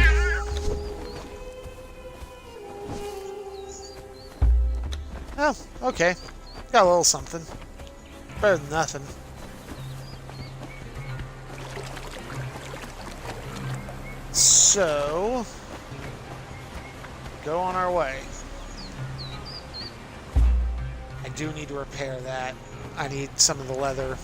Oh, okay. Got a little something. Better than nothing. So, go on our way. I do need to repair that. I need some of the leather.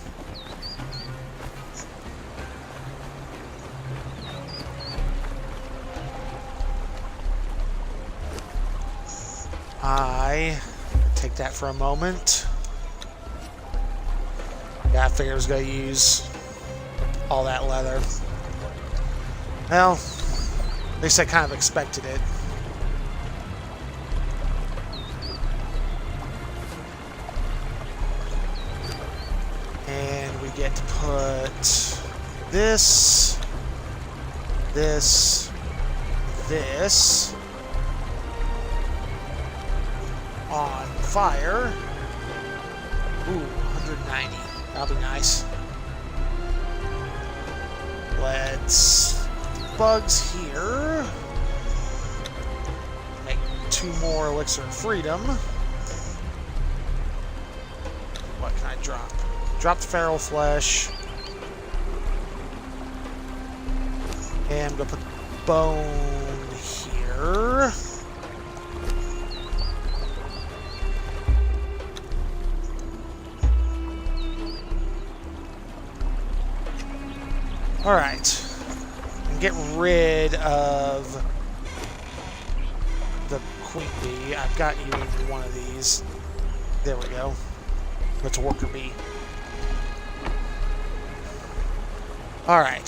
I take that for a moment. Yeah, I figured I was going to use all that leather. Well, at least I kind of expected it. And we get to put this, this on fire. Ooh, 190. That'll be nice. Let's... bugs here. 2 more elixir of freedom. What can I drop? Drop the feral flesh. And I'm going to put bone here. Alright. And get rid of the queen bee. I've got you in one of these. There we go. That's a worker bee. Alright.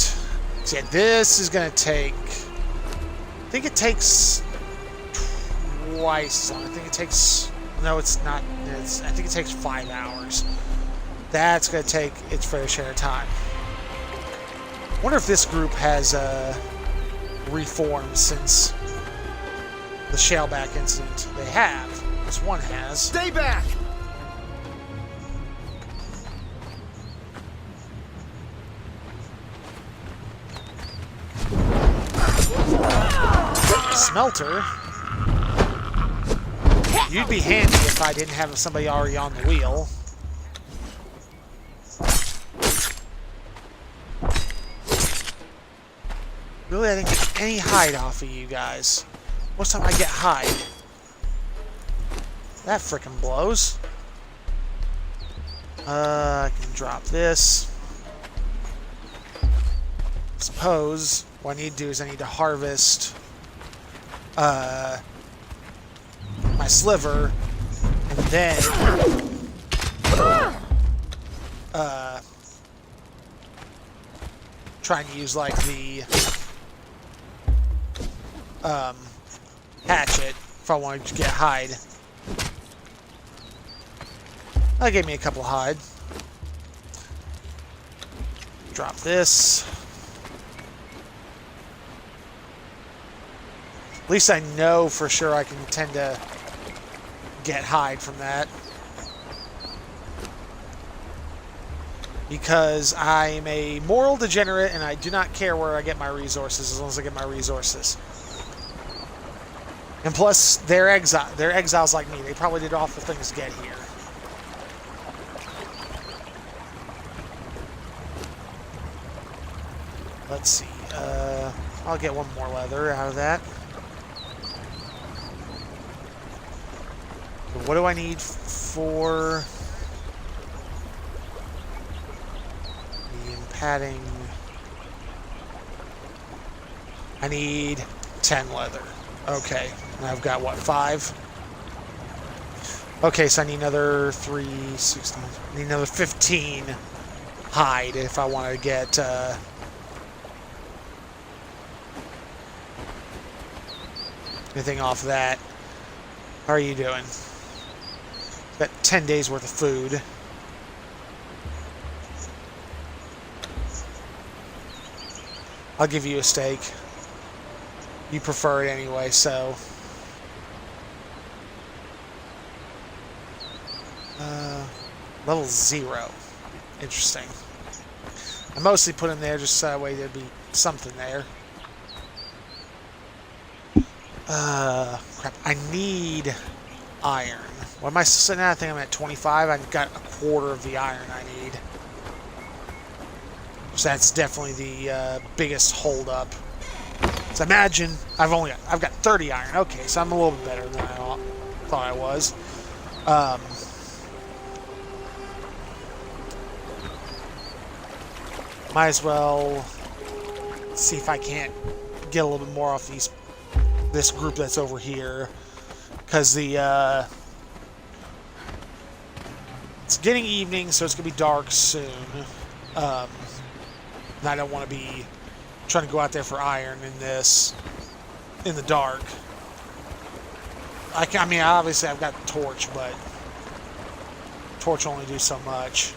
So yeah, this is going to take... I think it takes twice as long. I think it takes... No, it's not. I think it takes 5 hours. That's going to take its fair share of time. I wonder if this group has reformed since the Shellback incident. They have. This one has. Stay back! Smelter. You'd be handy if I didn't have somebody already on the wheel. Really, I didn't get any hide off of you guys. Most time I get hide. That frickin' blows. I can drop this. Suppose what I need to do is I need to harvest my sliver, and then trying to use like the hatchet if I wanted to get hide. That gave me a couple of hide. Drop this. At least I know for sure I can tend to get hide from that. Because I'm a moral degenerate and I do not care where I get my resources as long as I get my resources. And plus, they're exiles like me. They probably did awful things to get here. Let's see. I'll get one more leather out of that. What do I need for the padding? I need 10 leather. Okay, and I've got what, 5? Okay, so I need another 3, 6, 9, I need another 15 hide if I want to get anything off of that. How are you doing? Got 10 days worth of food. I'll give you a steak. You prefer it anyway, so. Level 0. Interesting. I mostly put him there just so that way there'd be something there. Crap. I need iron. What am I sitting at? I think I'm at 25. I've got a quarter of the iron I need. So that's definitely the biggest holdup. So imagine I've got 30 iron. Okay, so I'm a little bit better than I thought I was. Might as well see if I can't get a little bit more off this group that's over here, because it's getting evening, so it's gonna be dark soon. And I don't want to be trying to go out there for iron in the dark. I mean, obviously I've got torch, but torch only do so much.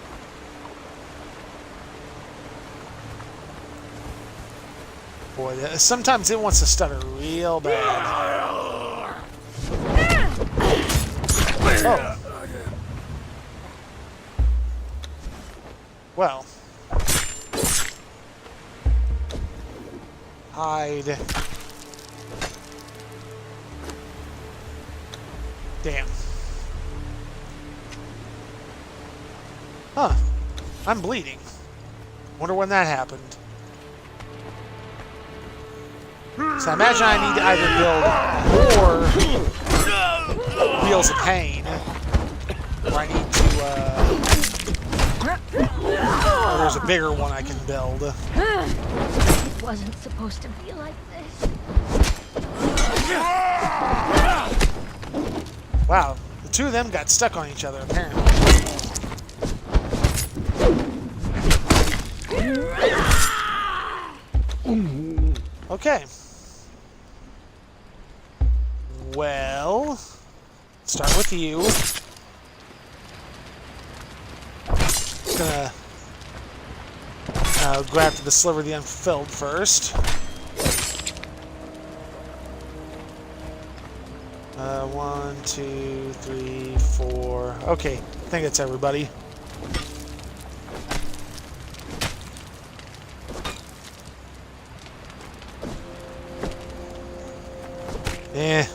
Boy, sometimes it wants to stutter real bad. Oh. Well. Hide. Damn. Huh. I'm bleeding. Wonder when that happened. So I imagine I need to either build more Wheels of Pain, or I need to, or there's a bigger one I can build. It wasn't supposed to be like this. Wow, the two of them got stuck on each other, apparently. Okay. Well, start with you. Gonna go after the Sliver of the Unfulfilled first. 1, 2, 3, 4. Okay, I think that's everybody. Eh.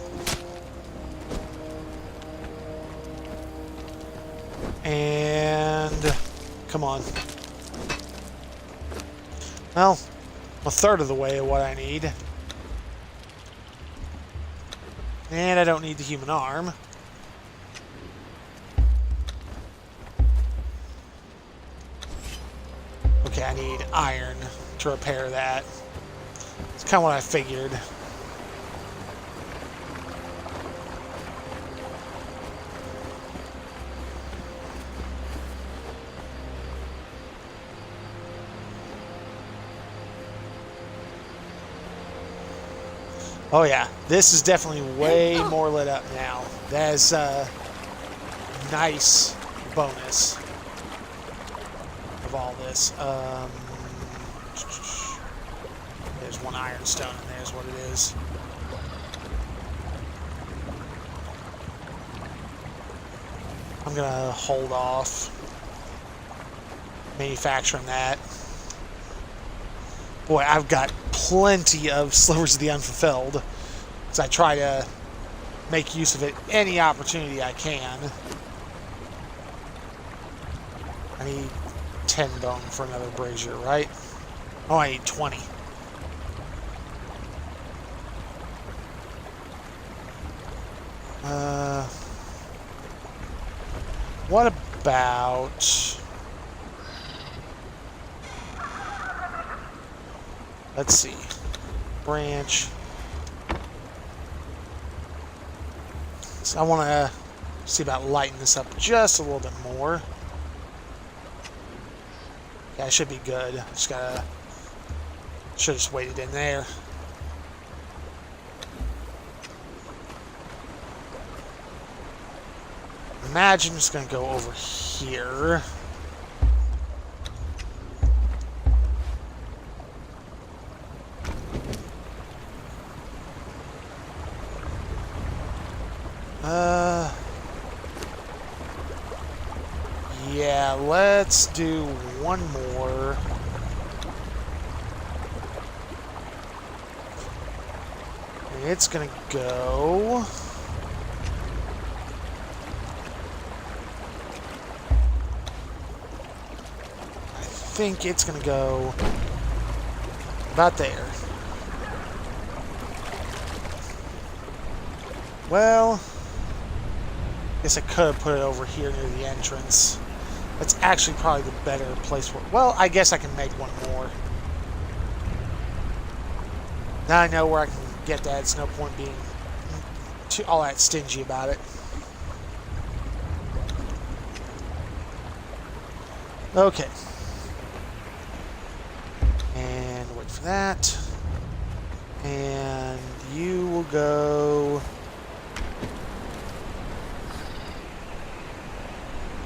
And come on. Well, a third of the way of what I need. And I don't need the human arm. Okay, I need iron to repair that. It's kind of what I figured. Oh yeah, this is definitely way more lit up now. That is a nice bonus of all this. There's one iron stone, and there's what it is. I'm gonna hold off manufacturing that. Boy, I've got plenty of Slivers of the Unfulfilled, because I try to make use of it any opportunity I can. I need 10 bone for another brazier, right? Oh, I need 20. What about... Let's see. Branch. So I want to see about lighting this up just a little bit more. Yeah, I should be good. Just gotta... Should have just waited in there. Imagine it's gonna go over here. Yeah, let's do one more. And it's gonna go... I think it's gonna go about there. Well, guess I could have put it over here near the entrance. That's actually probably the better place for it. Well, I guess I can make one more. Now I know where I can get that. It's no point being all that stingy about it. Okay. And wait for that. And you will go...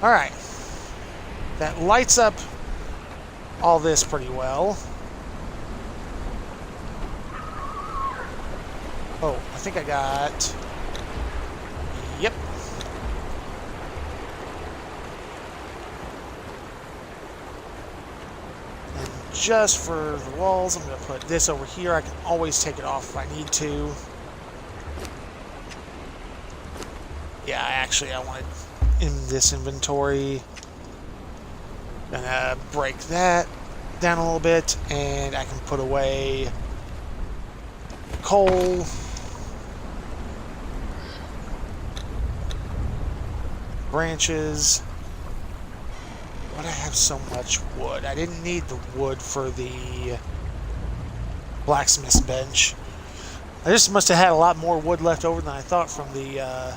Alright. That lights up all this pretty well. Oh, I think I got... Yep. And just for the walls, I'm going to put this over here. I can always take it off if I need to. Yeah, actually, I wanted in this inventory. Gonna break that down a little bit, and I can put away coal. Branches. Why'd I have so much wood? I didn't need the wood for the blacksmith's bench. I just must have had a lot more wood left over than I thought from the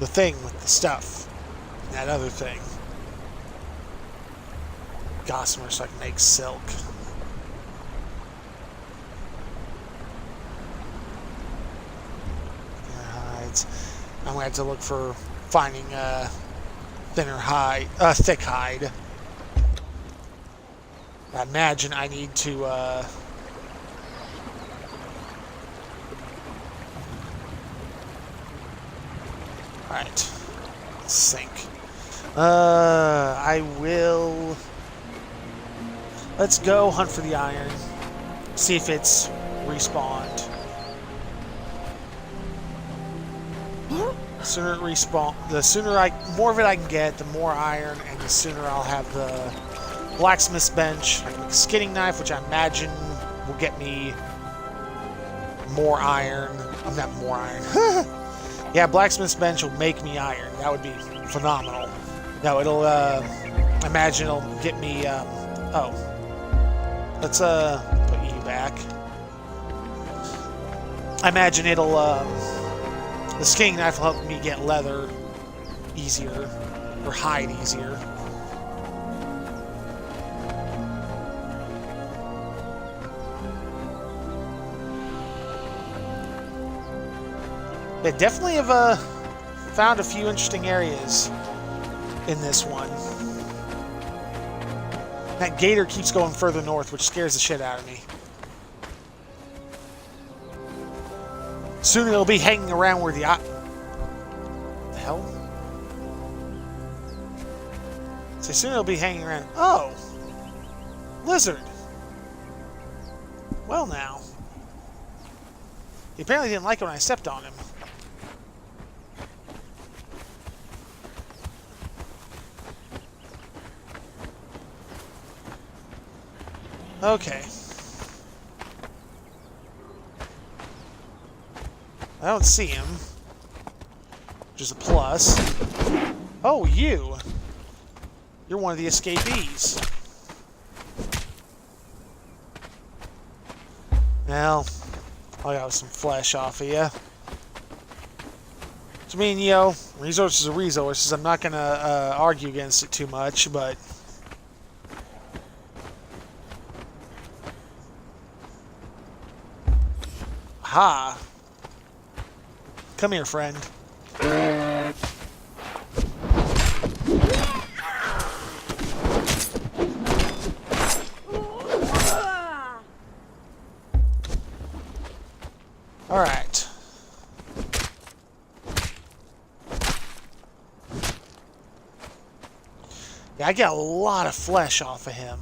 thing with the stuff. That other thing. Gossamer so I can make silk. Hides. I'm gonna have to look for finding thinner hide, thick hide. I imagine I need to alright. Let's sink. I will. Let's go hunt for the iron. See if it's respawned. The sooner it respawn, the sooner more of it I can get, the more iron, and the sooner I'll have the blacksmith's bench. I can make a skinning knife, which I imagine will get me more iron. I'm not more iron. Yeah, blacksmith's bench will make me iron. That would be phenomenal. No, it'll. I imagine it'll get me. Oh, let's put you back. I imagine it'll. The skinning knife will help me get leather easier, or hide easier. They definitely have found a few interesting areas in this one. That gator keeps going further north, which scares the shit out of me. Soon it'll be hanging around where the hell? So soon it'll be hanging around. Oh, lizard. Well now, he apparently didn't like it when I stepped on him. Okay. I don't see him. Which is a plus. Oh, you! You're one of the escapees. Well, I got some flesh off of you. So, I mean, you know, resources are resources. I'm not gonna argue against it too much, but... Ha! Come here, friend. Alright. Yeah, I got a lot of flesh off of him.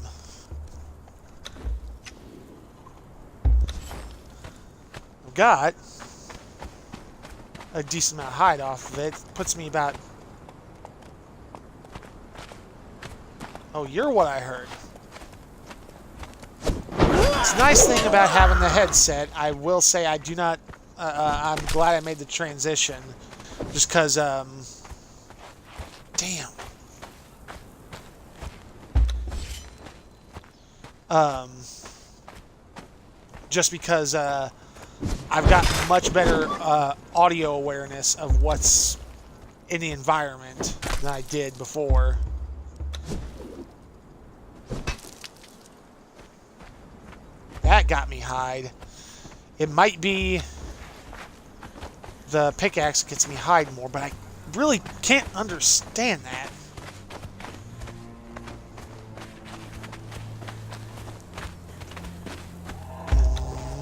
I've got a decent amount of hide off of it. Puts me about... Oh, you're what I heard. It's a nice thing about having the headset. I will say I do not... I'm glad I made the transition. Just because, damn. Just because, I've got much better audio awareness of what's in the environment than I did before. That got me hide. It might be the pickaxe that gets me hide more, but I really can't understand that.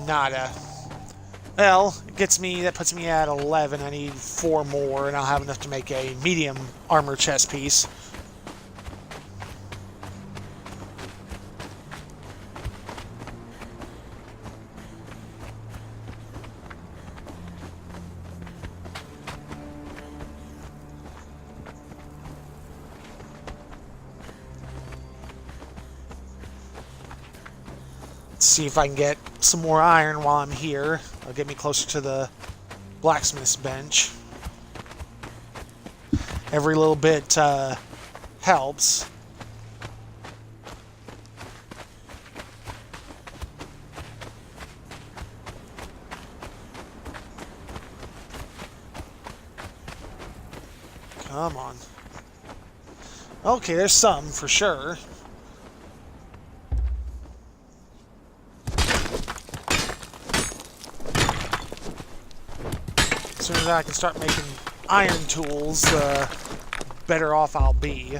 Nada. Well, it gets me, that puts me at 11. I need 4 more, and I'll have enough to make a medium armor chest piece. see if I can get some more iron while I'm here. It'll get me closer to the blacksmith's bench. Every little bit helps. Come on. Okay, there's some for sure. As soon as I can start making iron tools, the better off I'll be.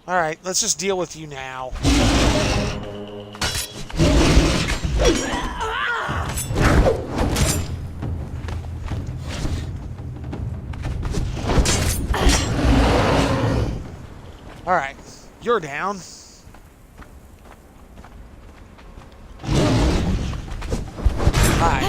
Alright, let's just deal with you now. Alright, you're down. Hi.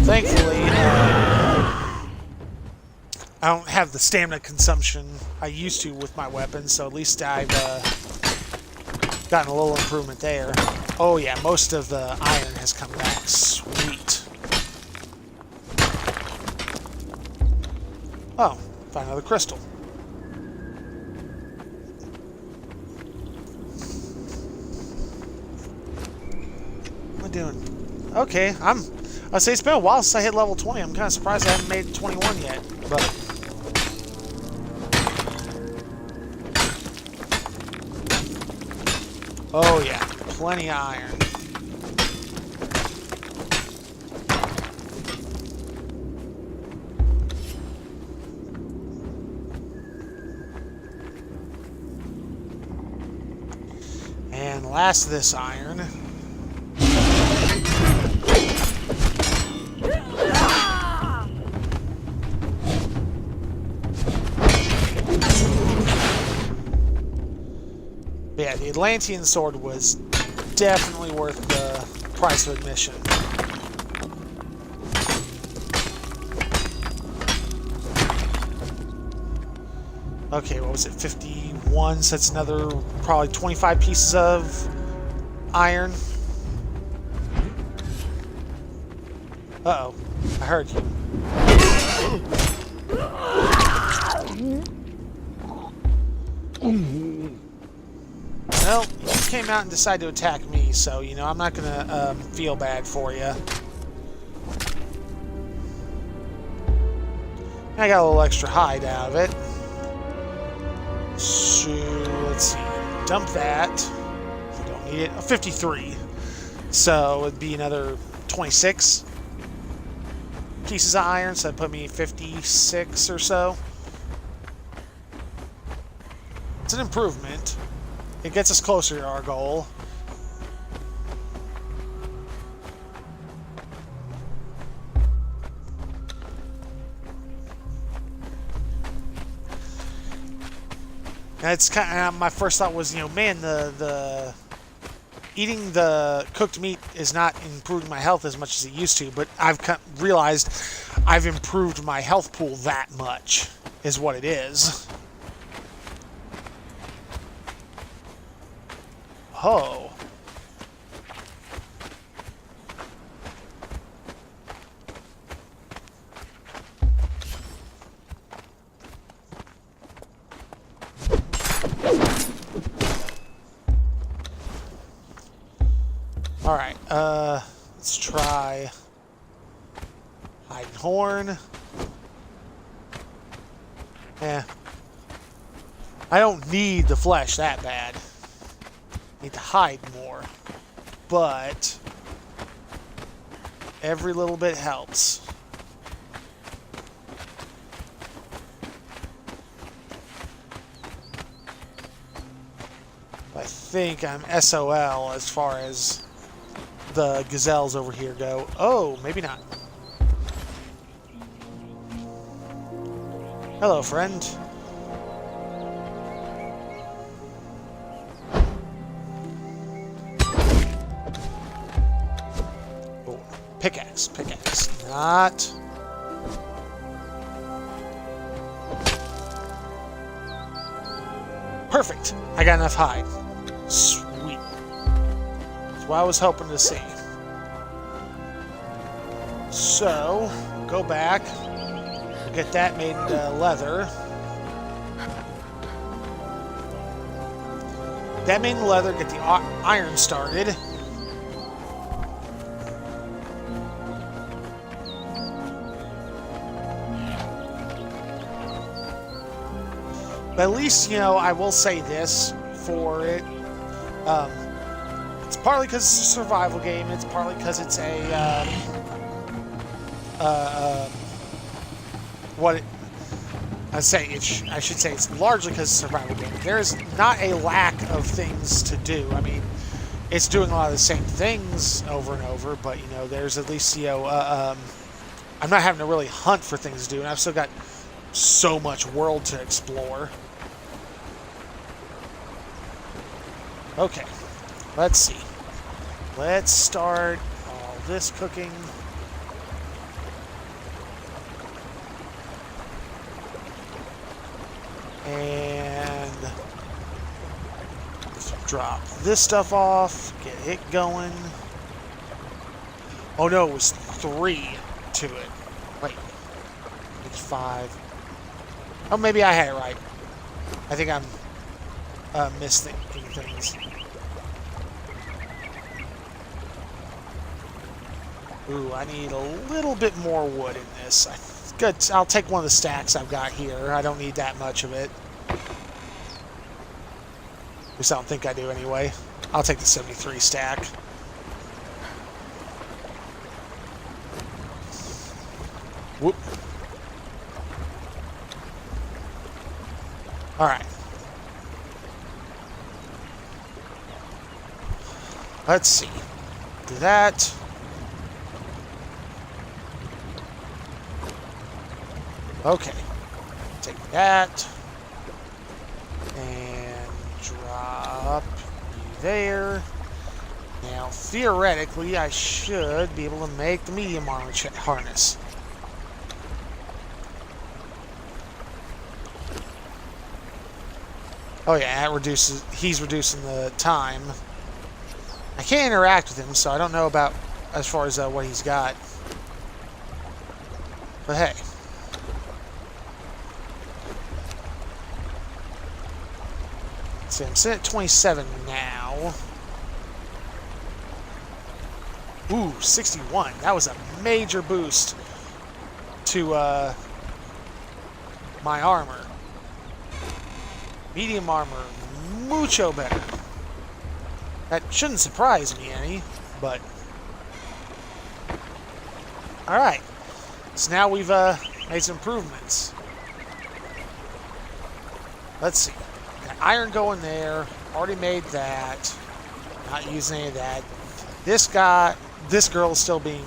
Thankfully, I don't have the stamina consumption I used to with my weapons, so at least I've gotten a little improvement there. Oh yeah, most of the iron has come back. Sweet. Oh, found another crystal. What am I doing? Okay, I'll say it's been a while since I hit level 20. I'm kind of surprised I haven't made 21 yet, but... Oh yeah, plenty of iron. And last of this iron. But yeah, the Atlantean sword was definitely worth the price of admission. Okay, what was it? 51, so that's another probably 25 pieces of iron. Uh-oh, I heard you. Well, you came out and decided to attack me, so, you know, I'm not gonna feel bad for you. I got a little extra hide out of it. So, let's see. Dump that. I don't need it. 53. So, it'd be another 26 pieces of iron, so that'd put me 56 or so. It's an improvement. It gets us closer to our goal. It's kind of, my first thought was, you know, man, the eating the cooked meat is not improving my health as much as it used to, but I've realized I've improved my health pool that much, is what it is. Oh. Alright, let's try hide and horn. Eh. I don't need the flesh that bad. Need to hide more. But every little bit helps. I think I'm SOL as far as the gazelles over here go. Oh, maybe not. Hello, friend. Pickaxe, pickaxe. Not... Perfect. I got enough hide. Sweet. That's what I was hoping to see. So, go back. Get that made into leather. That made into leather. Get the iron started. But at least, you know, I will say this for it. It's partly because it's a survival game. It's partly because it's a... I should say it's largely because it's a survival game. There's not a lack of things to do. I mean, it's doing a lot of the same things over and over, but, you know, there's at least, you know, I'm not having to really hunt for things to do, and I've still got so much world to explore. Okay, let's see. Let's start all this cooking. And drop this stuff off, get it going. Oh no, it was 3 to it. Wait, it's 5. Oh, maybe I had it right. I think I'm misthinking things. Ooh, I need a little bit more wood in this. Good. I'll take one of the stacks I've got here. I don't need that much of it. At least I don't think I do anyway. I'll take the 73 stack. Whoop. Alright. Let's see. Do that. Okay. Take that. And drop you there. Now, theoretically, I should be able to make the medium armor harness. Oh yeah, that reduces. He's reducing the time. I can't interact with him, so I don't know about as far as what he's got. But hey. See, I'm sitting at 27 now. Ooh, 61. That was a major boost to my armor. Medium armor, mucho better. That shouldn't surprise me any, but... Alright. So now we've made some improvements. Let's see. Got iron going there. Already made that. Not using any of that. This girl is still being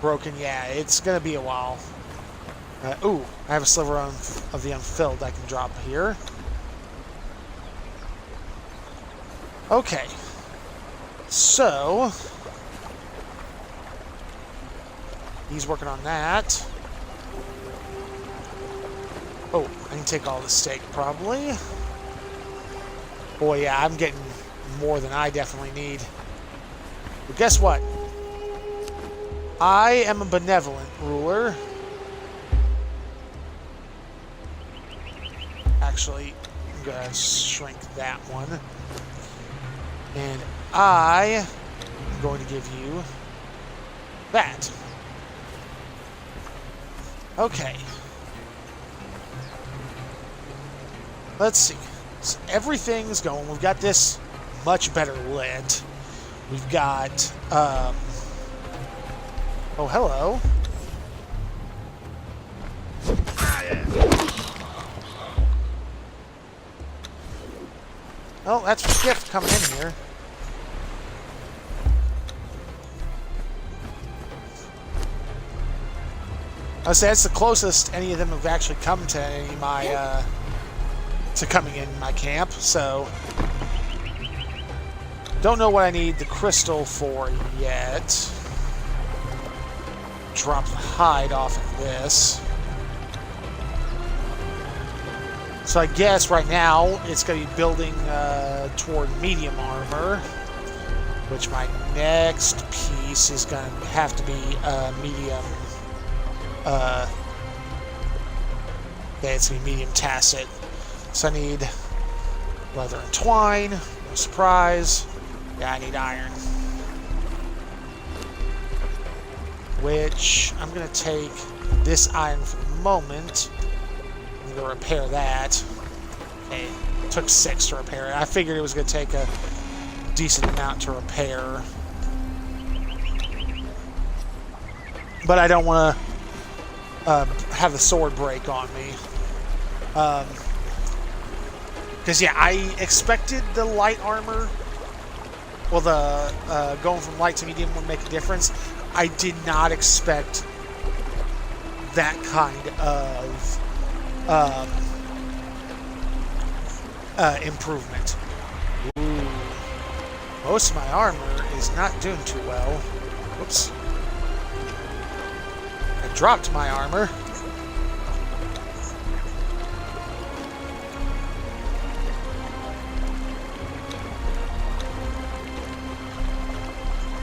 broken. Yeah, it's going to be a while. Ooh, I have a sliver of the unfilled I can drop here. Okay. So, he's working on that. Oh, I can take all the steak probably. Boy, yeah, I'm getting more than I definitely need. But guess what? I am a benevolent ruler. Actually, I'm going to shrink that one. And I am going to give you that. Okay. Let's see. So everything's going. We've got this much better lit. We've got, oh, hello. Oh, that's a gift coming in here. I say that's the closest any of them have actually come to any of my, to coming in my camp, so... Don't know what I need the crystal for yet. Drop the hide off of this. So I guess right now it's going to be building toward medium armor, which my next piece is going to have to be medium. Yeah, it's going to be medium tacit. So I need leather and twine. No surprise. Yeah, I need iron. Which I'm going to take this iron for the moment. I'm going to repair that. Okay, it took 6 to repair it. I figured it was going to take a decent amount to repair. But I don't want to have the sword break on me. Because, yeah, I expected the light armor, well, the going from light to medium would make a difference. I did not expect that kind of improvement. Ooh. Most of my armor is not doing too well. Whoops. I dropped my armor.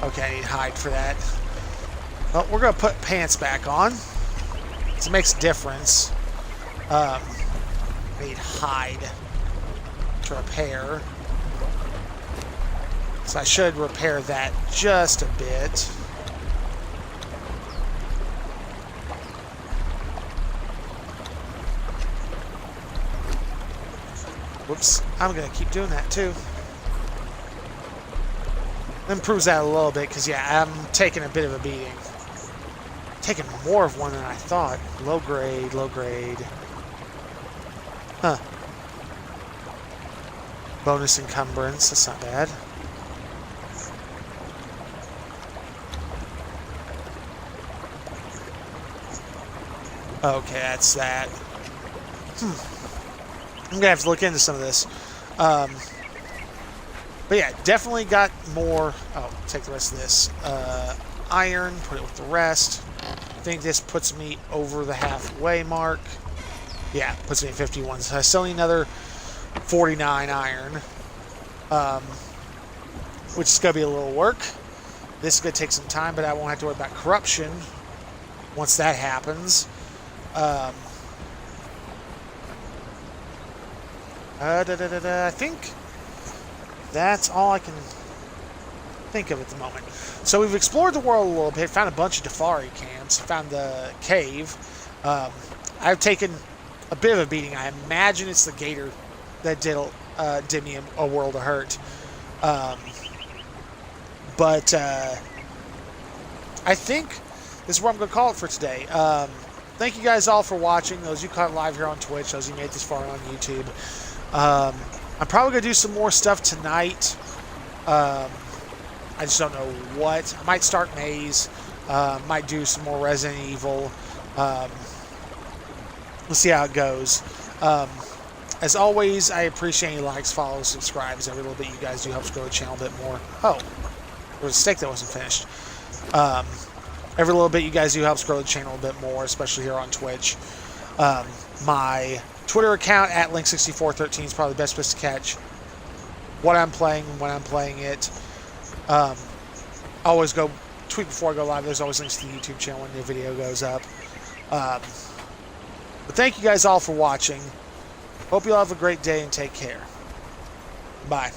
Okay, I need hide for that. Well, we're going to put pants back on. It makes a difference. I need hide to repair. So I should repair that just a bit. Whoops. I'm going to keep doing that too. Improves that a little bit because, yeah, I'm taking a bit of a beating. Taking more of one than I thought. Low grade, low grade. Huh. Bonus encumbrance, that's not bad. Okay, that's that. I'm gonna have to look into some of this. But yeah, definitely got more. Oh, take the rest of this. Iron, put it with the rest. I think this puts me over the halfway mark. Yeah, puts me at 51. So I still need another 49 iron. Which is going to be a little work. This is going to take some time, but I won't have to worry about corruption once that happens. I think that's all I can think of at the moment. So we've explored the world a little bit, found a bunch of Dafari camps, found the cave. I've taken a bit of a beating. I imagine it's the gator that did me a world of hurt. But I think this is what I'm going to call it for today. Thank you guys all for watching. Those you caught live here on Twitch, those you made this far on YouTube. I'm probably going to do some more stuff tonight. I just don't know what. I might start Maze. Might do some more Resident Evil. We'll see how it goes. As always, I appreciate any likes, follows, subscribes. Every little bit you guys do helps grow the channel a bit more. Oh, there was a steak that wasn't finished. Every little bit you guys do helps grow the channel a bit more, especially here on Twitch. My Twitter account at Link6413 is probably the best place to catch what I'm playing when I'm playing it. I always go tweet before I go live. There's always links to the YouTube channel when the video goes up. But thank you guys all for watching. Hope you all have a great day and take care. Bye.